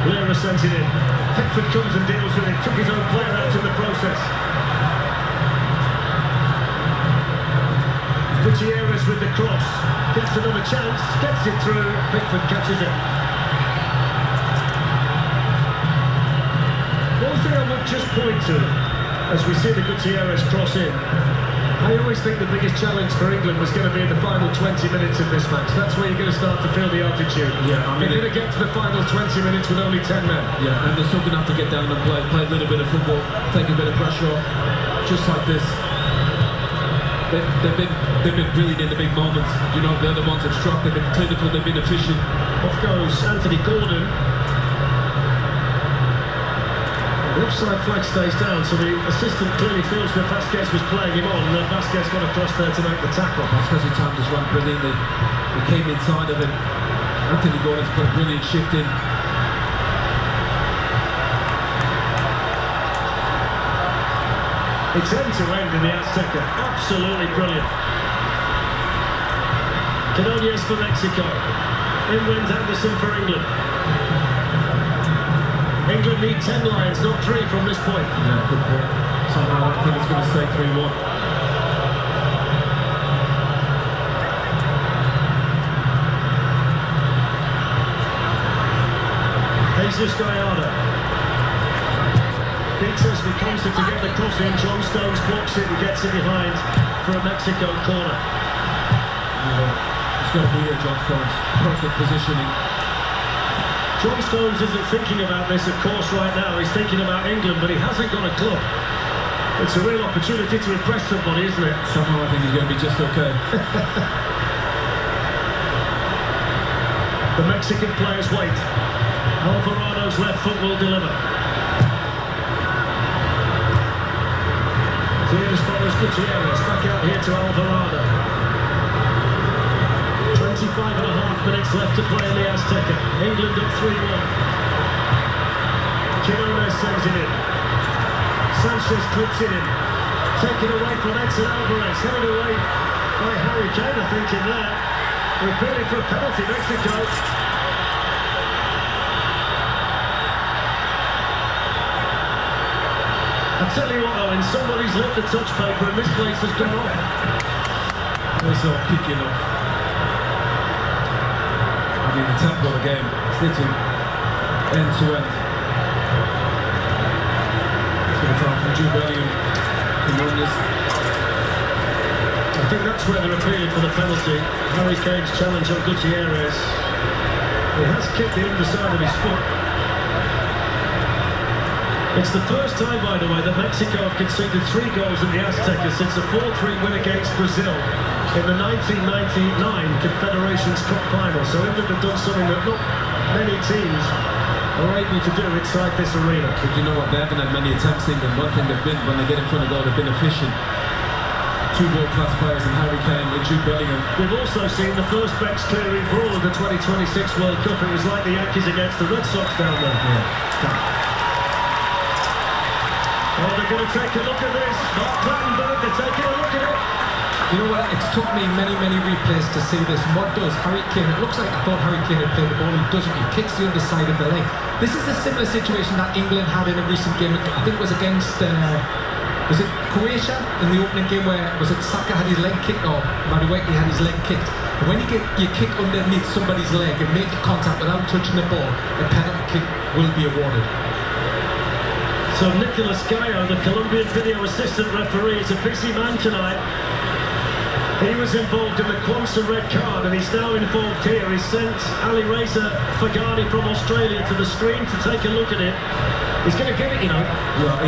Lera sent it in. Pickford comes and deals with it, took his own player out in the process. Gutierrez with the cross, gets another chance, gets it through, Pickford catches it. One thing I would just point to, as we see the Gutierrez cross in, I always think the biggest challenge for England was going to be in the final 20 minutes of this match. That's where you're going to start to feel the altitude. Yeah, I mean, you're going to get to the final 20 minutes with only 10 men. Yeah, and they're still going to have to get down and play a little bit of football, take a bit of pressure off, just like this. They've been brilliant in the big moments. You know, they're the ones that struck. They've been clinical. They've been efficient. Off goes Anthony Gordon. The offside flag stays down, so the assistant clearly feels that Vasquez was playing him on, and then Vasquez got across there to make the tackle. That's because he timed his run brilliantly. He came inside of him. Anthony Gordon's put a brilliant shift in. It's end to end in the Azteca. Absolutely brilliant. Quinones for Mexico. In wins Anderson for England. England need 10 lines, not 3 from this point. Yeah, good point. Somehow I think it's going to stay 3-1. Jesus Gallardo. Beatrice becomes to get the cross in. John Stones blocks it and gets it behind for a Mexico corner. It's got to be here, John Stones. Perfect positioning. John Stones isn't thinking about this, of course, right now. He's thinking about England, but he hasn't got a club. It's a real opportunity to impress somebody, isn't it? Somehow I think he's going to be just okay. The Mexican players wait. Alvarado's left foot will deliver. Here's follows Gutierrez, back out here to Alvarado. 25.5 minutes left to play in the Azteca. England up 3-1. Quinones sends it in. Sanchez clips it in. Taken away from Edson Alvarez. Headed away by Harry Kane, I think, in there. Appealing for a penalty, Mexico. I tell you what, Owen, somebody's lit the touch paper and this place has gone off. It's not kicking off. I mean, the tempo of the game, it's literally end to end. It's going to come from Jude Bellingham. I think that's where they're appealing for the penalty. Harry Kane's challenge on Gutierrez. He has kicked the underside of his foot. It's the first time, by the way, that Mexico have conceded 3 goals in the Azteca since a 4-3 win against Brazil in the 1999 Confederations Cup final. So England have done something that not many teams are able to do inside this arena. But you know what, they haven't had many attempts in them. One thing they've been, when they get in front of goal, they've been efficient. 2 world-class players in Harry Kane and Jude Bellingham. We've also seen the first bench clearing brawl of the 2026 World Cup. It was like the Yankees against the Red Sox down there. Yeah. Oh, they're going to take a look at this. Mark Clattenburg, they're taking a look at it. You know what, it's took me many replays to see this. And what does Harry Kane, it looks like I thought Harry Kane had played the ball, he doesn't, he kicks the underside of the leg. This is a similar situation that England had in a recent game, I think it was against, was it Croatia in the opening game where, was it Saka had his leg kicked, or Madueke had his leg kicked. And when you kick underneath somebody's leg and make contact without touching the ball, a penalty kick will be awarded. So Nicolas Gallo, the Colombian video assistant referee, is a busy man tonight. He was involved in the Kwanzaa red card and he's now involved here. He's sent Ali Reza Fagani from Australia to the screen to take a look at it. He's going to give it, you know. Well,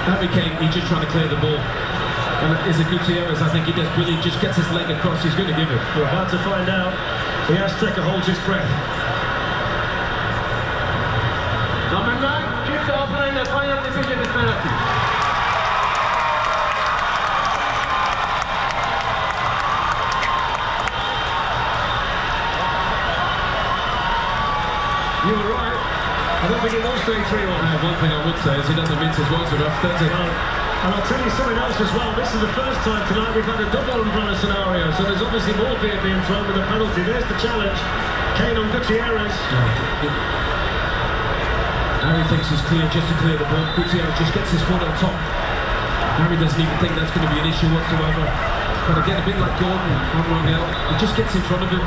Harry Kane, he's just trying to clear the ball. And is it Gutierrez? I think he does brilliant, just gets his leg across, he's going to give it. We're about to find out. The Azteca holds his breath. Number 9, keep the opponent, the final decision is penalty. You were right. I don't think it was 3-3-1. One thing I would say is he doesn't mince his words enough, does he? And I'll tell you something else as well. This is the first time tonight we've had a double umbrella scenario, so there's obviously more beer being thrown with a penalty. There's the challenge. Kane on Gutierrez. Harry thinks he's clear just to clear the ball. Gutierrez just gets his foot on top. Harry doesn't even think that's going to be an issue whatsoever. But again, a bit like Gordon and Rangel, he just gets in front of him.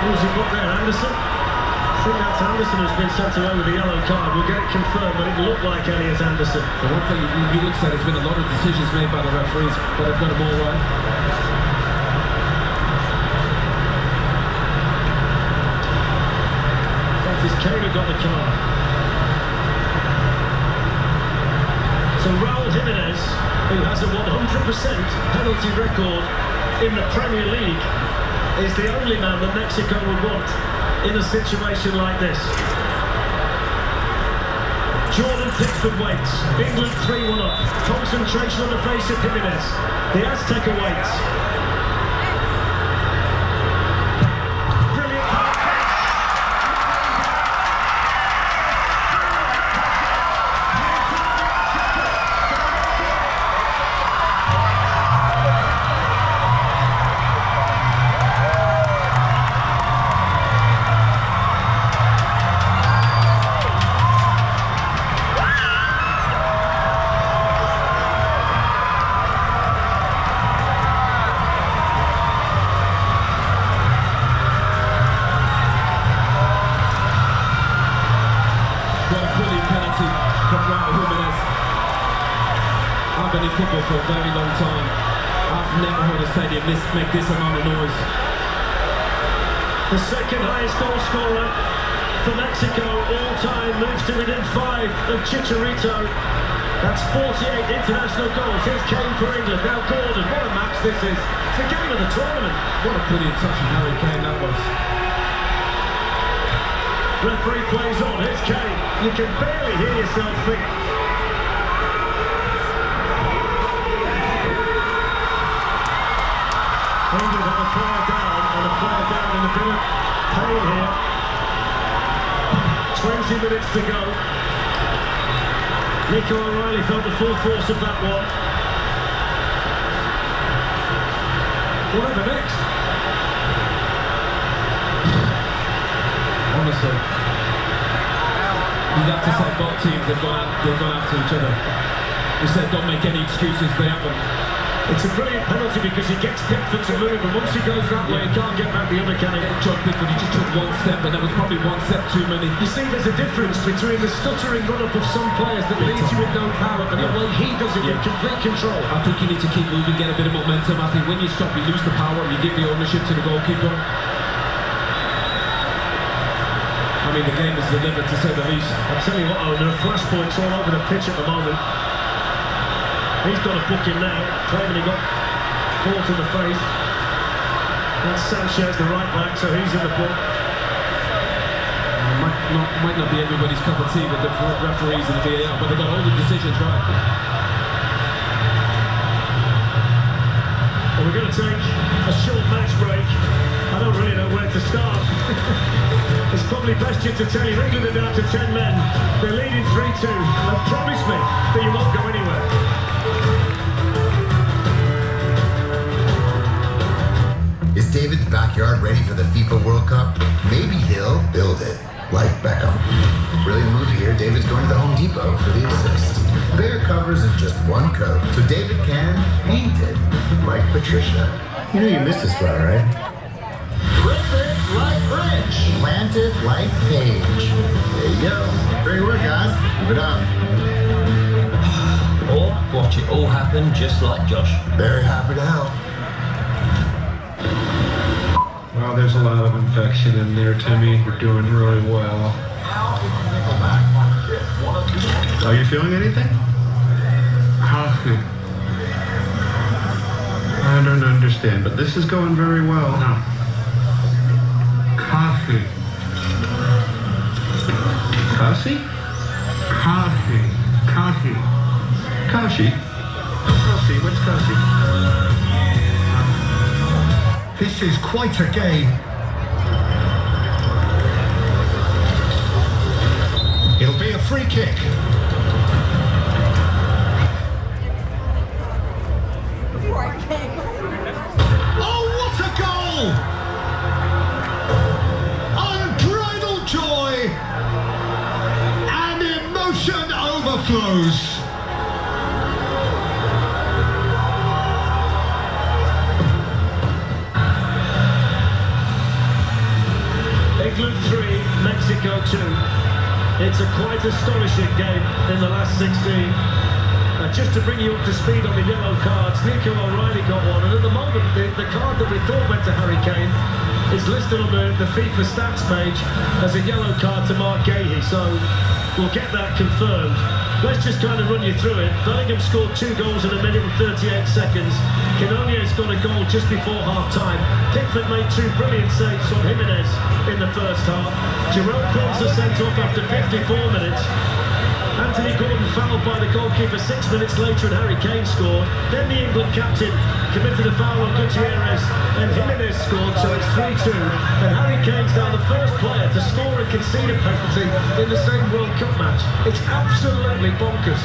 Who's he got there, Anderson? I think that's Anderson who's been sent away with the yellow card. We'll get it confirmed, but it looked like Elliot Anderson. The one thing you would say, there's been a lot of decisions made by the referees, but they've got them all right. Francis Kane who got the card. So Raul Jimenez, who has a 100% penalty record in the Premier League, is the only man that Mexico would want in a situation like this. Jordan Pickford waits. England 3-1 up. Concentration on the face of Jimenez. The Azteca waits. Brilliant. for a very long time. I've never heard a stadium make this amount of noise. The second highest goal scorer for Mexico all time moves to within 5 of Chicharito. That's 48 international goals. Here's Kane for England. Now Gordon. What a match this is. It's the game of the tournament. What a brilliant touch from Harry Kane that was. Referee plays on. Here's Kane. You can barely hear yourself think. England have a player down and a player down in a bit of pain here. 20 minutes to go. Nico O'Reilly felt the full force of that one. Whatever next? Honestly, you'd have to say both teams have gone after each other. We said don't make any excuses, they haven't. It's a brilliant penalty because he gets Pickford to move, and once he goes that way, he can't get back the other, can he? John Pickford, he just took one step, and that was probably one step too many. You see, there's a difference between the stuttering run-up of some players that leaves you with no power, and the way he does it with complete control. I think you need to keep moving, get a bit of momentum. I think when you stop, you lose the power, and you give the ownership to the goalkeeper. I mean, the game is delivered, to say the least. I'll tell you what, there are flashpoints all over the pitch at the moment. He's got a booking now, claiming he got caught in the face. That's Sanchez, the right back, so he's in the book. Might not be everybody's cup of tea with the referees and the VAR, but they got all the decisions right. Well, we're going to take a short match break. I don't really know where to start. It's probably best just to tell you England are down to 10 men. They're leading 3-2, and promise me that you won't go anywhere. Is David's backyard ready for the FIFA World Cup? Maybe he'll build it, like Beckham. Brilliant movie here. David's going to the Home Depot for the assist. Bare covers in just one coat, so David can paint it like Patricia. You know you missed this flower, right? Rip it like Rich. Plant it like Paige. There you go. Great work, guys. Keep it up. Or watch it all happen just like Josh. Very happy to help. Well, there's a lot of infection in there, Timmy. You're doing really well. Are you feeling anything? Coffee. I don't understand, but this is going very well. No. Coffee. Coffee? Coffee. Coffee. Kashi? Coffee? What's coffee? This is quite a game. It'll be a free kick. Oh, what a goal! Unbridled joy and emotion overflows. England 3, Mexico 2. It's a quite astonishing game in the last 16. Just to bring you up to speed on the yellow cards, Nico O'Reilly got one, and at the moment the card that we thought went to Harry Kane is listed on the FIFA stats page as a yellow card to Mark Gahey, so we'll get that confirmed. Let's just kind of run you through it. Bellingham scored 2 goals in a minute and 38 seconds. Quinones got a goal just before half-time. Pickford made 2 brilliant saves on Jimenez in the first half. Jerome Kwanzaa sent off after 54 minutes. Anthony Gordon fouled by the goalkeeper 6 minutes later and Harry Kane scored. Then the England captain committed a foul on Gutierrez and Jimenez scored, so it's 3-2. And Harry Kane's now the first player to score and concede a penalty in the same World Cup match. It's absolutely bonkers.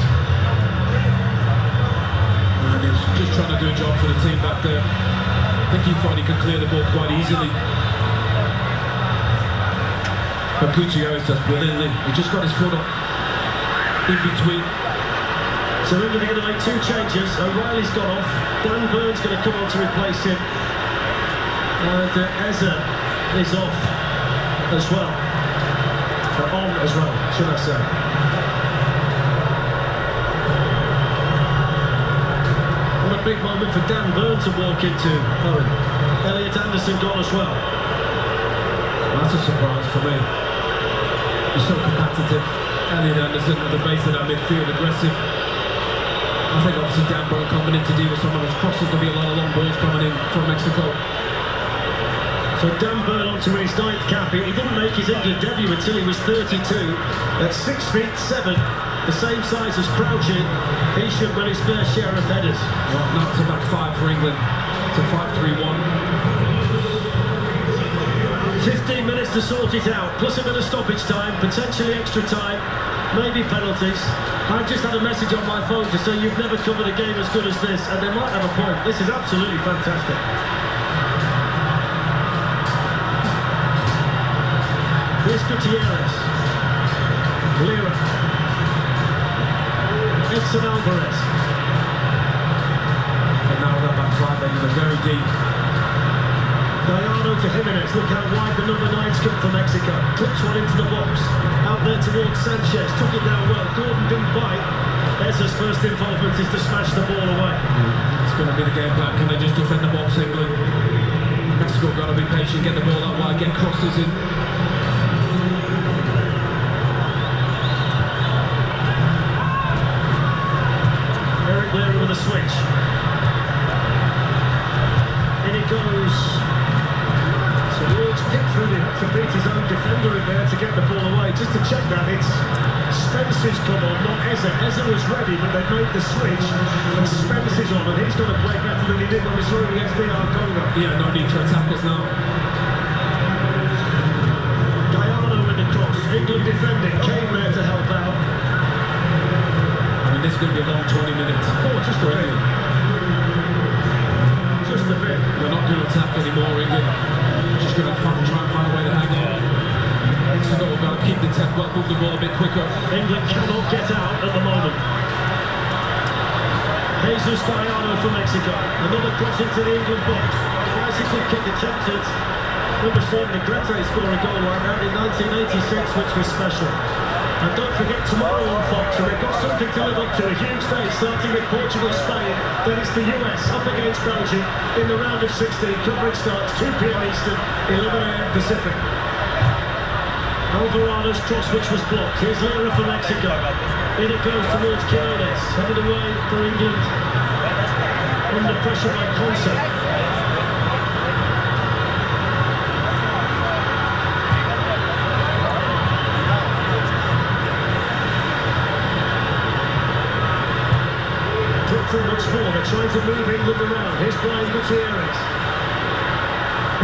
And he's just trying to do a job for the team back there. I think he thought he could clear the ball quite easily. But Gutierrez does brilliantly. He just got his foot up in between. So England are going to make 2 changes. O'Reilly's gone off. Dan Burn's going to come on to replace him. And Eza is off as well. On as well, should I say. big moment for Dan Burn to walk into. Owen. Elliot Anderson gone as well. That's a surprise for me. He's so competitive. Elliot Anderson at the base of that midfield, aggressive. I think obviously Dan Burn coming in to deal with some of those crosses. There'll be a lot of long balls coming in from Mexico. So Dan Burn onto his 9th cap. He didn't make his England debut until he was 32. At 6'7", the same size as Crouchy, he should win his fair share of headers. Well, now to back 5 for England to 5-3-1. 15 minutes to sort it out, plus a bit of stoppage time, potentially extra time, maybe penalties. I've just had a message on my phone to say you've never covered a game as good as this, and they might have a point. This is absolutely fantastic. Here's Gutierrez. Lira. Edson Alvarez. And now that back 5, they're very deep. Gallardo to Jimenez, look how wide the number 9's come for Mexico. Clips one into the box. Out there towards Sanchez, took it down well. Gordon didn't bite. Ezra's first involvement is to smash the ball away. It's going to be the game plan. Can they just defend the box, England? Mexico got to be patient, get the ball out wide, get crosses in. Eric Lira with a switch. In it goes towards Pickford. He had to beat his own defender in there to get the ball away. Just to check that, it's Spence's come on, not Eza. Eza was ready, but they made the switch, and Spence is on, and he's going to play better than he did when he saw him against DR Congo. Yeah, no need for attackers now. Gallardo with the cross. England defending. Kane there to help out. I mean, this is going to be a long 20 minutes. Oh, just a bit. Just a bit. They're not going to attack anymore, England. They're just going to try and find a way to hang on. Mexico will go keep the tempo up, move the ball a bit quicker. England cannot get out at the moment. Jesus Gallardo for Mexico. Another cross into the England box. Bicycle kick attempted. Number 7, Negrete scored a goal like that in 1986, which was special. And don't forget tomorrow on Fox, and they've got something to live up to. A huge day starting with Portugal, Spain. Then it's the US up against Belgium in the round of 16. Coverage starts 2 p.m. Eastern, 11 a.m. Pacific. Alvarado's cross, which was blocked. Here's Lira for Mexico. In it goes towards Quiñones. Headed away for England. Under pressure by Concept. Much more. They're trying to move England around. Here's Brian Gutierrez.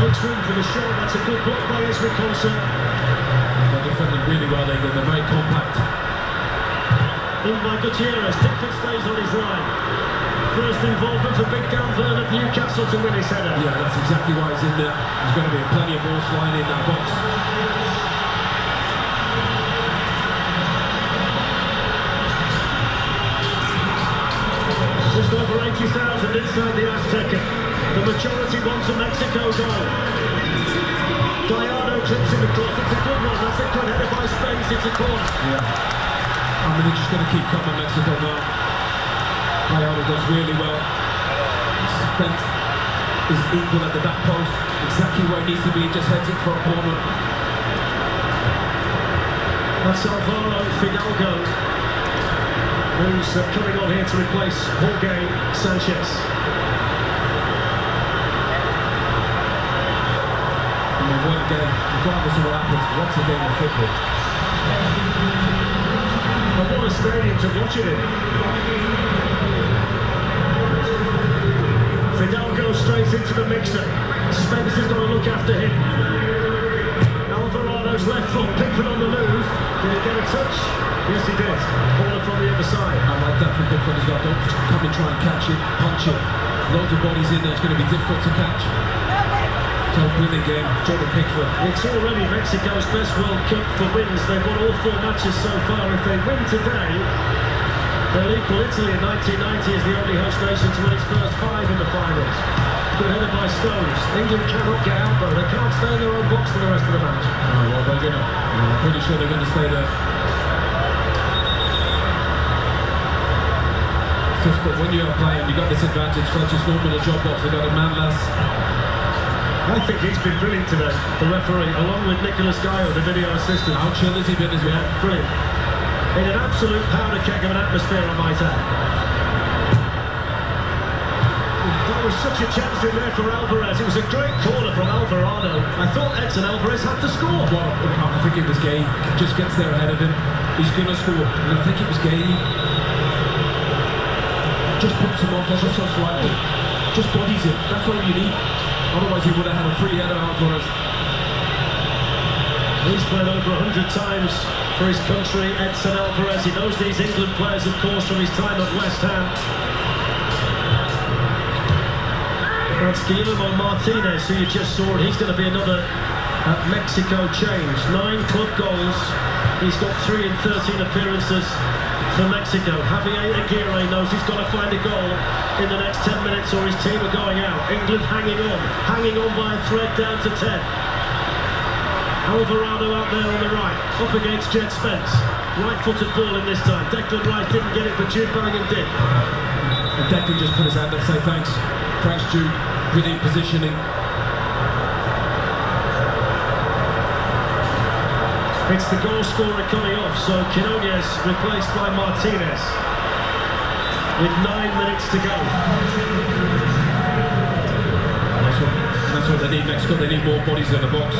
Makes room for the shot. That's a good block by Ezra Concept. They're defending really well, England. They're very compact. In by Gutierrez. Pickford stays on his line. First involvement for Big Dan Burn at Newcastle to win his header. Yeah, that's exactly why he's in there. There's going to be plenty of balls flying in that box. Just over 80,000 inside the Azteca. The majority wants a Mexico goal. Gallardo clips in the cross. It's a good one. That's a good header by Spence. It's a corner. Yeah. I mean, they're just going to keep coming, Mexico now. Gallardo does really well. Spence is equal at the back post. Exactly where he needs to be. Just heads it for a corner. That's Alvaro Fidalgo, who's coming on here to replace Jorge Sanchez. I mean, what a game, regardless of what happens, what's a game of football? And what a stadium to watch it in. Fidalgo straight into the mixer. Spence is going to look after him. Alvarado's left foot, Pickford on the move. Did he get a touch? Yes, he did. Corner from the other side. I like that from Pickford as well. Don't come and try and catch it, punch it. Loads of bodies in there, it's going to be difficult to catch. So brilliant game, Jordan Pickford. It's already Mexico's best World Cup for wins. They've won all 4 matches so far. If they win today, they'll equal Italy in 1990 as the only host nation to win its first 5 in the finals. Good header by Stones. England cannot get out though. They can't stay in their own box for the rest of the match. Well, they're going to. I'm pretty sure they're going to stay there. difficult when you're playing. You got this advantage. So just normal job off. We got a man less. I think he's been brilliant today, the referee, along with Nicholas Gaio, the video assistant. How chill has he been as well? Yeah, brilliant. In an absolute powder keg of an atmosphere, I might add. That was such a chance in there for Alvarez. It was a great corner from Alvarado. I thought Edson Alvarez had to score. Well, I think it was Gay. Just gets there ahead of him. He's going to score. And I think it was Gay. Just puts him off ever so slightly. Just bodies it. That's all you need. Otherwise, he would have had a free header out for us. He's played over 100 times for his country, Edson Alvarez. He knows these England players, of course, from his time at West Ham. That's Guillermo Martinez, who you just saw. He's going to be another Mexico change. 9 club goals. He's got 3 in 13 appearances for Mexico. Javier Aguirre knows he's got to find a goal in the next 10 minutes or his team are going out. England hanging on by a thread down to 10. Alvarado out there on the right, up against Jed Spence. Right-footed ball in this time. Declan Rice didn't get it, but Jude Bellingham did. And Declan just put his hand up and say thanks. Thanks, Jude. Brilliant positioning. It's the goal scorer coming off, so Quinones replaced by Martinez with 9 minutes to go. That's what they need, Mexico. They need more bodies in the box.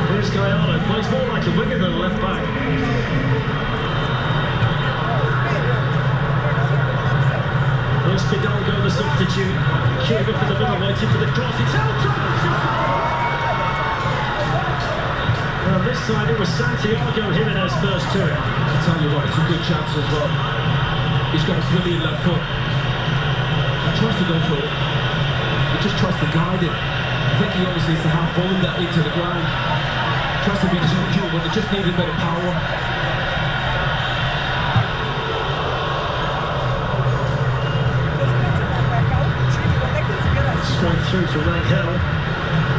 Here's Gallardo, plays more like a winger than a left back. Here's Fidalgo, the substitute. Queued up in the middle, waiting for the cross. It's out! Well, this time it was Santiago Jimenez first to it. I tell you what, it's a good chance as well. He's got a brilliant left foot. He tries to go for it. He just tries to guide it. I think he obviously needs to have bowled that into the ground. Tries to be too pure, but they just need a bit of power. Straight through to Rangel.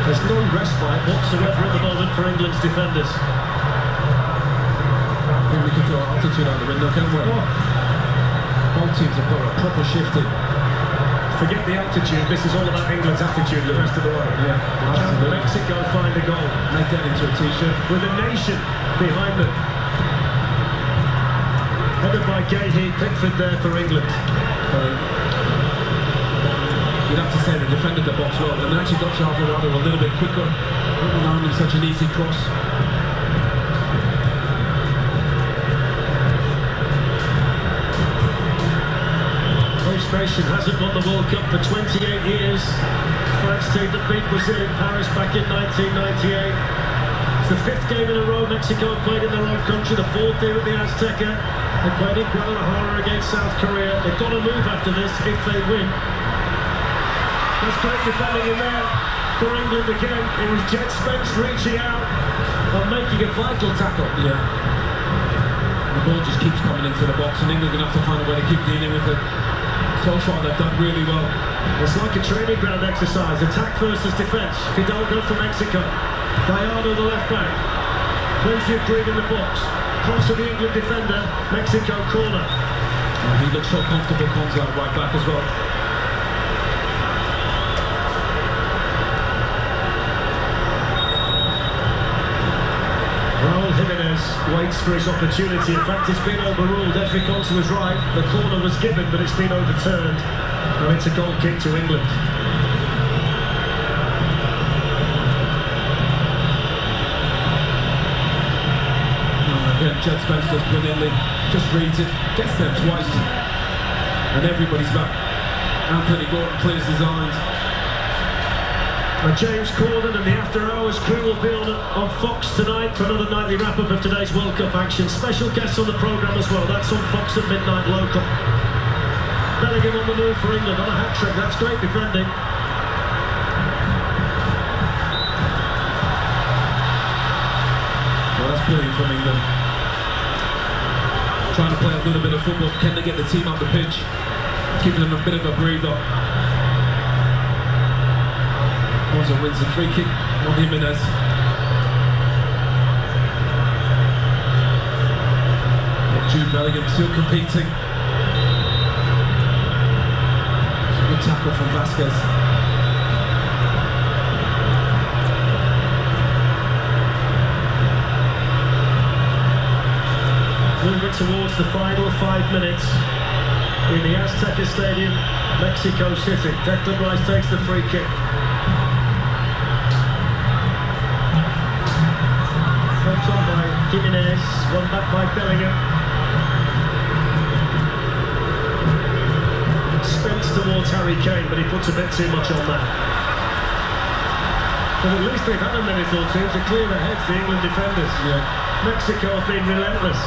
There's no respite whatsoever at the moment for England's defenders. I think we can throw altitude out the window, can't we? Both teams have got a proper shift in. Forget the altitude, this is all about England's attitude the rest of the way. Yeah, absolutely. Mexico find a goal. Make that into a t-shirt. With a nation behind them. Headed by Gahey, Pickford there for England. You'd have to say they defended the box well, and they actually got to Alvarado a little bit quicker, not allowing him such an easy cross. Host nation hasn't won the World Cup for 28 years. France team that beat Brazil in Paris back in 1998. It's the 5th game in a row Mexico have played in their own country, the 4th here at the Azteca. They played in Guadalajara against South Korea. They've got to move after this if they win. That's great defending in there for England again. It was Jed Spence reaching out and making a vital tackle. Yeah. The ball just keeps coming into the box and England are going to have to find a way to keep dealing with it. So far they've done really well. It's like a training ground exercise. Attack versus defence. Fidalgo for Mexico. Gallardo the left back. Plenty of green in the box. Cross to the England defender. Mexico corner. He looks so comfortable, comes out right back as well. Raul Jimenez waits for his opportunity. In fact, it's been overruled. Every Conte was right. The corner was given, but it's been overturned. Now it's a goal kick to England. Again, Jed Spence does brilliantly. Just reads it, gets them twice, and everybody's back. Anthony Gordon clears his lines. And James Corden and the After Hours crew will be on Fox tonight for another nightly wrap-up of today's World Cup action. Special guests on the programme as well. That's on Fox at midnight local. Bellingham on the move for England on a hat-trick. That's great defending. Well, that's brilliant from England. Trying to play a little bit of football. Can they get the team up the pitch? Giving them a bit of a breather. Monza wins the free kick on Jimenez. Jude Bellingham still competing. It's a good tackle from Vasquez. Moving towards the final 5 minutes in the Azteca Stadium, Mexico City. Declan Rice takes the free kick. Helped on by Jimenez, won back by Bellingham. Spence towards Harry Kane, but he puts a bit too much on that. But at least they've had a minute or two to clear their heads, the England defenders. Yeah. Mexico have been relentless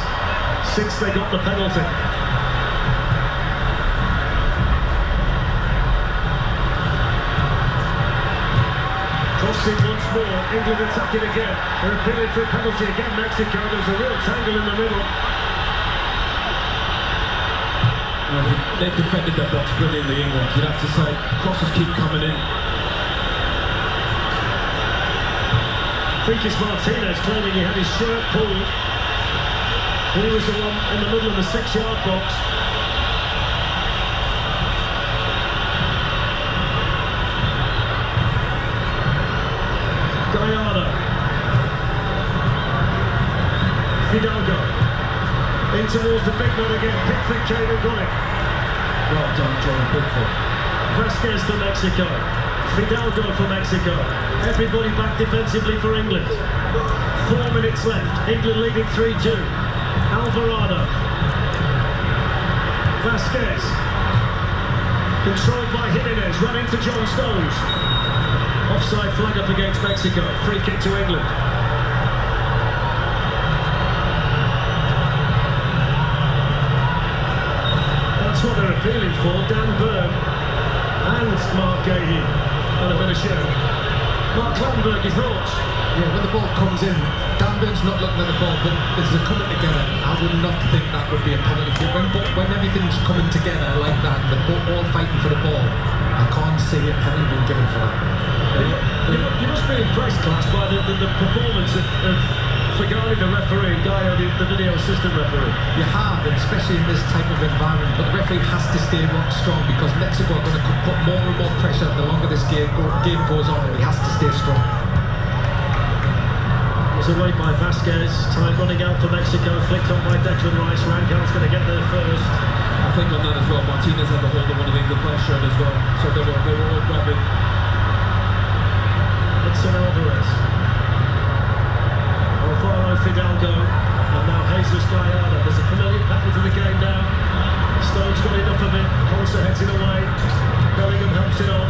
since they got the penalty. Crossing once more, England attacking again. They're appealing for a penalty again, Mexico. There's a real tangle in the middle. Well, they've defended their box brilliantly, England, you'd have to say. Crosses keep coming in. I think it's Martinez claiming he had his shirt pulled. He was the one in the middle of the 6-yard box. Gallardo. Fidalgo. In towards the big man again. Pickford came and got it. Well done, John Pickford. Vasquez for Mexico. Fidalgo for Mexico. Everybody back defensively for England. 4 minutes left. England leading 3-2. Alvarado. Vasquez. Controlled by Jimenez. Run into John Stones. Offside flag up against Mexico. Free kick to England. That's what they're appealing for. Dan Burn and Mark Gahey on a bit of show. Mark Clattenburg, your thoughts? Yeah, when the ball comes in, Dan Burn's not looking at the ball, but there's a coming together. I would not think that would be a penalty kick. When everything's coming together like that, they're all fighting for the ball, I can't see a penalty being given for that. You must be impressed, class, by the performance of Fagani, the referee, and Gaio, the video assistant referee. You have, and especially in this type of environment, but the referee has to stay rock strong because Mexico are going to put more and more pressure the longer this game goes on, and he has to stay strong. It's away by Vasquez, time running out for Mexico, flicked on by Declan Rice. Rangel's going to get there first. I think on that as well, Martinez had the hold of one of the England players' shirt as well, so they were all grabbing. Edson Alvarez. Alvaro Fidalgo, and now Jesus Gallardo. There's a familiar pattern to the game now. Stone's got enough of it, also heads it away. Bellingham helps it on.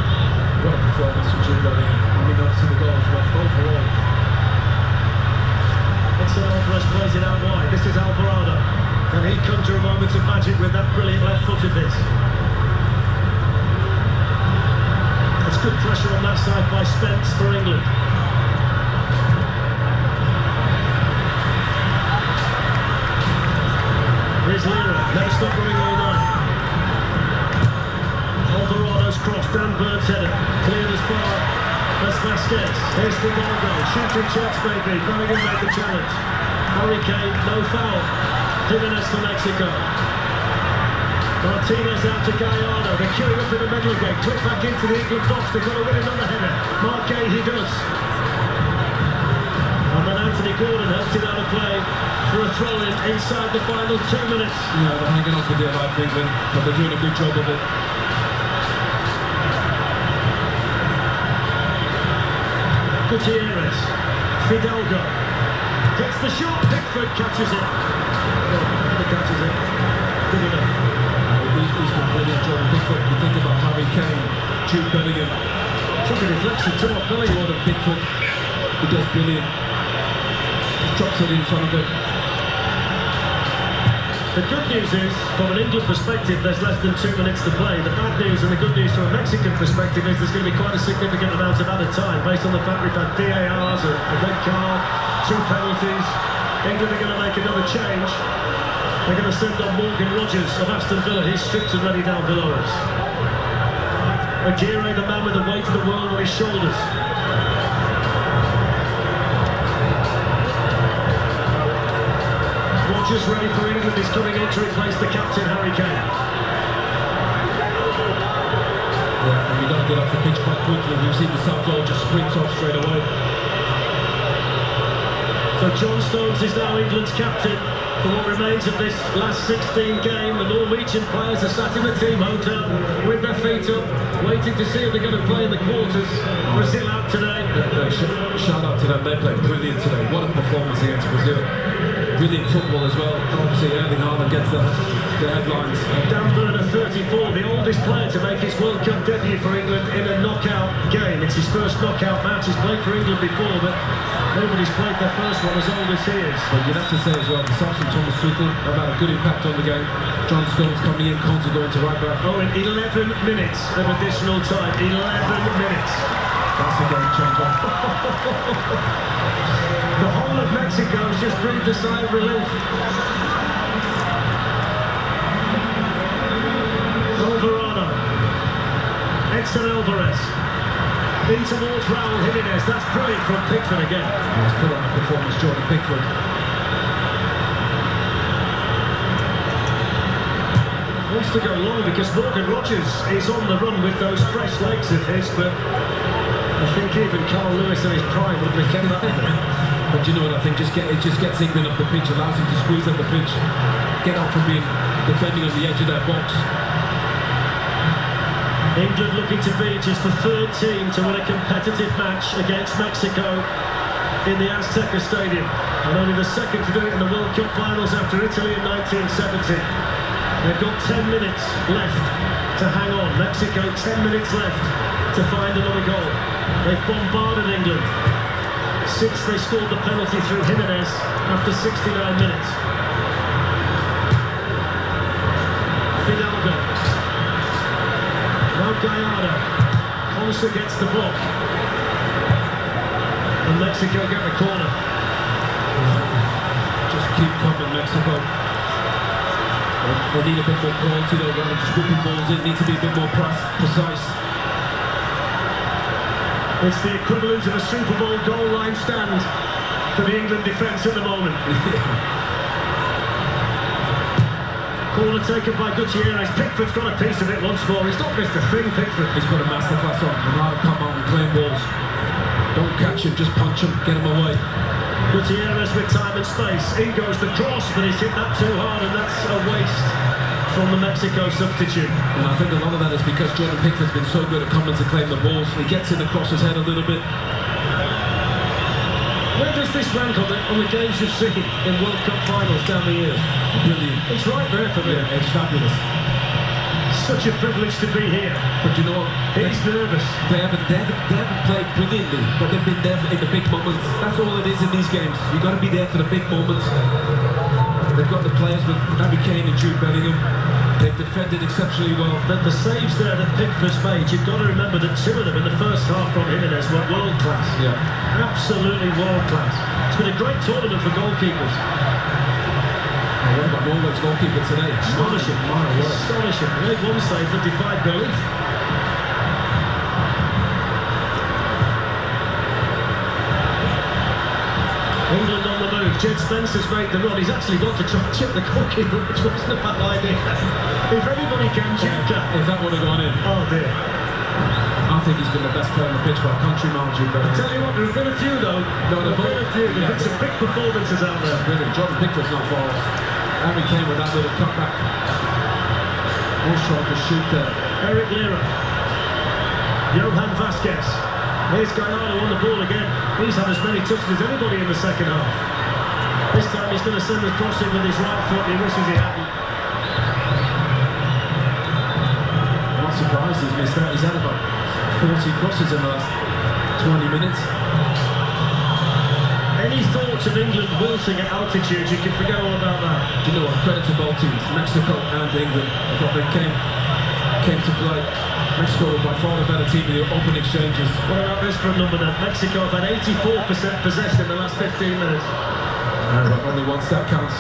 What a performance from Jude Bellingham. I mean, obviously the goals, but overall. Edson Alvarez plays it out wide. This is Alvarado. Can he conjure a moment of magic with that brilliant left foot of his? That's good pressure on that side by Spence for England. Here's Lira, never stop running all night. Alvarado's cross, Dan Bird's header, cleared as far as Vasquez. Here's Fidalgo, shooting chance maybe, Bellingham made the challenge. Harry Kane, no foul. Jimenez for Mexico. Martinez out to Gallardo, they're queuing up in the middle again, clip back into the England box, they've got to win another header. Mark Gahey does. And then Anthony Gordon helps it out of play for a throw-in inside the final 2 minutes. Yeah, they're hanging on for dear life, England, but they're doing a good job of it. Gutierrez, Fidalgo, hits the shot, Pickford catches it. Pickford catches it. Good enough. He's been brilliant, Jordan Pickford. You think about Harry Kane, Jude Bellingham. Took a deflection to off Bellingham. Jordan Pickford, he does brilliant. Drops it in front of it. The good news is, from an England perspective, there's less than 2 minutes to play. The bad news and the good news from a Mexican perspective is there's going to be quite a significant amount of added time based on the fact we've had VARs, a red card, 2 penalties. England are going to make another change. They're going to send on Morgan Rogers of Aston Villa. He's stripped and ready down below us. Aguirre, the man with the weight of the world on his shoulders. just ready for England is coming in to replace the captain, Harry Kane. Yeah, and you got to get off the pitch quite quickly. We've seen the South Goal just sprint off straight away. So John Stones is now England's captain for what remains of this last 16 game. The Norwegian players are sat in the team hotel with their feet up, waiting to see if they're going to play in the quarters. Brazil out today. Shout out to them, they played brilliant today. What a performance against Brazil. Brilliant football as well. And obviously Erling Haaland gets the headlines. Dan Burner, 34, the oldest player to make his World Cup debut for England in a knockout game. It's his first knockout match. He's played for England before, but nobody's played their first one as old as he is. But you'd have to say as well, the Sergeant Thomas Tuchel have had a good impact on the game. John Stones coming in, Conte going to right back. Oh, in 11 minutes of additional time. 11 minutes. That's a game changer. The whole of Mexico has just breathed a sigh of relief. Alvarado. Edson Alvarez. In towards Raul Jimenez. That's brilliant from Pickford again. He's put on a performance, Jordan Pickford. Wants to go long because Morgan Rogers is on the run with those fresh legs of his, but I think even Carl Lewis in his prime would have kept that. But you know what I think? It just gets England up the pitch, allows him to squeeze up the pitch, get out from being defending on the edge of their box. England looking to be just the third team to win a competitive match against Mexico in the Azteca Stadium, and only the second to do it in the World Cup finals after Italy in 1970. They've got 10 minutes left to hang on. Mexico 10 minutes left to find another goal. They've bombarded England since they scored the penalty through Jimenez after 69 minutes. Fidalgo. Now Gallardo. Ponce gets the block. And Mexico get the corner. Just keep coming, Mexico. They need a bit more quality though, rather than just whipping balls in, need to be a bit more precise. It's the equivalent of a Super Bowl goal line stand for the England defence at the moment. Corner taken by Gutierrez. Pickford's got a piece of it once more. He's not missed a thing, Pickford. He's got a masterclass on how to come out and claim balls. Don't catch him, just punch him, get him away. Gutierrez with time and space. In goes the cross, but he's hit that too hard, and that's a waste from the Mexico substitute. And I think a lot of that is because Jordan Pickford's been so good at coming to claim the balls. He gets in across his head a little bit. Where does this rank on the games you've seen in World Cup finals down the years? Brilliant. It's right there for me. Yeah, it's fabulous. Such a privilege to be here. But you know what? He's nervous. They haven't played brilliantly, but they've been there in the big moments. That's all it is in these games. You've got to be there for the big moments. They've got the players with Harry Kane and Jude Bellingham. They've defended exceptionally well. The saves there that Pickford's made, you've got to remember that two of them in the first half from Jimenez were world class. Yeah. Absolutely world class. It's been a great tournament for goalkeepers. What about Norway's goalkeeper today? Astonishing. Astonishing. He made one save that defied belief. England on the move. Jed Spencer's made the run. He's actually got to try and chip the goalkeeper, which wasn't a bad idea. If anybody can chip that. If that would have gone in. Oh dear. I think he's been the best player on the pitch for our country, Jude Bellingham. I tell you what, there have been a few though. There have been a few. There have been some big performances out there. Brilliant. Jordan Pickford's not far off. Harry Kane with that little cutback. All striker shoot there. Eric Lira. Johan Vasquez. Here's Gallardo on the ball again. He's had as many touches as anybody in the second half. This time he's going to send the crossing with his right foot. He wishes he hadn't. I'm not surprised he's missed out. He's had about 40 crosses in the last 20 minutes. Any thoughts of England wilting at altitude? You can forget all about that. Do you know what? Credit to both teams, Mexico and England. I thought they came to play. Mexico were by far the better team in the open exchanges. What about this from number 9? Mexico have had 84% possession in the last 15 minutes. Only one step counts.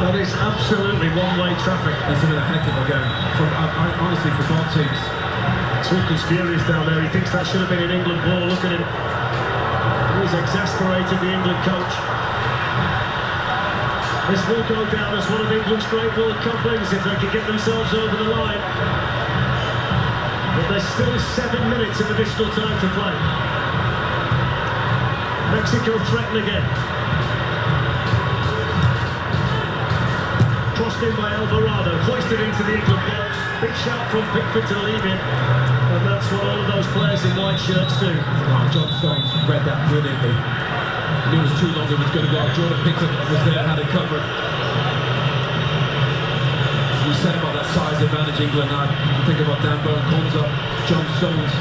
That is absolutely one-way traffic. It's been a heck of a game. Honestly, for both teams. Tuchel's furious down there. He thinks that should have been an England ball. Look at him. He's exasperated the England coach. This will go down as one of England's great World Cup wins if they can get themselves over the line. But there's still 7 minutes of additional time to play. Mexico threaten again. Crossed in by Alvarado, hoisted into the England box. Big shout from Pickford to leave it. And that's what all of those players in white shirts do. Oh, John Stones read that brilliantly. He knew it was too long, it was going to go. Jordan Pickford was there, had it covered. We said about that size advantage England had. Think about Dan Burn, comes up, John Stones.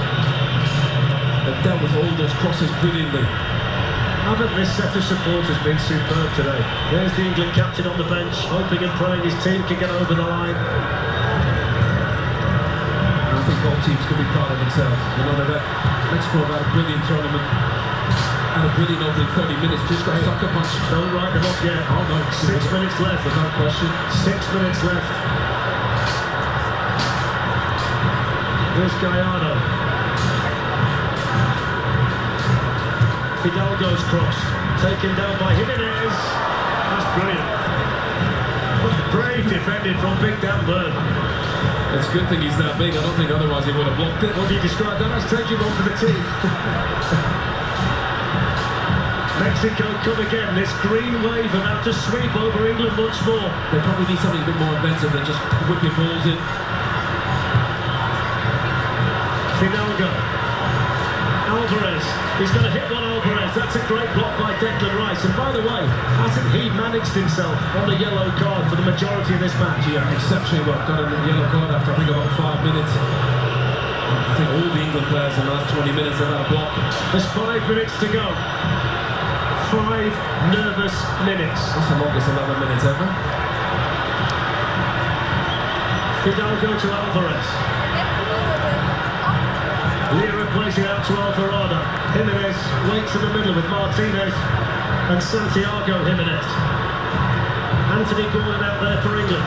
They dealt with all those crosses brilliantly. Haven't this set of supporters been superb today? There's the England captain on the bench, hoping and praying his team can get over the line. I think both teams can be proud of themselves. You know, Mexico have had a brilliant tournament and a brilliant opening 30 minutes. Just got a sucker punch. Don't write them off yet. Oh no, 6 minutes left. Without question. 6 minutes left. Here's Gallardo. Hidalgo's cross, taken down by Jimenez. That's brilliant. Brave defended from Big Dan Burn. It's a good thing he's that big. I don't think otherwise he would have blocked it. What do you describe that as? Taking one for the team. Mexico come again. This green wave about to sweep over England once more. They probably need something a bit more inventive than just whipping balls in. Hidalgo. Alvarez. He's going to hit one, Alvarez. That's a great block by Declan Rice. And by the way, hasn't he managed himself on a yellow card for the majority of this match? Yeah, exceptionally well. Got a yellow card after, I think, about 5 minutes. I think all the England players in the last 20 minutes have had a block. There's 5 minutes to go. 5 nervous minutes. That's the longest 11 minutes ever. Hidalgo to Alvarez. Lira plays it out to Alvarado. Jimenez waits in the middle with Martinez and Santiago Jimenez. Anthony Gordon out there for England.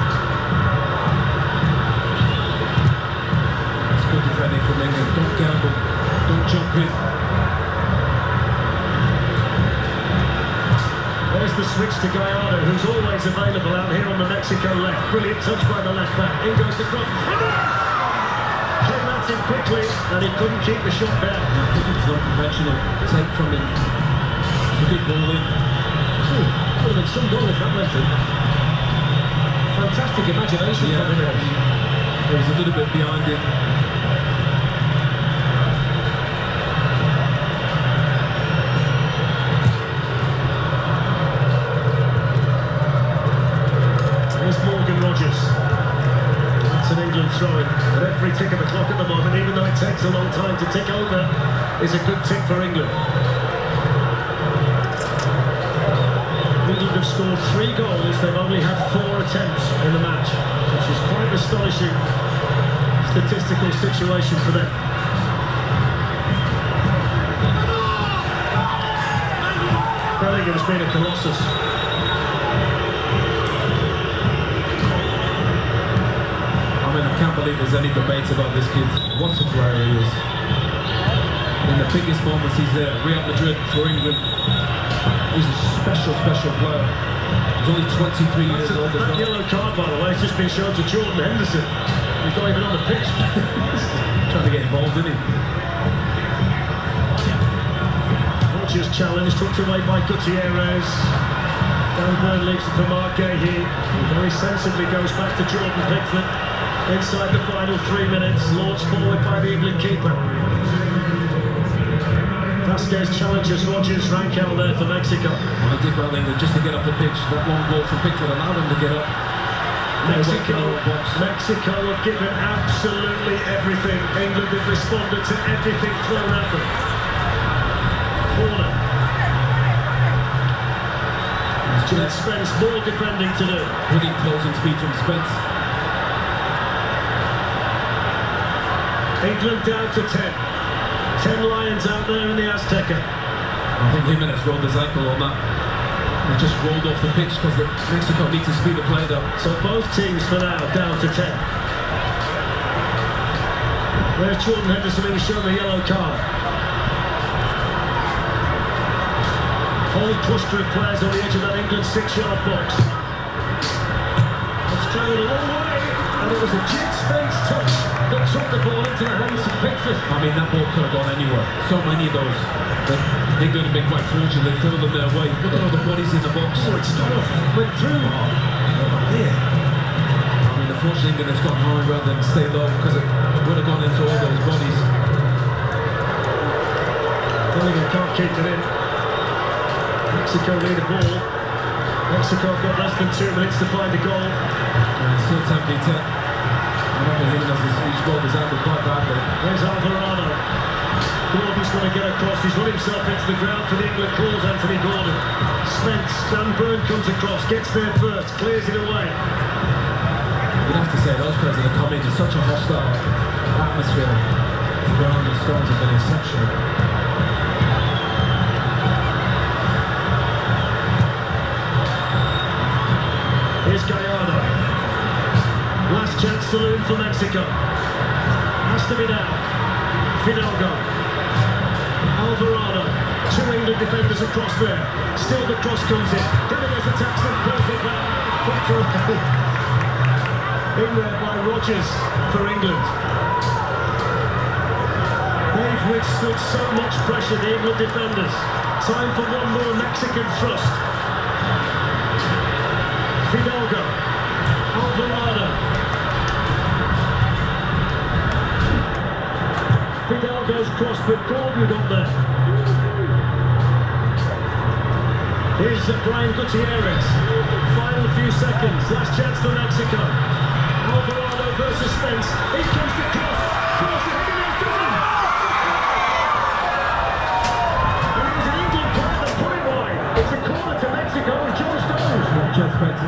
It's good defending from England. Don't gamble. Don't jump in. There's the switch to Gallardo, who's always available out here on the Mexico left. Brilliant touch by the left back. In goes the cross. Came at him quickly, and he couldn't keep the shot down. I think it was not conventional take from him. It's a good ball in. Would have been some goal if that went in. Fantastic imagination from him. There was a little bit behind it. That's an England throw-in. At every tick of the clock at the moment, even though it takes a long time to tick over, is a good tick for England. England have scored 3 goals. They've only had 4 attempts in the match, which is quite an astonishing statistical situation for them. Bellingham's been a colossus. I can't believe there's any debate about this kid. What a player he is. In the biggest moments he's there. Real Madrid for England. He's a special, special player. He's only 23 years old. That yellow card, by the way, has just been shown to Jordan Henderson. He's not even on the pitch. Trying to get involved, isn't he? Rogers challenge, tucked away by Gutierrez. Dan Burn leaves it for Mark Gahey. He very sensibly goes back to Jordan Pickford. Inside the final 3 minutes, launched forward by the England keeper. Vasquez challenges Rogers, Rankel there for Mexico. Well, they did well, England, just to get up the pitch. That long ball from Pickford allowed them to get up. Mexico have given absolutely everything. England have responded to everything thrown at them. Corner. Spence more defending to do. Brilliant closing speed from Spence. England down to 10. 10 Lions out there in the Azteca. I think Jimenez rolled his ankle on that. He just rolled off the pitch because Mexico need to speed the play up. So both teams for now down to 10. There's Jordan Henderson who was shown the yellow card. Whole cluster of players on the edge of that England 6-yard box. travelled a long way, and it was a Jed Spence touch that took the ball into the hands of Pickford. I mean, that ball could have gone anywhere. So many of those. But England have been quite fortunate. They filled them their way. Look at all the bodies in the box. Oh, it's gone off. Went through. Yeah. I mean, unfortunately, England has gone high rather than stay low because it would have gone into all those bodies. Bellingham can't keep it in. Mexico lead the ball. Mexico have got less than 2 minutes to find a goal. And still tempting to... I don't think his goal was out quite badly. There's Alvarado. Gordon's going to get across. He's run himself into the ground for the England calls. Anthony Gordon. Spence. Dan Burn comes across. Gets there first. Clears it away. You'd have to say those players that have come into such a hostile atmosphere. The ground and stones have been exceptional. Here's Gallardo. Last chance saloon for Mexico. Has to be now. Fidalgo. Alvarado. 2 England defenders across there. Still the cross comes in. Jimenez attacks them. Pulls it back. In there by Rodgers for England. They've withstood so much pressure, the England defenders. Time for one more Mexican thrust. Fidalgo. Alvarado. Fidalgo's cross, but Gordon got there. Here's Brian Gutierrez. Final few seconds. Last chance for Mexico. Alvarado versus Spence. Here comes the cross. Cross to Jimenez. And it was an England player that put it wide. It's a corner to Mexico and John Stones. Jed Spence,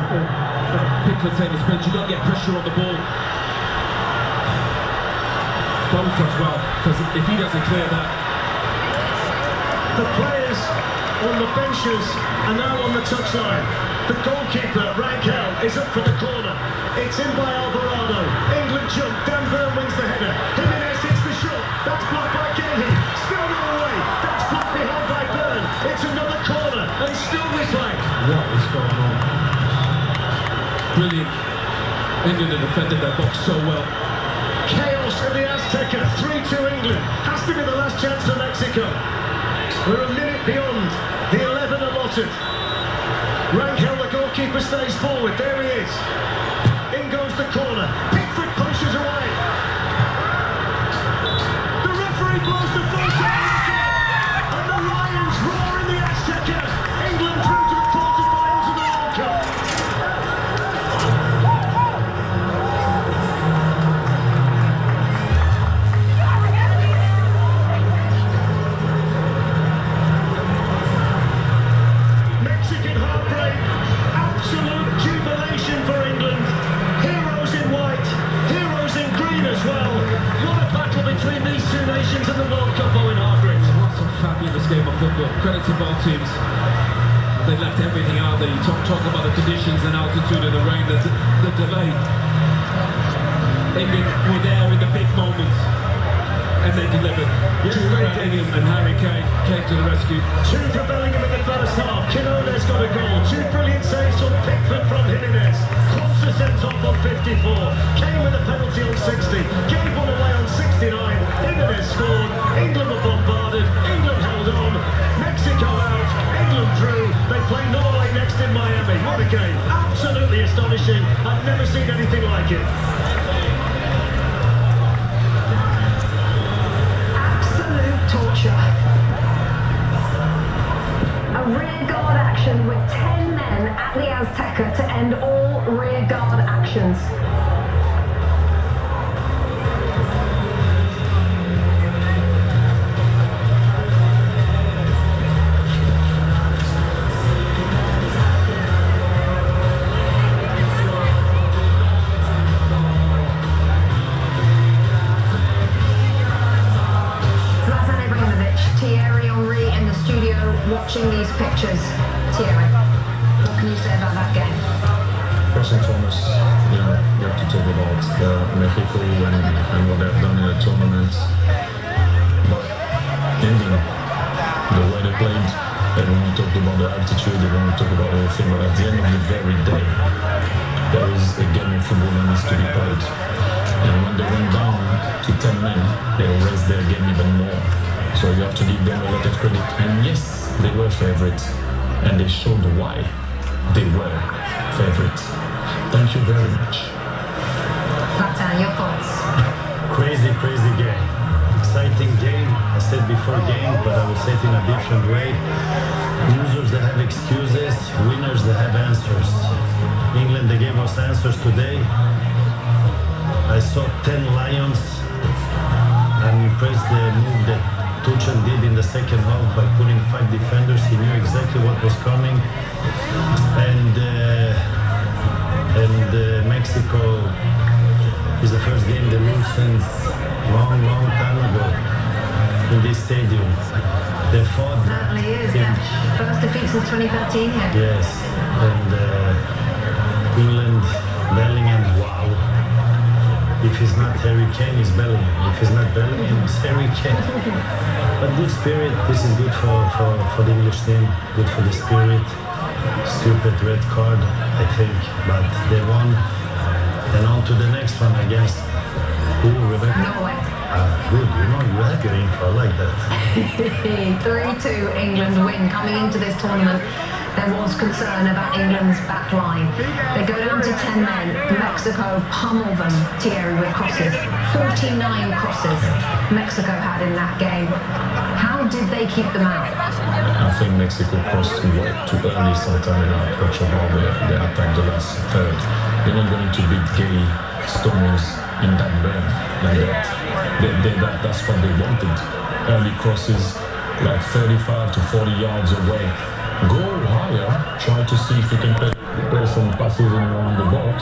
Pickford saying to Spence, you've got to get pressure on the ball. Stones as well, because if he doesn't clear that... The players on the benches are now on the touchline. The goalkeeper, Rangel, is up for the corner. It's in by Alvarado. England jump. Dan Burn wins the header. Jimenez hits the shot. That's blocked by Gahey. Still not away. That's blocked behind by Burn. It's another corner and still replay. What is going on? Brilliant. England have defended their box so well. Chaos in the Azteca. 3-2 England. Has to be the last chance for Mexico. We're a minute beyond the 11 allotted. Rangel, the goalkeeper, stays forward. There he is. In goes the corner. Pickford punches away. The referee blows the full time. And the Lions roar in the Azteca. England through to the quarterfinals of the World Cup. Mexican heartbreak. Absolute jubilation for England. Heroes in white, heroes in green as well. What a battle between these two nations in the World Cup, Owen Hargreaves. What a fabulous game of football. Credit to both teams. They left everything out there. You talk about the conditions and altitude and the rain, the delay. England were there in the big moments. And they delivered. Yes, Jude they Bellingham and Harry Kane came to the rescue. 2 for Bellingham in the first half. Quinones got a goal. 2 brilliant saves from Pickford from Jimenez. Quanta sent off on 54. Kane with a penalty on 60. Gave one away on 69. Jimenez scored. England were bombarded. England held on. Mexico out. England through. They play Norway next in Miami. What a game. Absolutely astonishing. I've never seen anything like it. Torture. A rearguard action with 10 men at the Azteca to end all rearguard actions. Watching these pictures, Thierry, what can you say about that game? First and foremost, you have to talk about Mexico and what they've done in the tournament. But England, the way they played, everyone talked about the altitude, everyone talked about everything, but at the end of the very day, there is a game of football that needs to be played. And when they went down to 10 men, they raised their game even more. So you have to give them a lot of credit. And yes, they were favourites, and they showed why they were favourites. Thank you very much. Fatan, your thoughts? Crazy game. Exciting game. I said before game, but I will say it in a different way. Losers that have excuses, winners that have answers. England, they gave us answers today. I saw 10 Lions. I'm impressed the move that Tuchel did in the second half by putting 5 defenders. He knew exactly what was coming. And Mexico is the first game they lose since long time ago in this stadium. They fought. Certainly is. Their first defeat since 2013 here. Yes, and England, Bellingham, wow. If he's not Harry Kane, he's Bellingham. If he's not Bellingham, it's Harry Kane. But good spirit. This is good for the English team. Good for the spirit. Stupid red card, I think, but they won. And on to the next one against who, Rebecca? Norway. Good, you have your info, I like that. 3-2 England win. Coming into this tournament, there was concern about England's back line. They go down to 10 men. Mexico pummel them, Thierry, with crosses. 49 crosses Mexico had in that game. How did they keep them out? I think Mexico crossed way too early sometime in our approach of how they attacked the last third. They're not going to be gay stones in that burn like that. That's what they wanted. Early crosses, like 35 to 40 yards away. Go higher, try to see if you can play some passes in around the box.